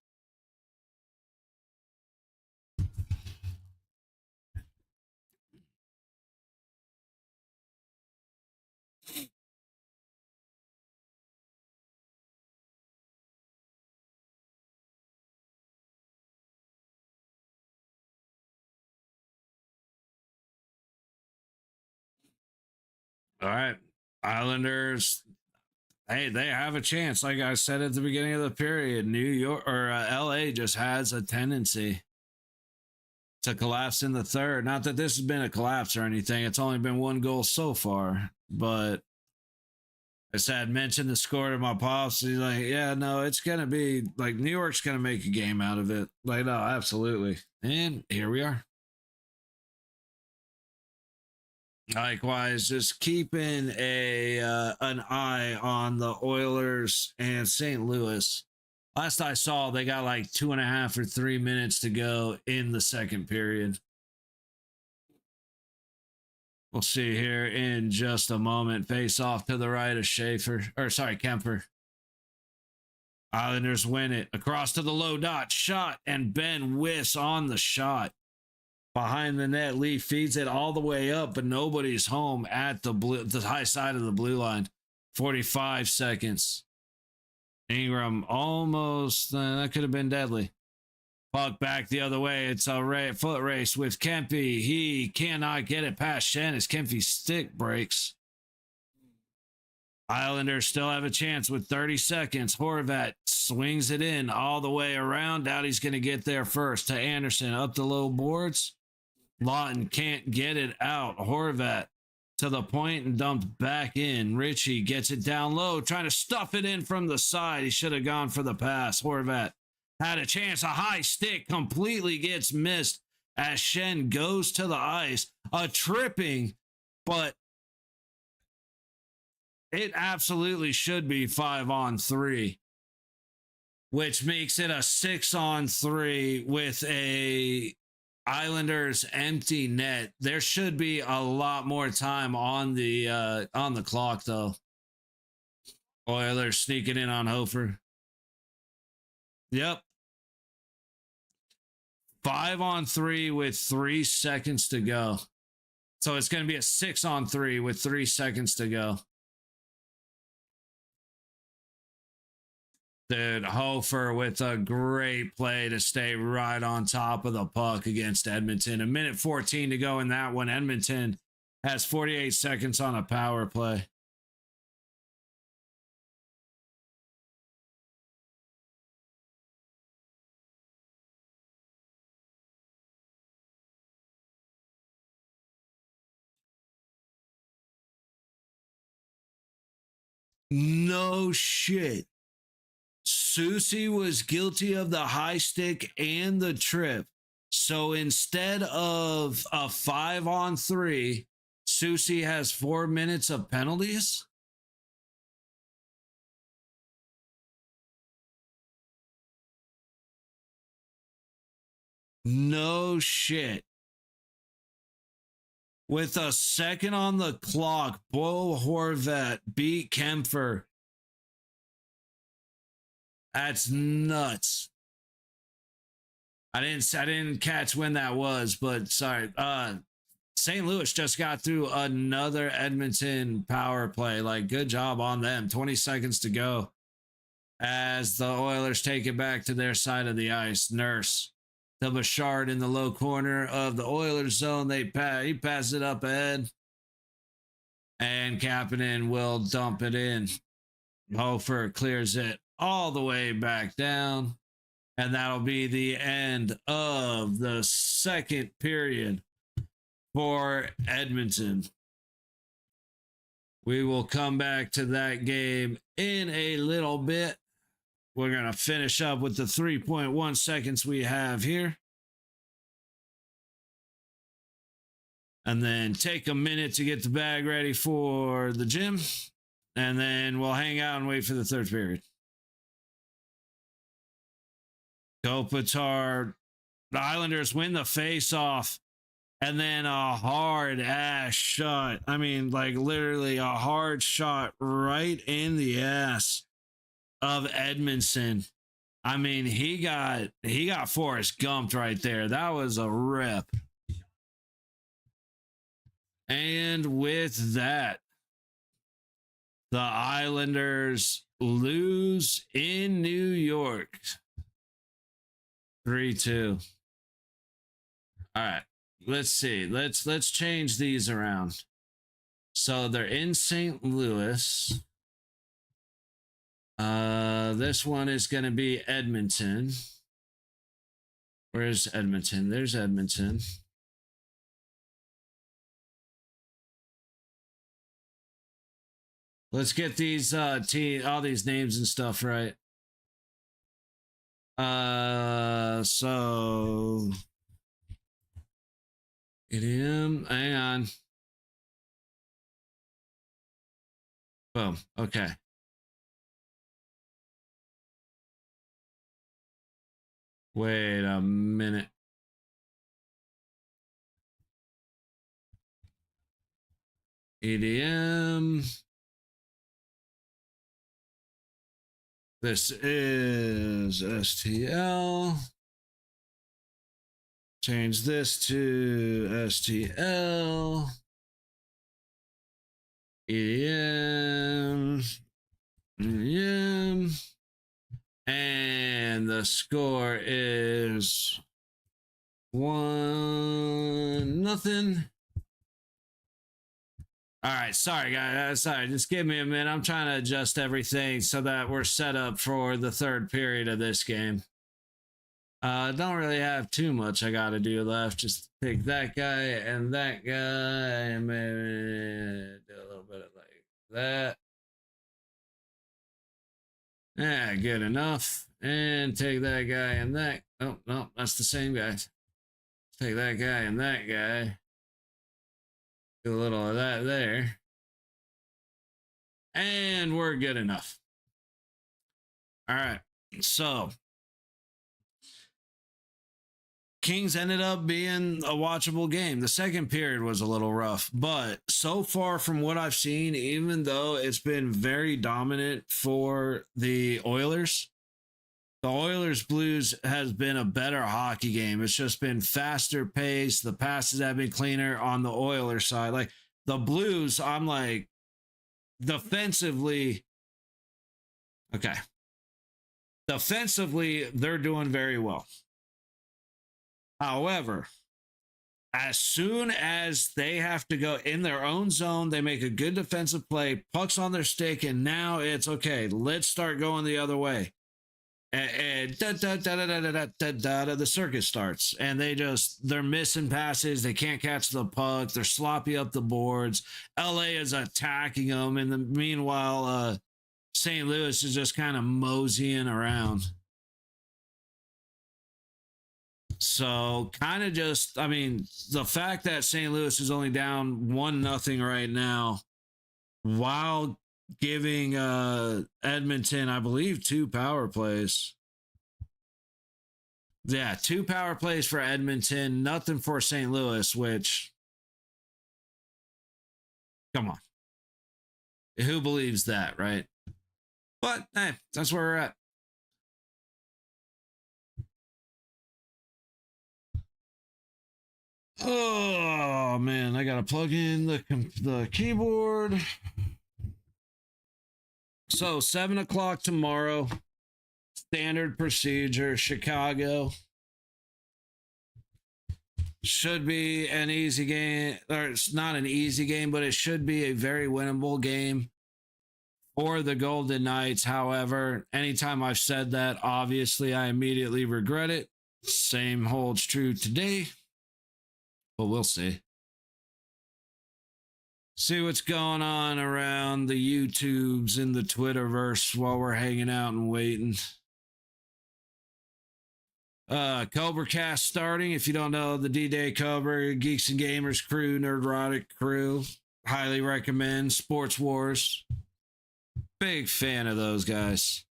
All right, Islanders. Hey, they have a chance. Like I said at the beginning of the period, New York or LA just has a tendency to collapse in the third. Not that this has been a collapse or anything. It's only been 1 goal so far. But I said, mentioned the score to my pops. He's like, yeah, no, it's going to be like New York's going to make a game out of it. Like, no, absolutely. And here we are. Likewise, just keeping an eye on the Oilers and St. Louis. Last I saw, they got like 2.5 or 3 minutes to go in the second period. We'll see here in just a moment. Face off to the right of Kemper. Islanders win it. Across to the low dot. Shot, and Ben whiffs on the shot. behind the net. Lee feeds it all the way up, but nobody's home at the high side of the blue line. 45 seconds. Ingram almost, that could have been deadly. Puck back the other way. It's a foot race with Kempe. He cannot get it past Shen as Kempe's stick breaks. Islanders still have a chance with 30 seconds. Horvat swings it in all the way around. Doubt he's going to get there first to Anderson. Up the low boards. Lawton can't get it out. Horvat to the point and dumped back in. Ritchie gets it down low, trying to stuff it in from the side. He should have gone for the pass. Horvat had a chance. A high stick completely gets missed as Shen goes to the ice. A tripping, but it absolutely should be 5-on-3, which makes it a 6-on-3 with a Islanders empty net. There should be a lot more time on the clock though. Oilers sneaking in on Hofer. Yep. 5-on-3 with 3 seconds to go. So it's going to be a 6-on-3 with 3 seconds to go. Dude, Hofer with a great play to stay right on top of the puck against Edmonton. A minute 14 to go in that one. Edmonton has 48 seconds on a power play. No shit. Susie was guilty of the high stick and the trip. So instead of a 5-on-3, Susie has 4 minutes of penalties. No shit. With a second on the clock, Bo Horvat beat Kempfer. That's nuts. I didn't catch when that was, but sorry. St. Louis just got through another Edmonton power play. Like, good job on them. 20 seconds to go as the Oilers take it back to their side of the ice. Nurse to Bouchard in the low corner of the Oilers zone. He passes it up ahead, and Kapanen will dump it in. Hofer clears it all the way back down, and that'll be the end of the second period for Edmonton. We will come back to that game in a little bit. We're going to finish up with the 3.1 seconds we have here. And then take a minute to get the bag ready for the gym. And then we'll hang out and wait for the third period. Kopitar. The Islanders win the face-off. And then a hard-ass shot. I mean, like literally a hard shot right in the ass of Edmondson. I mean, he got Forrest Gumped right there. That was a rip. And with that, the Islanders lose in New York. 3-2. All right. Let's see. Let's change these around. So they're in St. Louis. This one is going to be Edmonton. Where's Edmonton? There's Edmonton. Let's get these all these names and stuff right. So idiom, hang on. Boom. Okay. Wait a minute. EDM. This is STL. Change this to STL. EM. And the score is 1-0. All right, sorry guys, sorry, just give me a minute. I'm trying to adjust everything so that we're set up for the third period of this game. Don't really have too much I gotta do left. Just pick that guy and that guy and maybe do a little bit of like that. Yeah, good enough. And take that guy and that. Oh, no, that's the same guy. Take that guy and that guy. Do a little of that there. And we're good enough. All right. So, Kings ended up being a watchable game. The second period was a little rough, but so far from what I've seen, even though it's been very dominant for the Oilers, the Oilers Blues has been a better hockey game. It's just been faster paced. The passes have been cleaner on the Oilers side. Like the Blues, I'm like, defensively, okay. Defensively, they're doing very well. However, as soon as they have to go in their own zone, they make a good defensive play, pucks on their stick, and now it's okay. Let's start going the other way. And the circus starts, and they're missing passes. They can't catch the puck. They're sloppy up the boards. LA is attacking them, and meanwhile, St. Louis is just kind of moseying around. So kind of just, I mean, the fact that St. Louis is only down 1-0 right now, while giving Edmonton, I believe, 2 power plays. Yeah, 2 power plays for Edmonton, nothing for St. Louis, which, come on. Who believes that, right? But, hey, that's where we're at. Oh, man, I got to plug in the keyboard. So 7 o'clock tomorrow, standard procedure, Chicago. Should be an easy game, or it's not an easy game, but it should be a very winnable game for the Golden Knights. However, anytime I've said that, obviously I immediately regret it. Same holds true today, but we'll see. See what's going on around the YouTubes and the Twitterverse while we're hanging out and waiting. Cobra Cast starting. If you don't know, the D-Day Cobra, Geeks and Gamers crew, Nerdrotic crew. Highly recommend. Sports Wars. Big fan of those guys.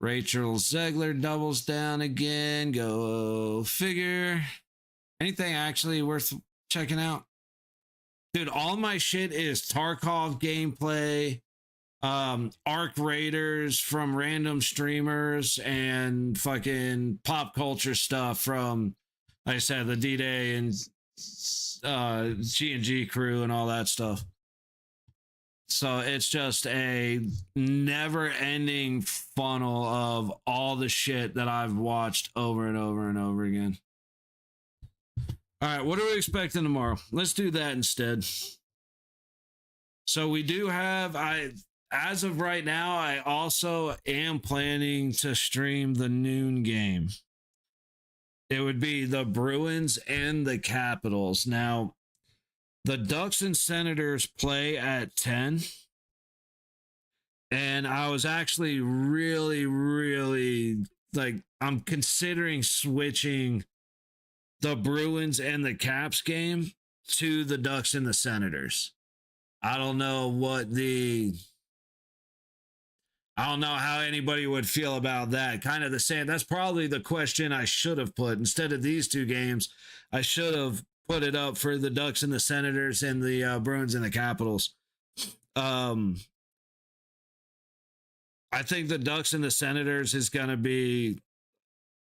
Rachel Zegler doubles down again. Go figure. Anything actually worth checking out? Dude, all my shit is Tarkov gameplay, Arc Raiders from random streamers, and fucking pop culture stuff from, like I said, the D-Day and G&G crew and all that stuff. So it's just a never-ending funnel of all the shit that I've watched over and over and over again. All right, what are we expecting tomorrow? Let's do that instead. So we do have, as of right now, I also am planning to stream the noon game. It would be the Bruins and the Capitals. Now, the Ducks and Senators play at 10. And I was actually really, like, I'm considering switching the Bruins and the Caps game to the Ducks and the Senators. I don't know how anybody would feel about that. Kind of the same. That's probably the question I should have put. Instead of these two games, I should have put it up for the Ducks and the Senators and the Bruins and the Capitals. I think the Ducks and the Senators is going to be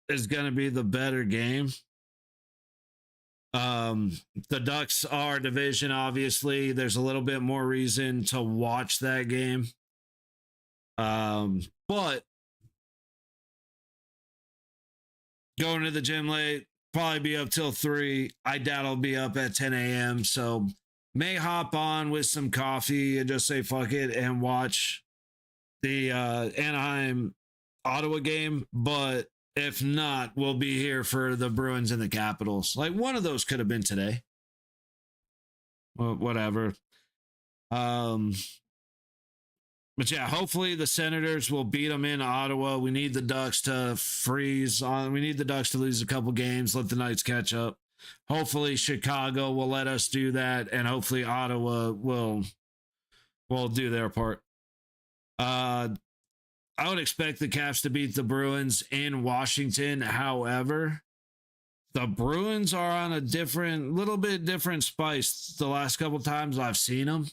is going to be the better game. The Ducks are division, obviously. There's a little bit more reason to watch that game. But going to the gym late, probably be up till 3. I doubt I'll be up at 10 a.m. So may hop on with some coffee and just say fuck it and watch the Anaheim Ottawa game. But if not, we'll be here for the Bruins and the Capitals. Like, one of those could have been today. Well, whatever. But yeah, hopefully the Senators will beat them in Ottawa. We need the Ducks to freeze on. We need the Ducks to lose a couple games, let the Knights catch up. Hopefully Chicago will let us do that, and hopefully Ottawa will do their part. I would expect the Caps to beat the Bruins in Washington. However, the Bruins are on a little bit different spice the last couple times I've seen them.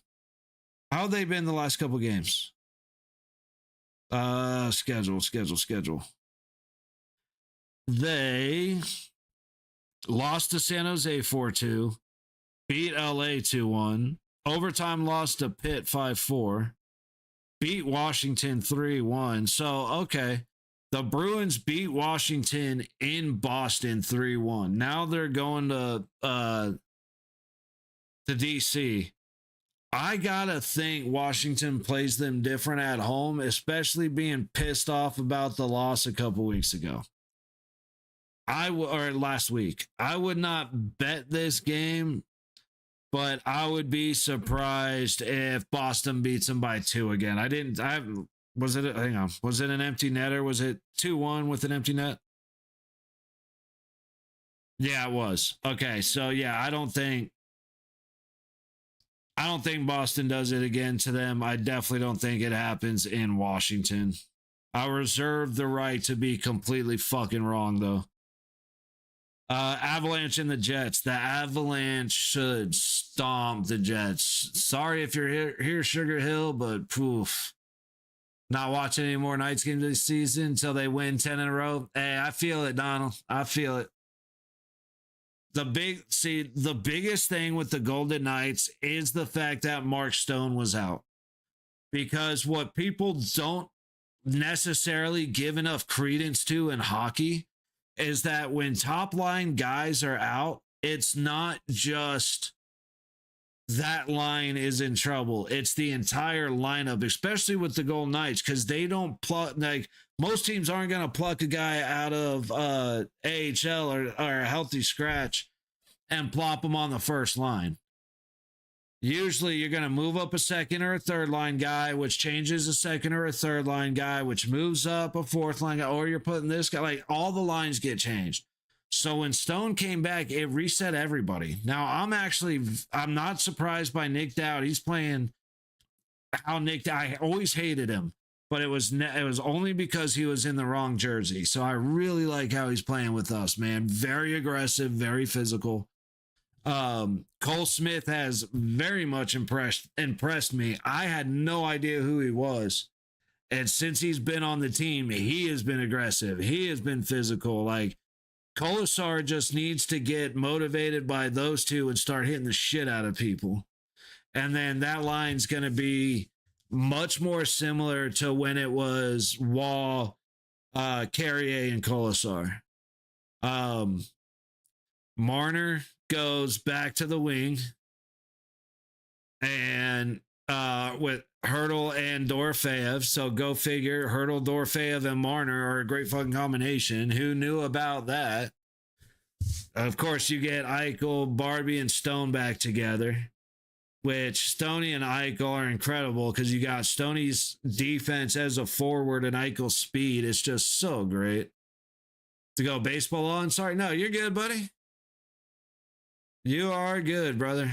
How have they been the last couple games? Schedule. They lost to San Jose 4-2, beat LA 2-1, overtime lost to Pitt 5-4, beat Washington 3-1. So, okay, the Bruins beat Washington in Boston 3-1. Now they're going to DC. I gotta think Washington plays them different at home, especially being pissed off about the loss a couple weeks ago. Or last week. I would not bet this game, but I would be surprised if Boston beats them by 2 again. Was it an empty net, or was it 2-1 with an empty net? Yeah, it was. Okay, so yeah, I don't think Boston does it again to them. I definitely don't think it happens in Washington. I reserve the right to be completely fucking wrong, though. Avalanche and the Jets. The Avalanche should stomp the Jets. Sorry if you're here Sugar Hill, but poof. Not watching any more Knights games this season until they win 10 in a row. Hey, I feel it, Donald. I feel it. The biggest thing with the Golden Knights is the fact that Mark Stone was out. Because what people don't necessarily give enough credence to in hockey is that when top line guys are out, it's not just that line is in trouble. It's the entire lineup, especially with the Golden Knights, because they don't pluck, like, most teams aren't going to pluck a guy out of AHL or a healthy scratch and plop him on the first line. Usually you're going to move up a second or a third line guy, which changes a second or a third line guy, which moves up a fourth line guy, or you're putting this guy, like, all the lines get changed. So when Stone came back, it reset everybody. Now, I'm not surprised by Nick Dowd. He's playing how I always hated him, but it was only because he was in the wrong jersey. So I really like how he's playing with us, man. Very aggressive, very physical. Cole Smith has very much impressed me. I had no idea who he was. And since he's been on the team, he has been aggressive. He has been physical. Like, Kolesar just needs to get motivated by those two and start hitting the shit out of people. And then that line's going to be much more similar to when it was Wall, Carrier, and Kolesar. Marner goes back to the wing, and with Hertl and Dorofeyev. So go figure, Hertl, Dorofeyev, and Marner are a great fucking combination. Who knew about that? Of course, you get Eichel, Barbie, and Stone back together, which Stoney and Eichel are incredible because you got Stoney's defense as a forward and Eichel's speed. It's just so great. To go baseball on? Sorry, no, you're good, buddy. You are good, brother.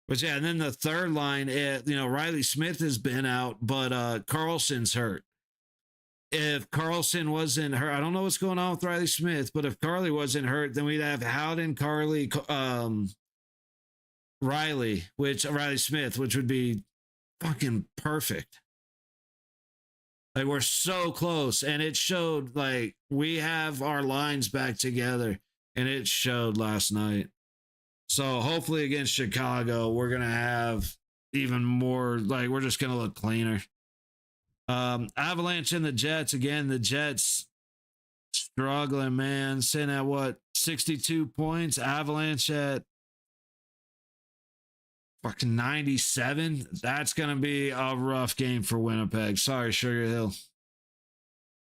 But yeah, and then the third line, Riley Smith has been out, but Carlson's hurt. If Carlson wasn't hurt, I don't know what's going on with Riley Smith, but if Carly wasn't hurt, then we'd have Howden, Carly, Riley Smith, which would be fucking perfect. Like, we're so close. And it showed, like, we have our lines back together. And it showed last night. So hopefully against Chicago, we're going to have even more, like, we're just going to look cleaner. Avalanche and the Jets. Again, the Jets struggling, man. Sitting at what? 62 points. Avalanche at fucking 97. That's going to be a rough game for Winnipeg. Sorry, Sugar Hill.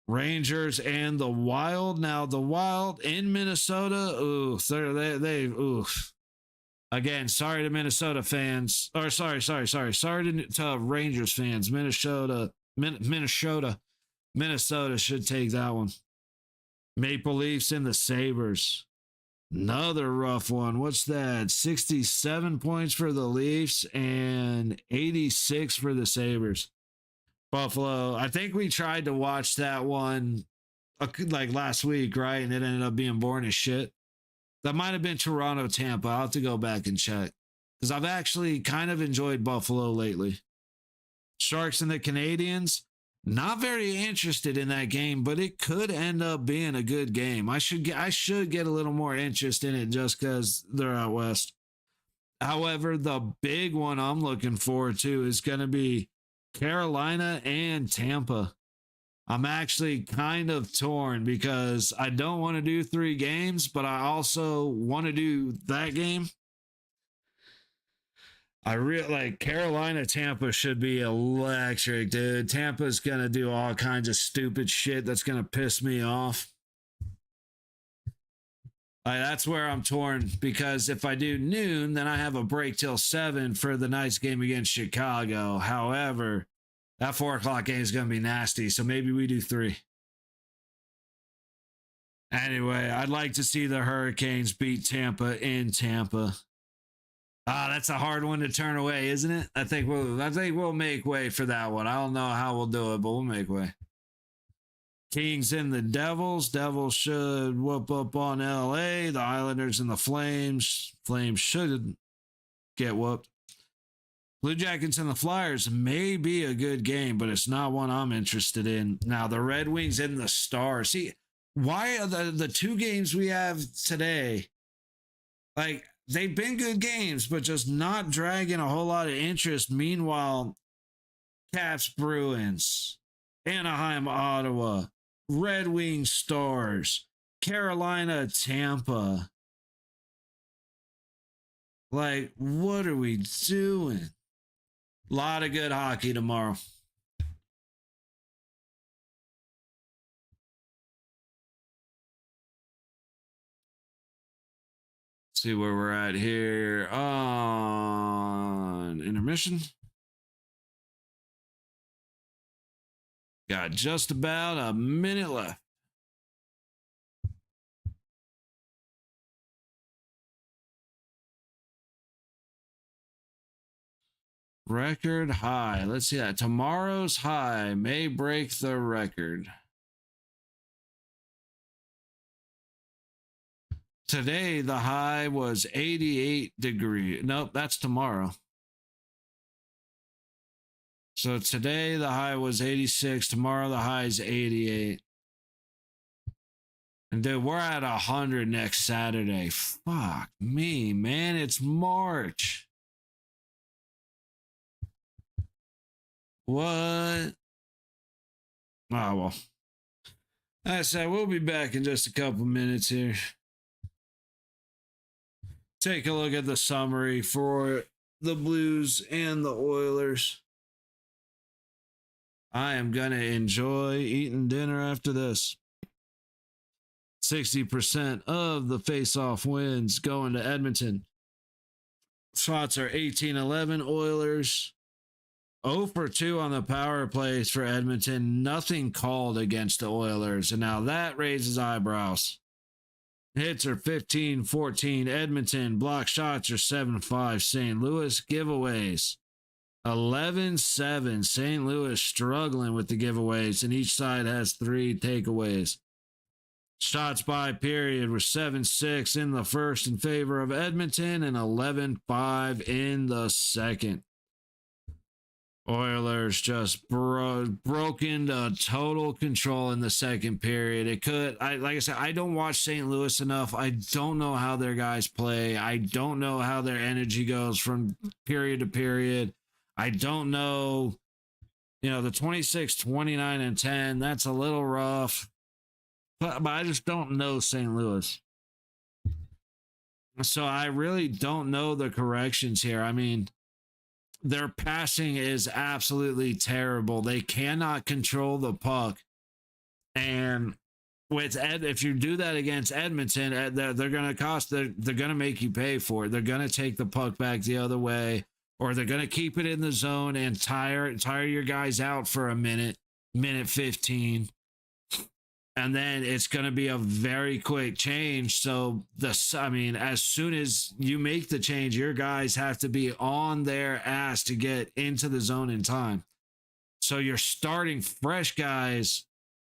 Rangers and the Wild. Now, the Wild in Minnesota. Ooh, ooh. Again, sorry to Minnesota fans. Or sorry to Rangers fans. Minnesota should take that one. Maple Leafs and the Sabres. Another rough one. What's that? 67 points for the Leafs and 86 for the Sabres. Buffalo. I think we tried to watch that one like last week, right? And it ended up being boring as shit. That might have been Toronto, Tampa. I'll have to go back and check. Because I've actually kind of enjoyed Buffalo lately. Sharks and the Canadians. Not very interested in that game, but it could end up being a good game. I should get a little more interest in it just because they're out west. However, the big one I'm looking forward to is going to be Carolina and Tampa. I'm actually kind of torn because I don't want to do 3 games, but I also want to do that game. I really like Carolina. Tampa should be electric, dude. Tampa's going to do all kinds of stupid shit that's going to piss me off. That's where I'm torn because if I do noon, then I have a break till 7 for the night's game against Chicago. However, that 4 o'clock game is going to be nasty, so maybe we do 3. Anyway, I'd like to see the Hurricanes beat Tampa in Tampa. That's a hard one to turn away, isn't it? I think we'll make way for that one. I don't know how we'll do it, but we'll make way. Kings and the Devils. Devils should whoop up on LA. The Islanders and the Flames. Flames should get whooped. Blue Jackets and the Flyers may be a good game, but it's not one I'm interested in. Now, the Red Wings and the Stars. See, why are the 2 games we have today, like, they've been good games, but just not dragging a whole lot of interest. Meanwhile, Caps, Bruins, Anaheim, Ottawa, Red Wings, Stars, Carolina, Tampa. Like, what are we doing? A lot of good hockey tomorrow. See where we're at here on intermission. Got just about a minute left. Record high. Let's see that. Tomorrow's high may break the record. Today, the high was 88 degrees. Nope, that's tomorrow. So today, the high was 86. Tomorrow, the high is 88. And dude, we're at 100 next Saturday. Fuck me, man. It's March. What? Oh, well. Like I said, we'll be back in just a couple minutes here. Take a look at the summary for the Blues and the Oilers. I am going to enjoy eating dinner after this. 60% of the face-off wins going to Edmonton. Shots are 18-11 Oilers. 0 for 2 on the power plays for Edmonton. Nothing called against the Oilers. And now that raises eyebrows. Hits are 15-14 Edmonton. Block shots are 7-5 St. Louis. Giveaways 11-7 St. Louis, struggling with the giveaways, and each side has 3 takeaways. Shots by period were 7-6 in the first in favor of Edmonton and 11-5 in the second. Oilers just broke into total control in the second period. Like I said, I don't watch St. Louis enough. I don't know how their guys play. I don't know how their energy goes from period to period. I don't know, the 26, 29, and 10. That's a little rough. But I just don't know St. Louis. So I really don't know the corrections here. I mean, their passing is absolutely terrible. They cannot control the puck. And if you do that against Edmonton, they're going to make you pay for it. They're going to take the puck back the other way, or they're going to keep it in the zone and tire your guys out for a minute 15. And then it's going to be a very quick change. So, as soon as you make the change, your guys have to be on their ass to get into the zone in time. So you're starting fresh guys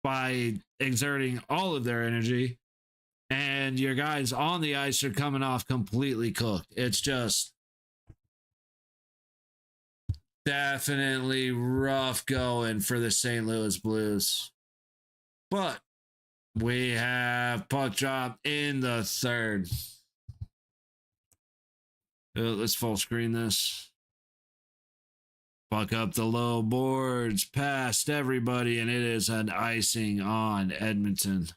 by exerting all of their energy, and your guys on the ice are coming off completely cooked. It's just definitely rough going for the St. Louis Blues. But we have puck drop in the third. Let's full screen this. Puck up the low boards, past everybody, and it is an icing on Edmonton.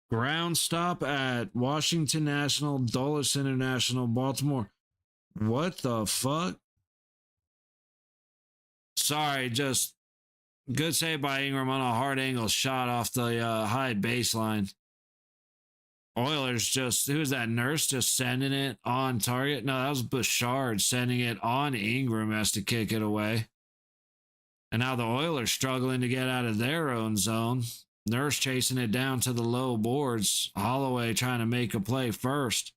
Ground stop at Washington National, Dulles International, Baltimore. What the fuck? Sorry, just good save by Ingram on a hard angle shot off the high baseline. Oilers who was that, Nurse just sending it on target? No, that was Bouchard sending it on Ingram as to kick it away. And now the Oilers struggling to get out of their own zone. Nurse chasing it down to the low boards. Holloway trying to make a play first.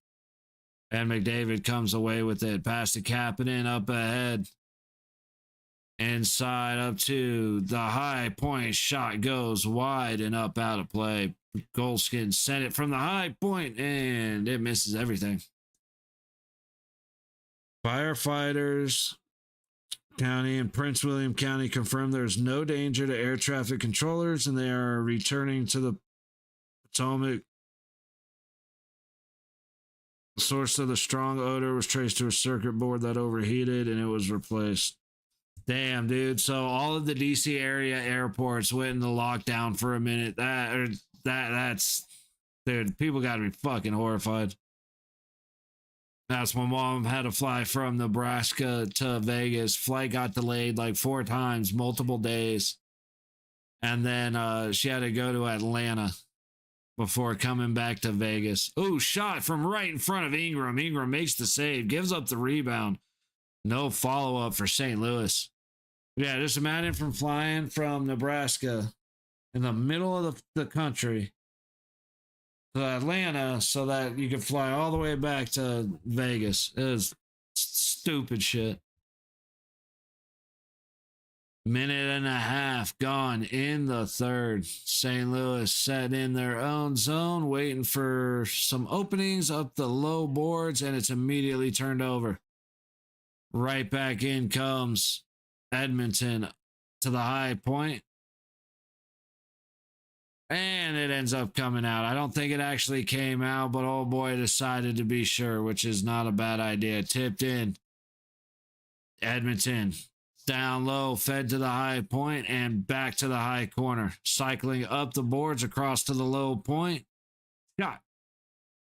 And McDavid comes away with it. Past the Kapanen up ahead. Inside up to the high point. Shot goes wide and up out of play. Goldskin sent it from the high point and it misses everything. Firefighters County and Prince William County confirmed there's no danger to air traffic controllers and they are returning to the Potomac. The source of the strong odor was traced to a circuit board that overheated and it was replaced. Damn, dude. So all of the DC area airports went into lockdown for a minute. That's dude, people got to be fucking horrified. That's my mom had to fly from Nebraska to Vegas. Flight got delayed like 4 times, multiple days. And then she had to go to Atlanta before coming back to Vegas. Ooh, shot from right in front of Ingram. Ingram makes the save, gives up the rebound. No follow-up for St. Louis. Yeah, just imagine from flying from Nebraska in the middle of the country to Atlanta so that you could fly all the way back to Vegas. It is stupid shit. Minute and a half gone in the third. St. Louis set in their own zone, waiting for some openings up the low boards, and it's immediately turned over. Right back in comes Edmonton to the high point. And it ends up coming out. I don't think it actually came out, but old boy decided to be sure, which is not a bad idea. Tipped in. Edmonton down low, fed to the high point and back to the high corner. Cycling up the boards across to the low point. Shot.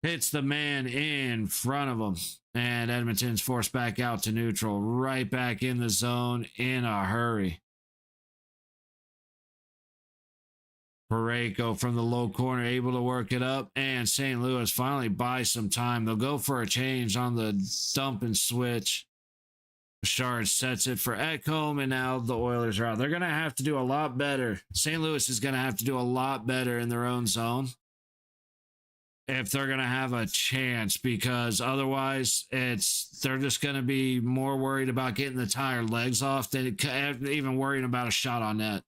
Hits the man in front of him. And Edmonton's forced back out to neutral. Right back in the zone in a hurry. Parayko from the low corner able to work it up. And St. Louis finally buys some time. They'll go for a change on the dump and switch. Bouchard sets it for Ekholm, and now the Oilers are out. They're going to have to do a lot better. St. Louis is going to have to do a lot better in their own zone if they're going to have a chance, because otherwise they're just going to be more worried about getting the tired legs off than even worrying about a shot on net.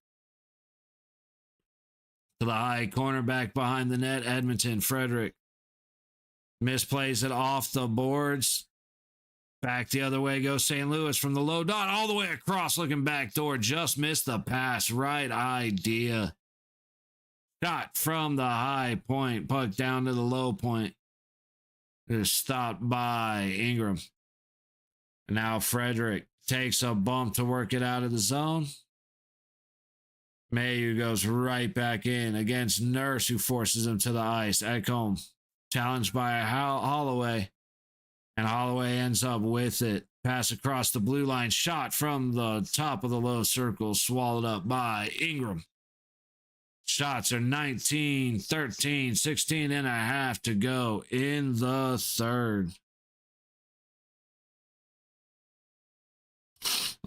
To the high cornerback behind the net, Edmonton, Frederick misplays it off the boards. Back the other way goes St. Louis from the low dot all the way across, looking back door. Just missed the pass. Right idea. Shot from the high point. Puck down to the low point. It is stopped by Ingram. And now Frederick takes a bump to work it out of the zone. Mayu goes right back in against Nurse, who forces him to the ice. Ekholm challenged by Holloway. And Holloway ends up with it. Pass across the blue line. Shot from the top of the low circle. Swallowed up by Ingram. Shots are 19, 13, 16 and a half to go in the third.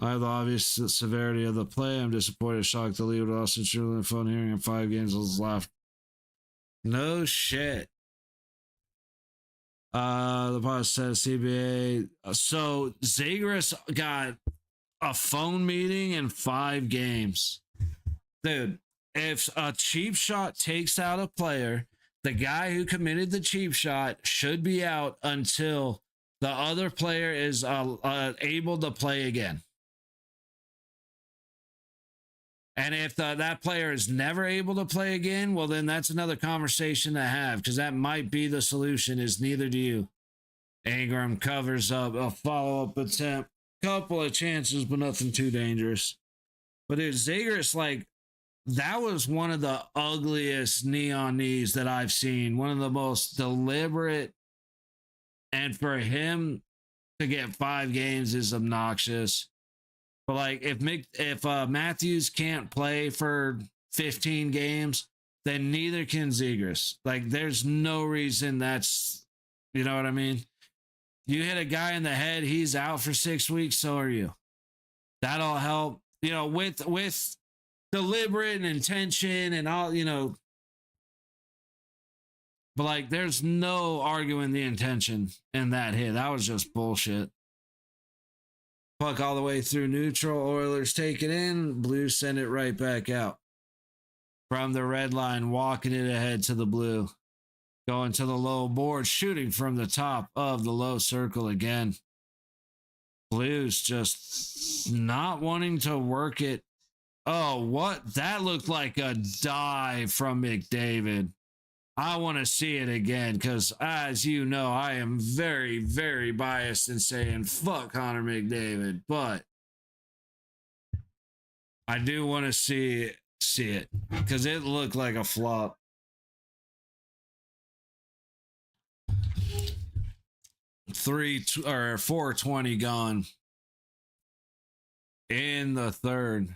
I have the obvious severity of the play. I'm disappointed, shocked to leave with Austin Truly phone hearing in 5 games was left. No shit. The boss says CBA. So Zagreus got a phone meeting in 5 games. Dude, if a cheap shot takes out a player, the guy who committed the cheap shot should be out until the other player is able to play again. And if that player is never able to play again, well, then that's another conversation to have, because that might be the solution, is neither do you. Ingram covers up a follow-up attempt. Couple of chances, but nothing too dangerous. But dude, Zagreus, like, that was one of the ugliest knee-on knees that I've seen. One of the most deliberate. And for him to get 5 games is obnoxious. But like, if Matthews can't play for 15 games, then neither can Zegras. Like, there's no reason that's, you know what I mean? You hit a guy in the head, he's out for 6 weeks, so are you. That'll help, you know, with deliberate and intention and all, you know. But like, there's no arguing the intention in that hit. That was just bullshit. Puck all the way through neutral. Oilers take it in. Blues send it right back out. From the red line, walking it ahead to the blue. Going to the low board, shooting from the top of the low circle again. Blues just not wanting to work it. Oh, what? That looked like a dive from McDavid. I want to see it again because, as you know, I am very, very biased in saying fuck Connor McDavid, but I do want to see it because it looked like a flop. Three or 4:20 gone in the third.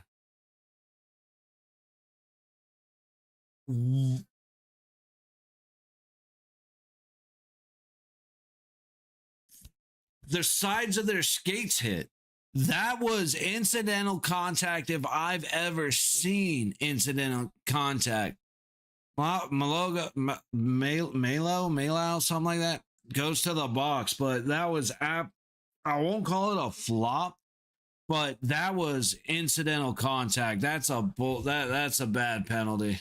The sides of their skates hit. That was incidental contact if I've ever seen incidental contact. Malo, something like that, goes to the box, but that was I won't call it a flop, but that was incidental contact. That's a bad penalty.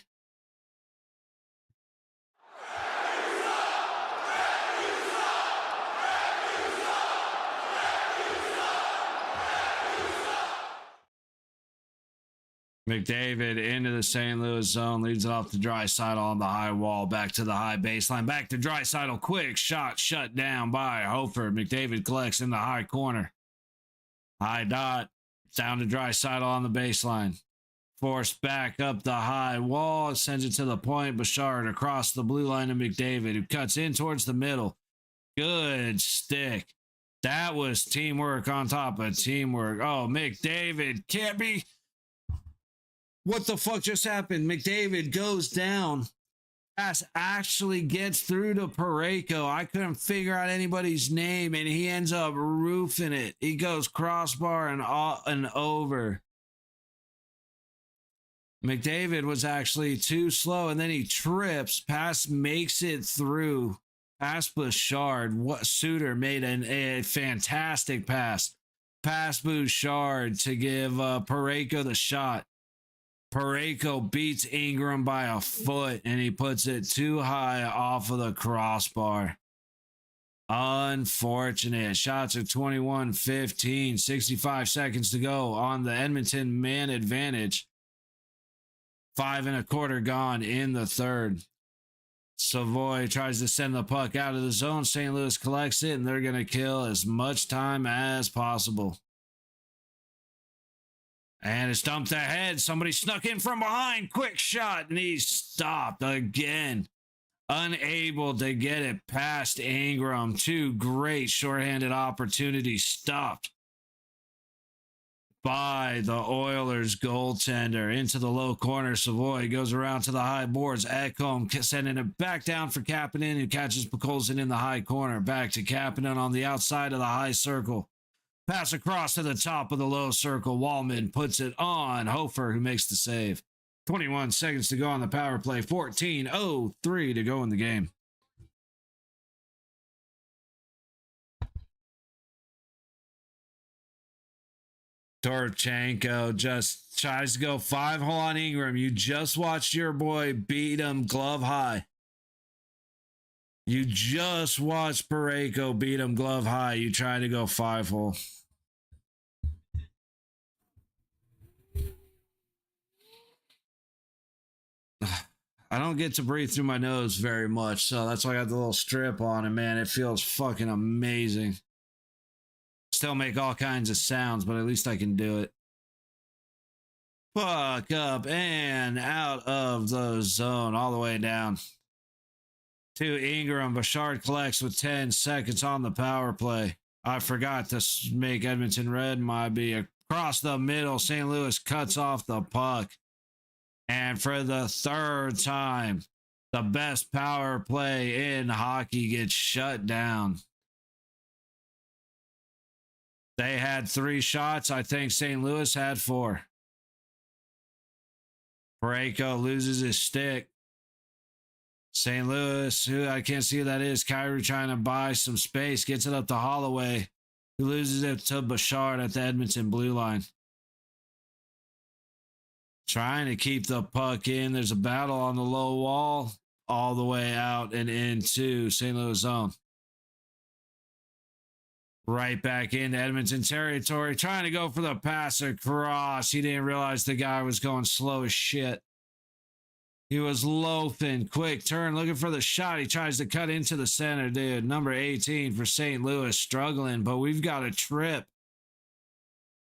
McDavid into the St. Louis zone, leads it off the Draisaitl on the high wall, back to the high baseline, back to Draisaitl, quick shot shut down by Hofer. McDavid collects in the high corner. High dot, down to Draisaitl on the baseline. Forced back up the high wall, sends it to the point. Bouchard across the blue line to McDavid, who cuts in towards the middle. Good stick. That was teamwork on top of teamwork. Oh, McDavid can't be... What the fuck just happened? McDavid goes down. Pass actually gets through to Parayko. I couldn't figure out anybody's name, and he ends up roofing it. He goes crossbar and over. McDavid was actually too slow, and then he trips. Pass makes it through. Pass Bouchard. What Suter made a fantastic pass. Pass Bouchard to give Parayko the shot. Parayko beats Ingram by a foot, and he puts it too high off of the crossbar. Unfortunate. Shots are 21-15. 65 seconds to go on the Edmonton man advantage. 5 1/4 gone in the third. Savoy tries to send the puck out of the zone. St. Louis collects it, and they're going to kill as much time as possible. And it's dumped ahead. Somebody snuck in from behind. Quick shot, and he's stopped again. Unable to get it past Ingram. Two great shorthanded opportunities stopped by the Oilers goaltender. Into the low corner. Savoy goes around to the high boards. Ekholm sending it back down for Kapanen, who catches Podkolzin in the high corner. Back to Kapanen on the outside of the high circle. Pass across to the top of the low circle. Wallman puts it on Hofer, who makes the save. 21 seconds to go on the power play. 14:03 to go in the game. Torchenko just tries to go 5-hole on Ingram. You just watched your boy beat him glove high. You just watched Parayko beat him glove high. You try to go 5-hole. I don't get to breathe through my nose very much, so that's why I got the little strip on, and man, it feels fucking amazing. Still make all kinds of sounds, but at least I can do it. Puck up and out of the zone, all the way down to Ingram. Bouchard collects with 10 seconds on the power play. I forgot to make Edmonton red. Might be across the middle. St. Louis cuts off the puck. And for the third time, the best power play in hockey gets shut down. They had 3 shots. I think St. Louis had 4. Parayko loses his stick. St. Louis, who I can't see who that is, Kyrie trying to buy some space, gets it up to Holloway, who loses it to Bouchard at the Edmonton blue line. Trying to keep the puck in. There's a battle on the low wall all the way out and into St. Louis zone. Right back into Edmonton territory. Trying to go for the pass across. He didn't realize the guy was going slow as shit. He was loafing. Quick turn. Looking for the shot. He tries to cut into the center, dude. Number 18 for St. Louis struggling, but we've got a trip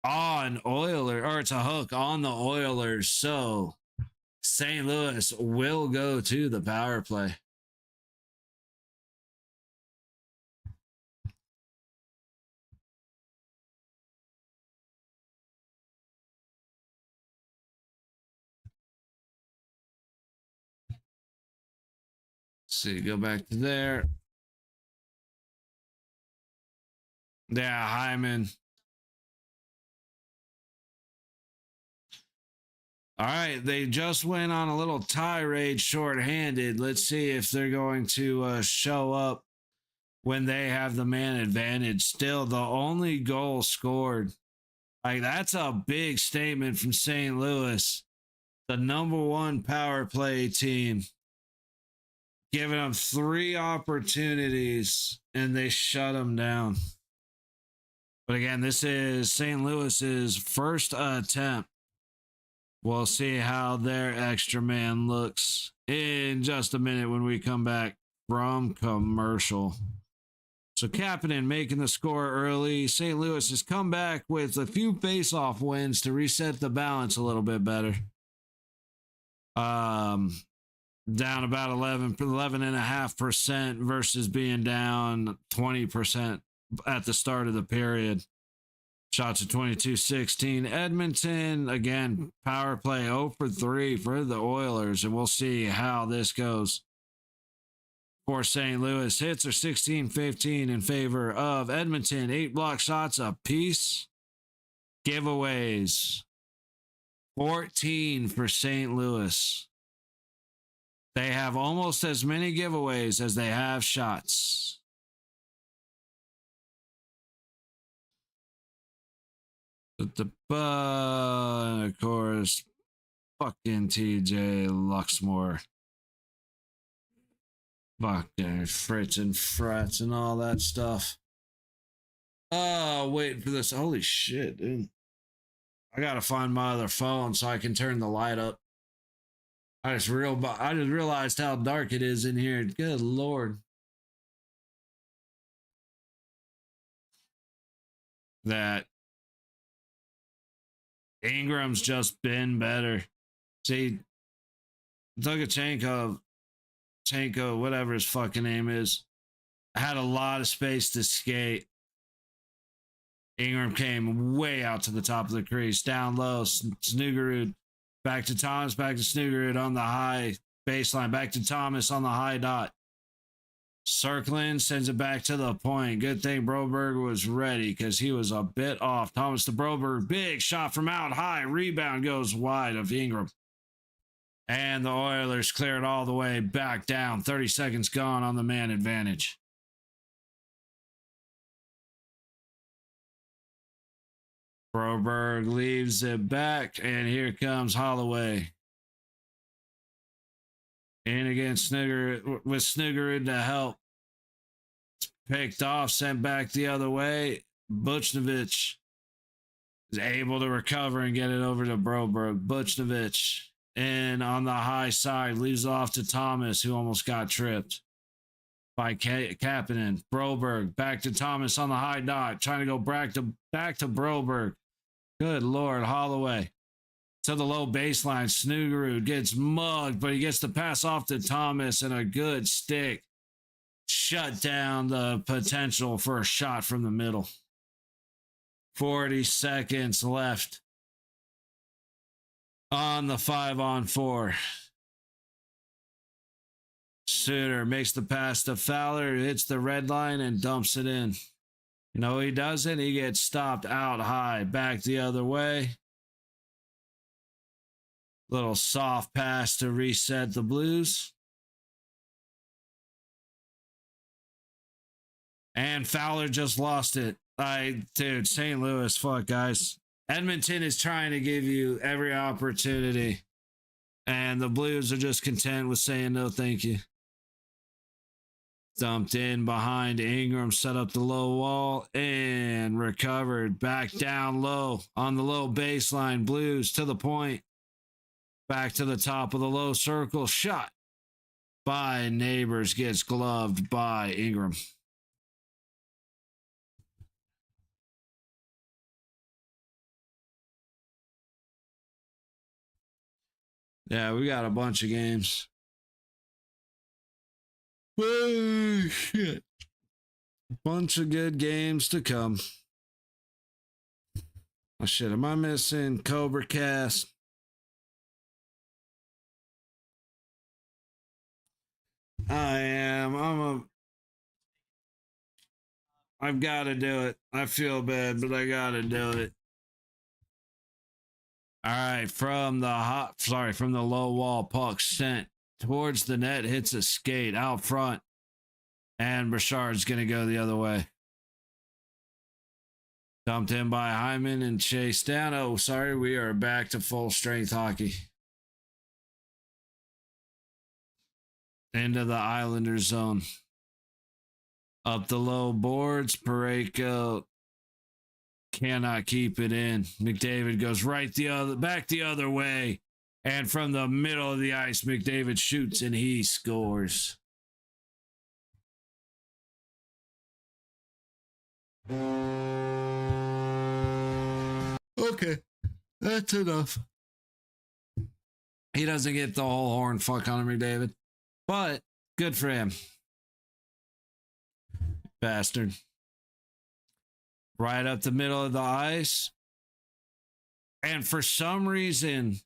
on Oilers, or it's a hook on the Oilers. So St. Louis will go to the power play. See, go back to there. Yeah, Hyman. All right, they just went on a little tirade shorthanded. Let's see if they're going to show up when they have the man advantage. Still, the only goal scored. Like, that's a big statement from St. Louis. The number 1 power play team. Giving them 3 opportunities, and they shut them down. But again, this is St. Louis's first attempt. We'll see how their extra man looks in just a minute when we come back from commercial. So Kapanen making the score early. St. Louis has come back with a few face-off wins to reset the balance a little bit better. Down about 11.5% versus being down 20% at the start of the period. Shots at 22-16. Edmonton, again, power play 0 for 3 for the Oilers, and we'll see how this goes. For St. Louis, hits are 16-15 in favor of Edmonton. 8 block shots apiece. Giveaways 14 for St. Louis. They have almost as many giveaways as they have shots. But of course, fucking TJ Luxmore. Fucking Fritz and Frets and all that stuff. Oh, waiting for this. Holy shit, dude. I gotta find my other phone so I can turn the light up. I just realized how dark it is in here. Good Lord. That Ingram's just been better. See, Lukashenko, whatever his fucking name is, had a lot of space to skate. Ingram came way out to the top of the crease, down low. Snugerud back to Thomas, back to Snugerud on the high baseline, back to Thomas on the high dot. Circling, sends it back to the point. Good thing Broberg was ready because he was a bit off. Thomas to Broberg, big shot from out high. Rebound goes wide of Ingram. And the Oilers cleared all the way back down. 30 seconds gone on the man advantage. Broberg leaves it back, and here comes Holloway. In against Snuggerud, with Snuggerud to help. It's picked off, sent back the other way. Buchnevich is able to recover and get it over to Broberg. Buchnevich in on the high side, leaves off to Thomas, who almost got tripped by Kapanen. Broberg back to Thomas on the high dot, trying to go back to Broberg. Good Lord, Holloway to the low baseline. Snugerud gets mugged, but he gets the pass off to Thomas and a good stick. Shut down the potential for a shot from the middle. 40 seconds left on the 5-on-4. Suter makes the pass to Fowler, hits the red line and dumps it in. No, he doesn't. He gets stopped out high, back the other way. Little soft pass to reset the Blues. And Fowler just lost it. Dude, St. Louis, fuck, guys. Edmonton is trying to give you every opportunity. And the Blues are just content with saying no thank you. Dumped in behind Ingram, set up the low wall, and recovered. Back down low on the low baseline. Blues to the point. Back to the top of the low circle. Shot by Neighbors. Gets gloved by Ingram. Yeah, we got a bunch of games. Oh, shit. Bunch of good games to come. Oh, shit. Am I missing Cobra Cast? I am. I've got to do it. I feel bad, but I got to do it. All right. From the low wall, puck sent towards the net, hits a skate out front, and Bouchard's going to go the other way. Dumped in by Hyman and chased down. Oh, sorry, we are back to full strength hockey. Into the Islanders zone. Up the low boards, Parayko cannot keep it in. McDavid goes back the other way. And from the middle of the ice, McDavid shoots and he scores. Okay, that's enough. He doesn't get the whole horn fuck on him, McDavid. But good for him. Bastard. Right up the middle of the ice. And for some reason,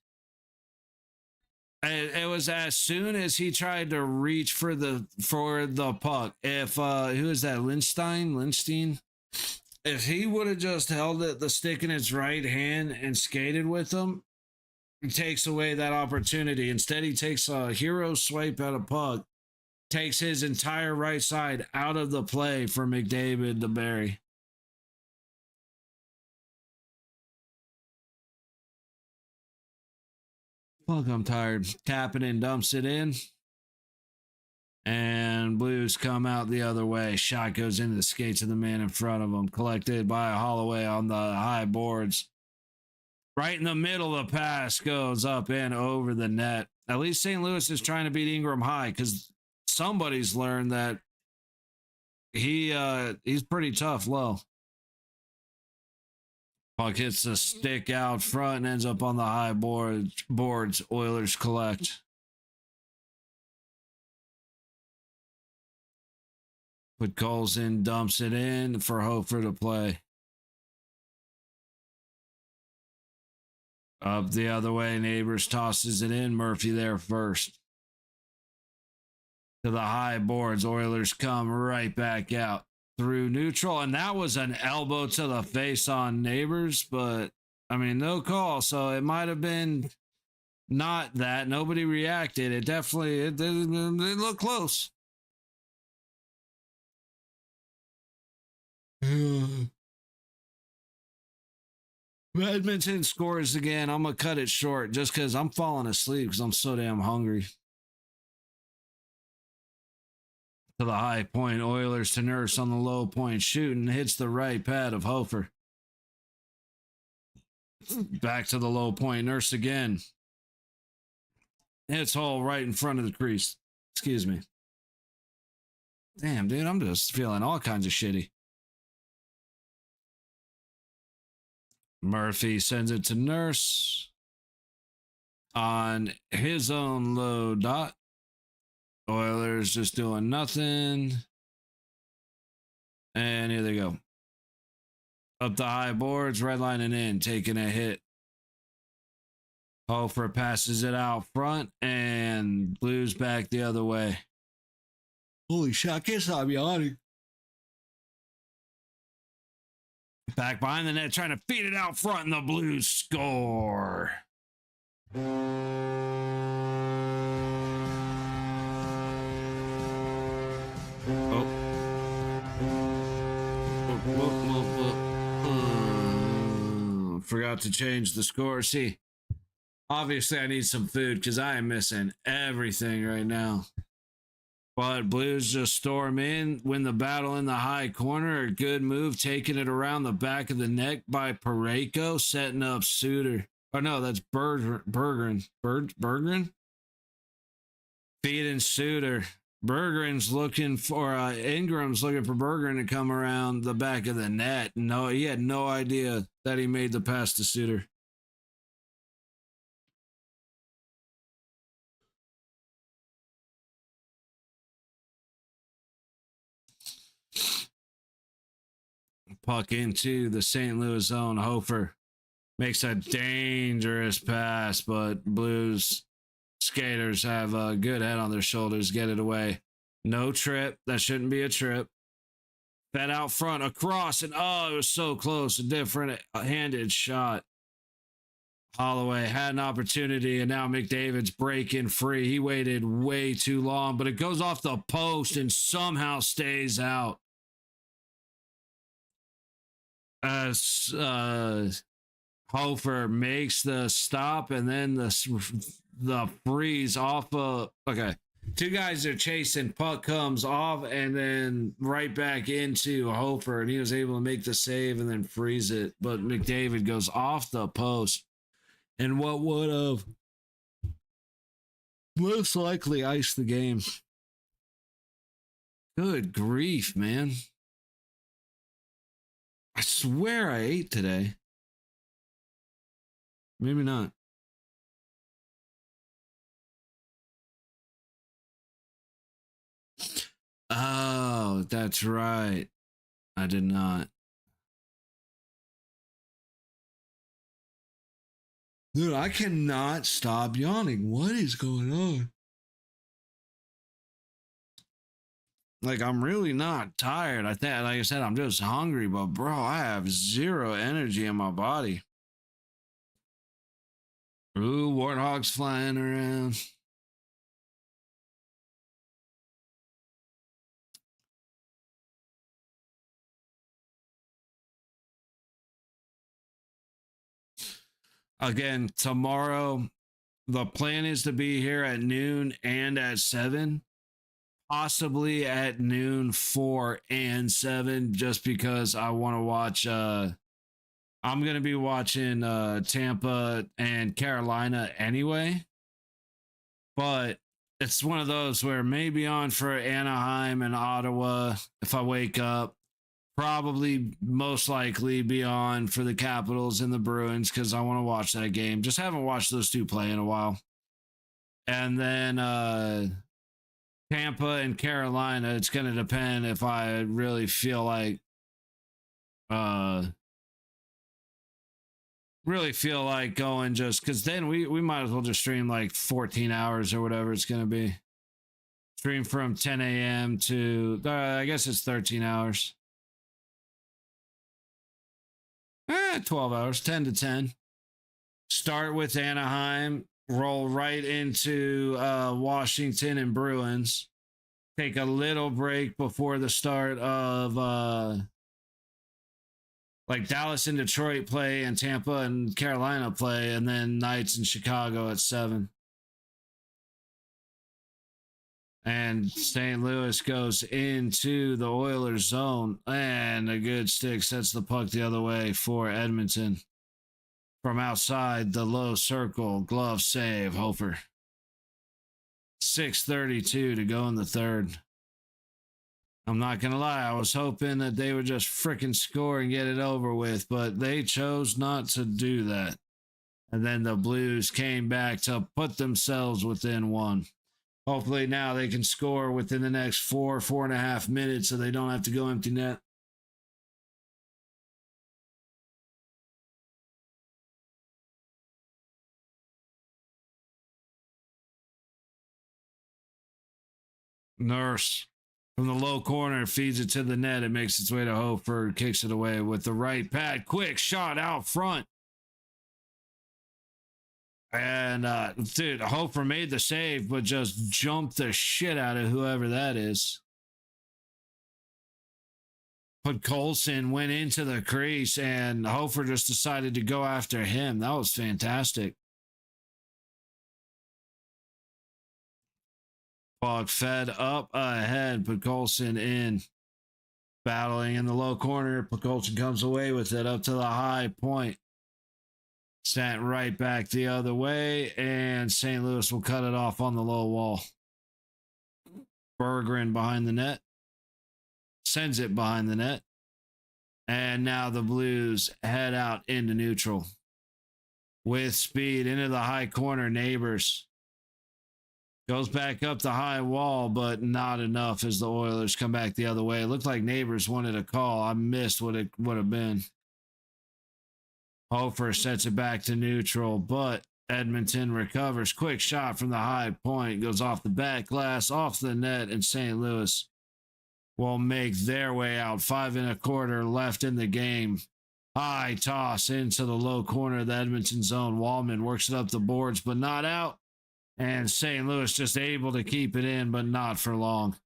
it was as soon as he tried to reach for the puck. If who is that? Lindstein? If he would have just held the stick in his right hand and skated with him, He takes away that opportunity. Instead, he takes a hero swipe at a puck, takes his entire right side out of the play for McDavid to bury. Fuck, I'm tired. Kapanen dumps it in. And Blues come out the other way. Shot goes into the skates of the man in front of them. Collected by Holloway on the high boards. Right in the middle of the pass goes up and over the net. At least St. Louis is trying to beat Ingram high because somebody's learned that he's pretty tough low. Puck hits the stick out front and ends up on the high boards. Oilers collect. Put goals in, dumps it in for Hofer to play. Up the other way, Neighbors tosses it in. Murphy there first. To the high boards, Oilers come right back out through neutral, and that was an elbow to the face on Neighbors, but I mean, no call, so it might have been not that. Nobody reacted. It definitely it looked close. Edmonton scores again. I'm gonna cut it short just because I'm falling asleep because I'm so damn hungry. To the high point, Oilers to Nurse on the low point, shooting, hits the right pad of Hofer. Back to the low point, Nurse again. Hits hole right in front of the crease. Excuse me. Damn, dude, I'm just feeling all kinds of shitty. Murphy sends it to Nurse on his own low dot. Oilers just doing nothing. And here they go. Up the high boards, redlining in, taking a hit. Hofer passes it out front and Blues back the other way. Holy shit, I can't stop yawning. Back behind the net, trying to feed it out front, and the Blues score. Forgot to change the score. See, obviously I need some food because I am missing everything right now. But Blues just storm in, win the battle in the high corner. A good move, taking it around the back of the neck by Parayko, setting up Suter. Oh no, that's Berggren. Berggren? Feeding Suter. Berggren's looking for Ingram's looking for Berggren to come around the back of the net. No, he had no idea that he made the pass to Suter. Puck into the St. Louis zone. Hofer makes a dangerous pass, but Blues skaters have a good head on their shoulders, get it away. No trip. That shouldn't be a trip. Fed out front, across, and oh, it was so close. A different handed shot. Holloway had an opportunity, and now McDavid's breaking free. He waited way too long, but it goes off the post and somehow stays out. As Hofer makes the stop, and then the freeze off of, okay, two guys are chasing, puck comes off and then right back into Hofer, and he was able to make the save and then freeze it, but McDavid goes off the post, and what would have most likely iced the game. Good grief, man. I swear I ate today. Maybe not. Oh, that's right. I did not. Dude, I cannot stop yawning. What is going on? Like, I'm really not tired. Like I said, I'm just hungry, but bro, I have zero energy in my body. Ooh, warthogs flying around. Again, tomorrow, the plan is to be here at noon and at 7. Possibly at noon, 4 and 7, just because I want to watch. I'm going to be watching Tampa and Carolina anyway. But it's one of those where maybe on for Anaheim and Ottawa if I wake up. Probably most likely be on for the Capitals and the Bruins because I want to watch that game. Just haven't watched those two play in a while. And then Tampa and Carolina, it's going to depend if I really feel like going, just because then we might as well just stream like 14 hours or whatever it's going to be. Stream from 10 a.m. to I guess it's 13 hours. 12 hours, 10 to 10. Start with Anaheim, roll right into Washington and Bruins. Take a little break before the start of like Dallas and Detroit play and Tampa and Carolina play, and then Knights in Chicago at 7. And St. Louis goes into the Oilers zone, and a good stick sets the puck the other way for Edmonton. From outside the low circle, glove save, Hofer. 6:32 to go in the third. I'm not going to lie, I was hoping that they would just frickin' score and get it over with, but they chose not to do that. And then the Blues came back to put themselves within 1. Hopefully now they can score within the next 4.5 minutes so they don't have to go empty net. Nurse from the low corner feeds it to the net. It makes its way to Hofer, kicks it away with the right pad. Quick shot out front. And, dude, Hofer made the save, but just jumped the shit out of whoever that is. But Colson went into the crease, and Hofer just decided to go after him. That was fantastic. Puck fed up ahead, but Colson in. Battling in the low corner. Colson comes away with it up to the high point. Sent right back the other way, and St. Louis will cut it off on the low wall. Berggren behind the net. Sends it behind the net. And now the Blues head out into neutral. With speed into the high corner, Neighbors. Goes back up the high wall, but not enough as the Oilers come back the other way. It looked like Neighbors wanted a call. I missed what it would have been. Hofer sets it back to neutral, but Edmonton recovers. Quick shot from the high point. Goes off the back glass, off the net, and St. Louis will make their way out. 5 1/4 left in the game. High toss into the low corner of the Edmonton zone. Wallman works it up the boards, but not out. And St. Louis just able to keep it in, but not for long.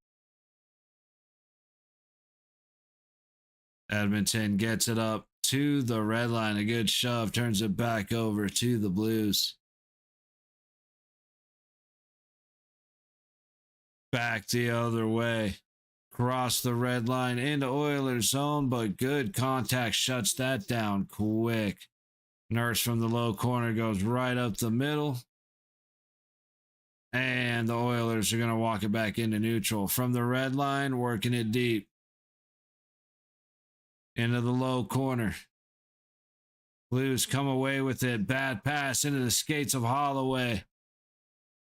Edmonton gets it up to the red line. A good shove turns it back over to the Blues. Back the other way. Cross the red line into Oilers zone, but good contact shuts that down quick. Nurse from the low corner goes right up the middle. And the Oilers are going to walk it back into neutral. From the red line, working it deep. Into the low corner. Blues come away with it. Bad pass into the skates of Holloway.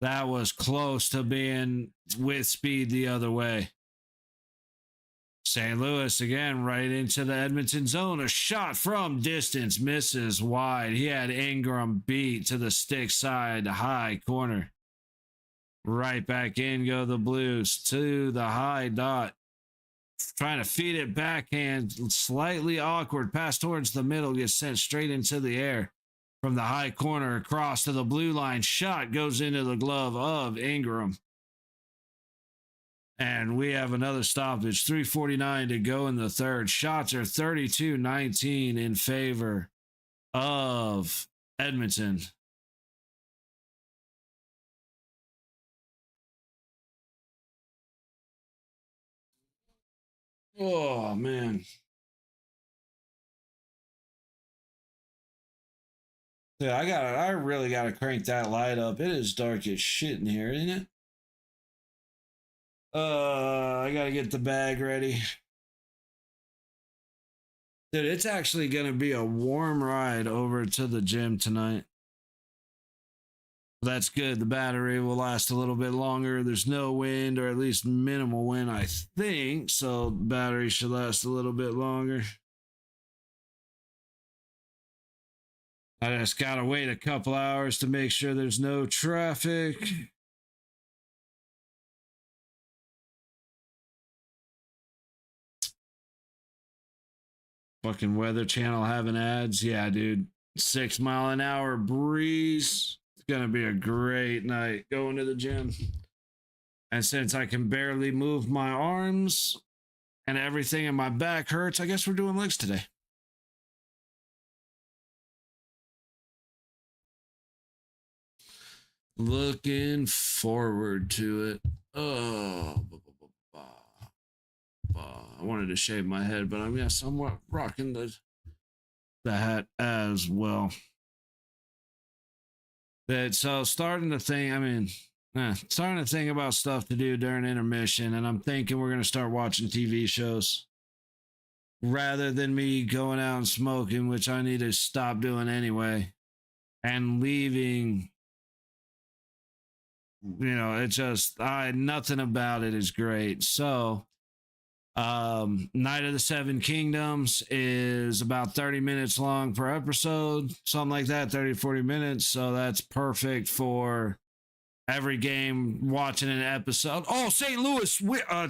That was close to being with speed the other way. St. Louis again right into the Edmonton zone. A shot from distance misses wide. He had Ingram beat to the stick side, high corner. Right back in go the Blues to the high dot. Trying to feed it backhand, slightly awkward. Pass towards the middle, gets sent straight into the air. from the high corner across to the blue line. Shot goes into the glove of Ingram. And we have another stoppage. 3:49 to go in the third. Shots are 32-19 in favor of Edmonton. Oh, man. Yeah, I really gotta crank that light up. It is dark as shit in here, isn't it? I gotta get the bag ready. Dude, it's actually gonna be a warm ride over to the gym tonight. That's good. The battery will last a little bit longer. There's no wind, or at least minimal wind, I think. So the battery should last a little bit longer. I just gotta wait a couple hours to make sure there's no traffic. Fucking Weather Channel having ads. Yeah, dude. 6 mile an hour breeze. It's gonna be a great night going to the gym. And since I can barely move my arms and everything in my back hurts, I guess we're doing legs today. Looking forward to it. Oh, I wanted to shave my head, but I'm somewhat rocking the hat as well. So starting to think about stuff to do during intermission, and I'm thinking we're gonna start watching TV shows rather than me going out and smoking, which I need to stop doing anyway, and leaving. It's just nothing about it is great. So Night of the Seven Kingdoms is about 30 minutes long per episode, something like that, 30-40 minutes. So that's perfect for every game, watching an episode. Oh, St. Louis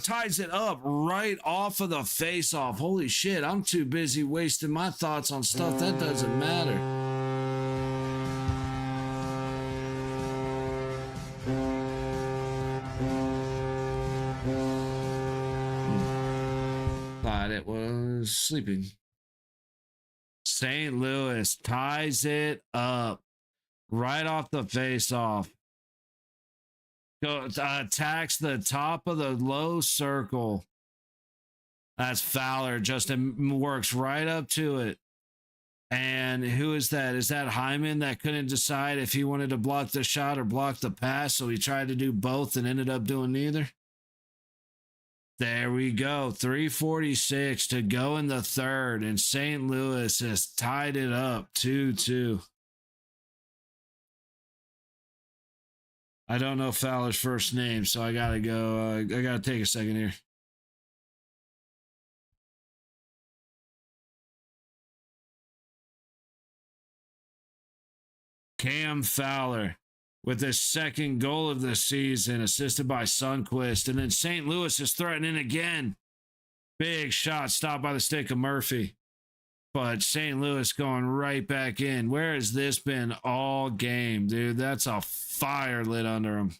ties it up right off of the face-off. Holy shit, I'm too busy wasting my thoughts on stuff that doesn't matter. It was sleeping. St. Louis ties it up right off the face-off. Attacks the top of the low circle. That's Fowler. Just works right up to it. And who is that? Is that Hyman that couldn't decide if he wanted to block the shot or block the pass? So he tried to do both and ended up doing neither. There we go. 3:46 to go in the third, and St. Louis has tied it up 2-2. I don't know Fowler's first name, so I gotta go. I gotta take a second here. Cam Fowler with his second goal of the season, assisted by Sundqvist. And then St. Louis is threatening again. Big shot stopped by the stick of Murphy. But St. Louis going right back in. Where has this been all game, dude? That's a fire lit under him.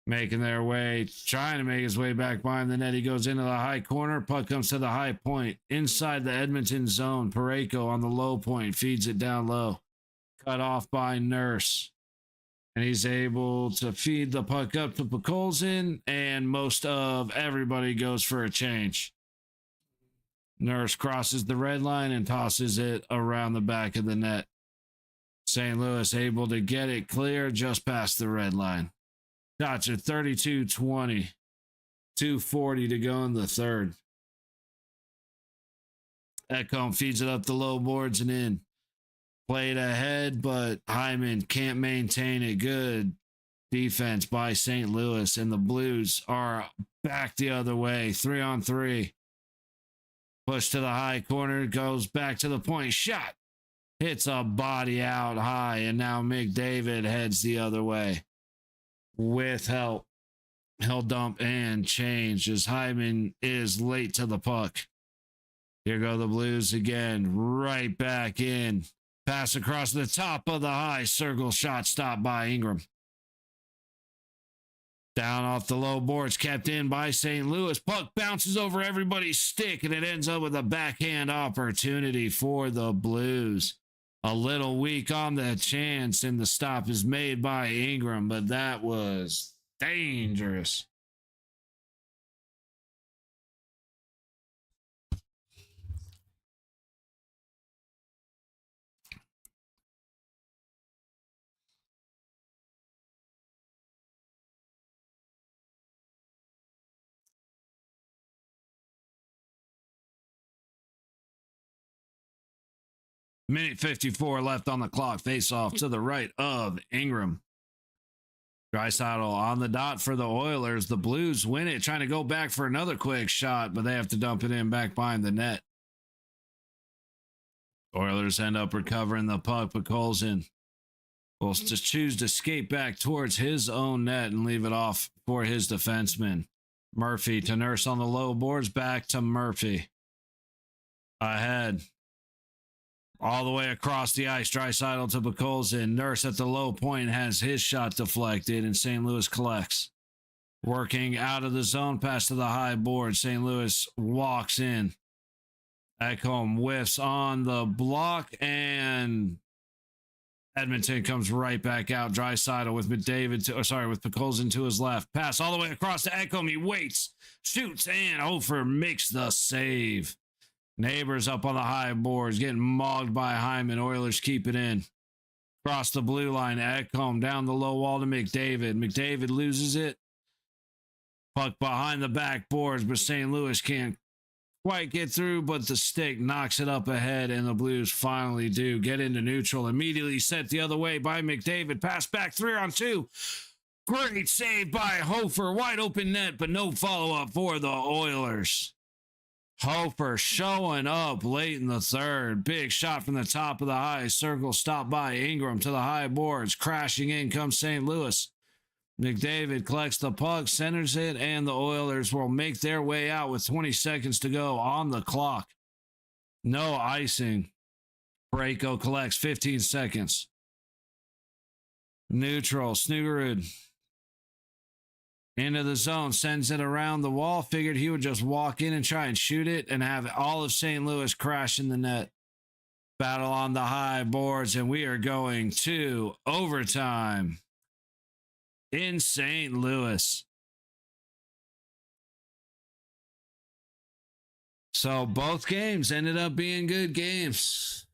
Making their way, trying to make his way back behind the net. He goes into the high corner. Puck comes to the high point. Inside the Edmonton zone. Parayko on the low point. Feeds it down low. Cut off by Nurse. And he's able to feed the puck up to Podkolzin, and most of everybody goes for a change. Nurse crosses the red line and tosses it around the back of the net. St. Louis able to get it clear just past the red line. Shots are 32-20. 2:40 to go in the third. Ekholm feeds it up the low boards and in. Played ahead, but Hyman can't maintain it. Good defense by St. Louis, and the Blues are back the other way. 3-on-3. Push to the high corner, goes back to the point. Shot. Hits a body out high, and now McDavid heads the other way. With help. He'll dump and change as Hyman is late to the puck. Here go the Blues again. Right back in. Pass across the top of the high circle, shot stopped by Ingram. Down off the low boards, kept in by St. Louis. Puck bounces over everybody's stick, and it ends up with a backhand opportunity for the Blues. A little weak on the chance, and the stop is made by Ingram, but that was dangerous. Minute 54 left on the clock. Face off to the right of Ingram. Draisaitl on the dot for the Oilers. The Blues win it, trying to go back for another quick shot, but they have to dump it in back behind the net. Oilers end up recovering the puck, but Colson will just choose to skate back towards his own net and leave it off for his defenseman. Murphy to Nurse on the low boards, back to Murphy. Ahead. All the way across the ice, Draisaitl to Bukolzin. Nurse at the low point has his shot deflected, and St. Louis collects. Working out of the zone, pass to the high board. St. Louis walks in. Ekholm whiffs on the block, and Edmonton comes right back out. Draisaitl with Bukolzin to his left. Pass all the way across to Ekholm. He waits, shoots, and Hofer makes the save. Neighbors up on the high boards, getting mogged by Hyman. Oilers keep it in. Across the blue line, Ekholm down the low wall to McDavid. McDavid loses it. Puck behind the back boards, but St. Louis can't quite get through, but the stick knocks it up ahead, and the Blues finally do get into neutral. Immediately sent the other way by McDavid. Pass back 3-on-2. Great save by Hofer. Wide open net, but no follow-up for the Oilers. Hofer showing up late in the third. Big shot from the top of the high circle, stopped by Ingram to the high boards. Crashing in comes St. Louis. McDavid collects the puck, centers it, and the Oilers will make their way out with 20 seconds to go on the clock. No icing. Parayko collects 15 seconds. Neutral. Snuggerud into the zone, sends it around the wall. Figured he would just walk in and try and shoot it and have all of St. Louis crash in the net. Battle on the high boards, and we are going to overtime in St. Louis. So both games ended up being good games.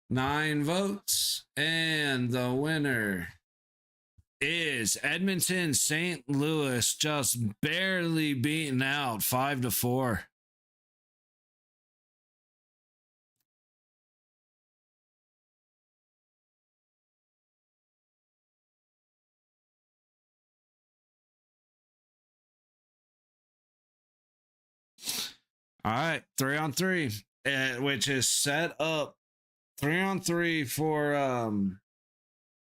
Nine votes, and the winner is Edmonton. St. Louis just barely beaten out 5-4. All right, 3-on-3, which is set up 3-on-3 for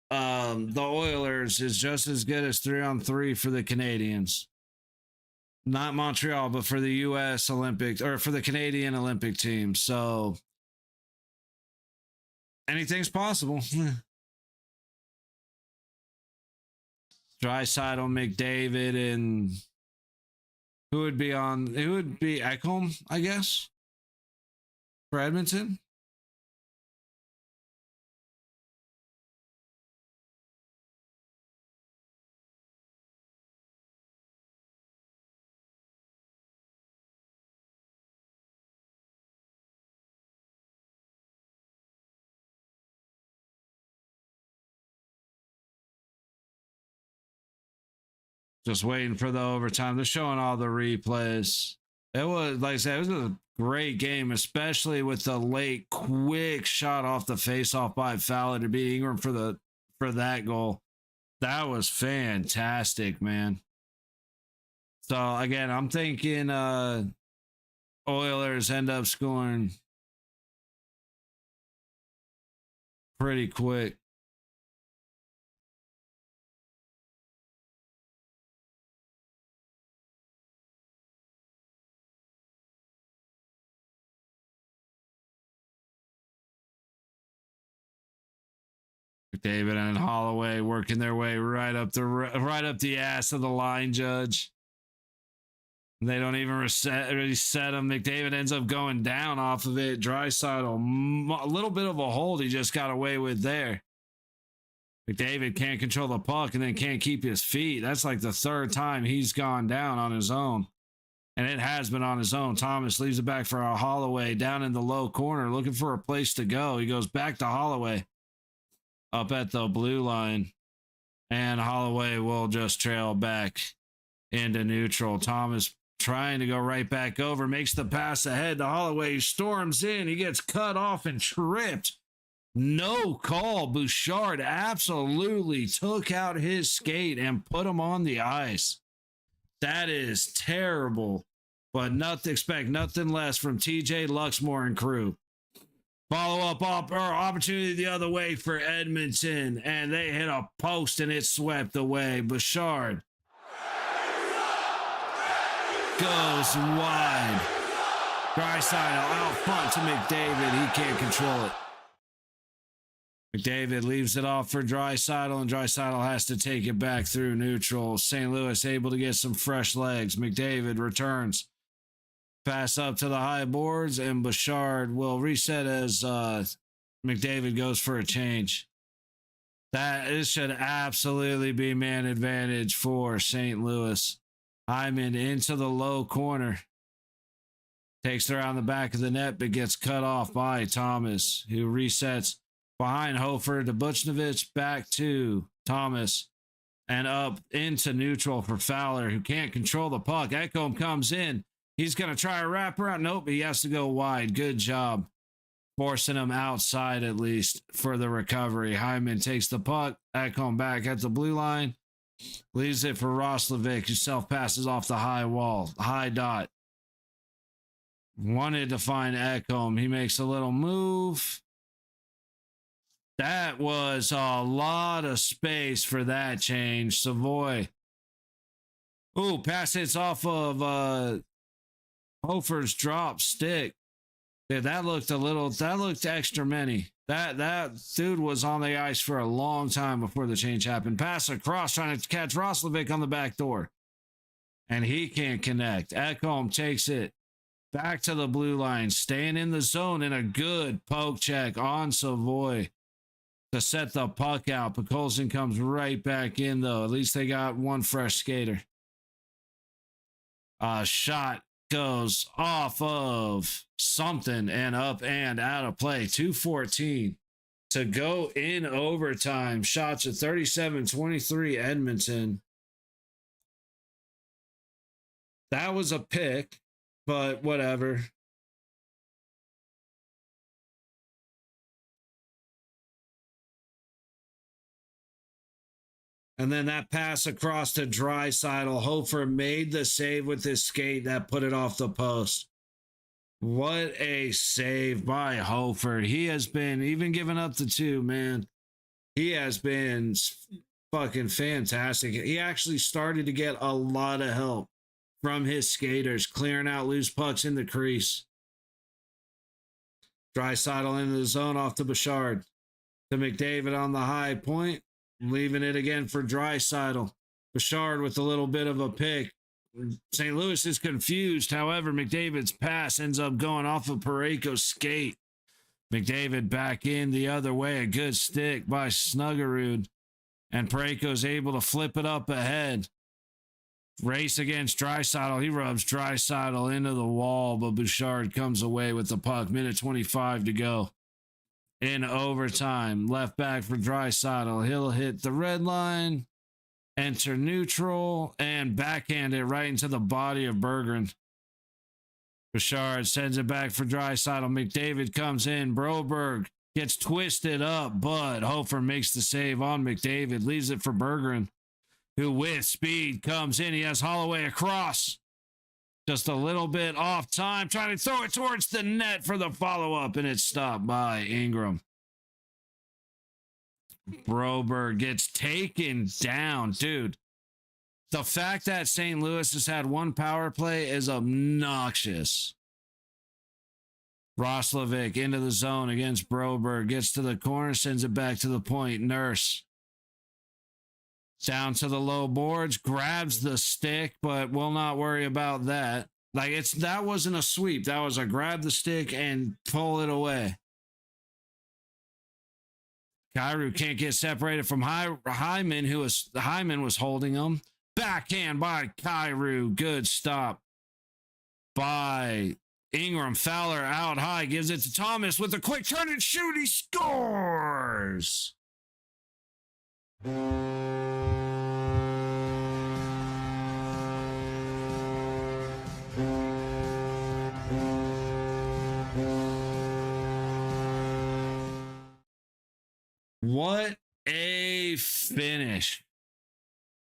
the Oilers is just as good as 3-on-3 for the Canadians. Not Montreal, but for the U.S. Olympic, or for the Canadian Olympic team. So anything's possible. Draisaitl, McDavid, and who would be Ekholm, I guess, for Edmonton. Just waiting for the overtime. They're showing all the replays. It was, like I said, it was a great game, especially with the late, quick shot off the face-off by Fowler to beat Ingram for that goal. That was fantastic, man. So, again, I'm thinking Oilers end up scoring pretty quick. McDavid and Holloway working their way right up the ass of the line judge. They don't even reset him. McDavid ends up going down off of it. Draisaitl, a little bit of a hold he just got away with there. McDavid can't control the puck and then can't keep his feet. That's like the third time he's gone down on his own. And it has been on his own. Thomas leaves it back for a Holloway down in the low corner, looking for a place to go. He goes back to Holloway up at the blue line. And Holloway will just trail back into neutral. Thomas trying to go right back over, makes the pass ahead to Holloway. He storms in. He gets cut off and tripped. No call. Bouchard absolutely took out his skate and put him on the ice. That is terrible, but expect nothing less from TJ Luxmore and crew. Follow-up opportunity the other way for Edmonton, and they hit a post and it swept away. Bouchard goes wide. Draisaitl out front to McDavid. He can't control it. McDavid leaves it off for Draisaitl, and Draisaitl has to take it back through neutral. St. Louis able to get some fresh legs. McDavid returns. Pass up to the high boards, and Bouchard will reset as McDavid goes for a change. This should absolutely be man advantage for St. Louis. Hyman into the low corner. Takes it around the back of the net, but gets cut off by Thomas, who resets behind Hofer to Buchnevich, back to Thomas, and up into neutral for Fowler, who can't control the puck. Ekholm comes in. He's going to try a wraparound. Nope, he has to go wide. Good job forcing him outside, at least, for the recovery. Hyman takes the puck. Ekholm back at the blue line. Leaves it for Roslovic, who self-passes off the high wall. High dot. Wanted to find Ekholm. He makes a little move. That was a lot of space for that change. Savoy. Ooh, pass hits off of Hofer's drop stick. Yeah, that looked extra many. That dude was on the ice for a long time before the change happened. Pass across, trying to catch Roslovic on the back door. And he can't connect. Ekholm takes it back to the blue line, staying in the zone in a good poke check on Savoy to set the puck out. Picolson comes right back in, though. At least they got one fresh skater. Shot goes off of something and up and out of play. 2:14 to go in overtime. Shots at 37-23 Edmonton. That was a pick, but whatever. And then that pass across to Draisaitl. Hofer made the save with his skate that put it off the post. What a save by Hofer. He has been, even giving up the two, man, he has been fucking fantastic. He actually started to get a lot of help from his skaters, clearing out loose pucks in the crease. Draisaitl into the zone off to Bouchard. To McDavid on the high point. Leaving it again for Draisaitl. Bouchard with a little bit of a pick. St. Louis is confused. However, McDavid's pass ends up going off of Parayko's skate. McDavid back in the other way. A good stick by Snuggerud. And Parayko's able to flip it up ahead. Race against Draisaitl. He rubs Draisaitl into the wall, but Bouchard comes away with the puck. Minute 25 to go. In overtime, left back for Draisaitl. He'll hit the red line, enter neutral, and backhand it right into the body of Berggren. Bouchard sends it back for Draisaitl. McDavid comes in. Broberg gets twisted up, but Hofer makes the save on McDavid. Leaves it for Berggren, who with speed comes in. He has Holloway across. Just a little bit off time, trying to throw it towards the net for the follow-up, and it's stopped by Ingram. Broberg gets taken down. Dude, the fact that St. Louis has had one power play is obnoxious. Roslovic into the zone against Broberg. Gets to the corner, sends it back to the point. Nurse. Down to the low boards, grabs the stick, but will not worry about that. Like, that wasn't a sweep. That was a grab the stick and pull it away. Kyrou can't get separated from Hyman, Hyman was holding him. Backhand by Kyrou. Good stop by Ingram. Fowler out high, gives it to Thomas with a quick turn and shoot. He scores. What a finish.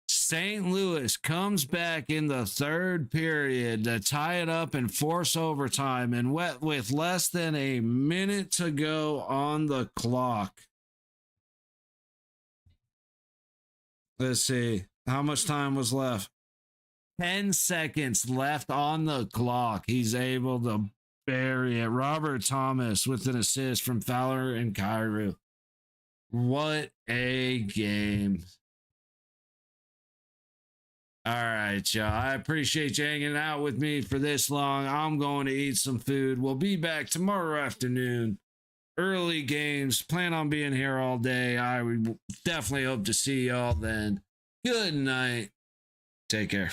St. Louis comes back in the third period to tie it up and force overtime, and with less than a minute to go on the clock. Let's see. How much time was left? 10 seconds left on the clock. He's able to bury it. Robert Thomas with an assist from Fowler and Kyrou. What a game. All right, y'all. I appreciate you hanging out with me for this long. I'm going to eat some food. We'll be back tomorrow afternoon. Early games. Plan on being here all day. I would definitely hope to see y'all then. Good night. Take care.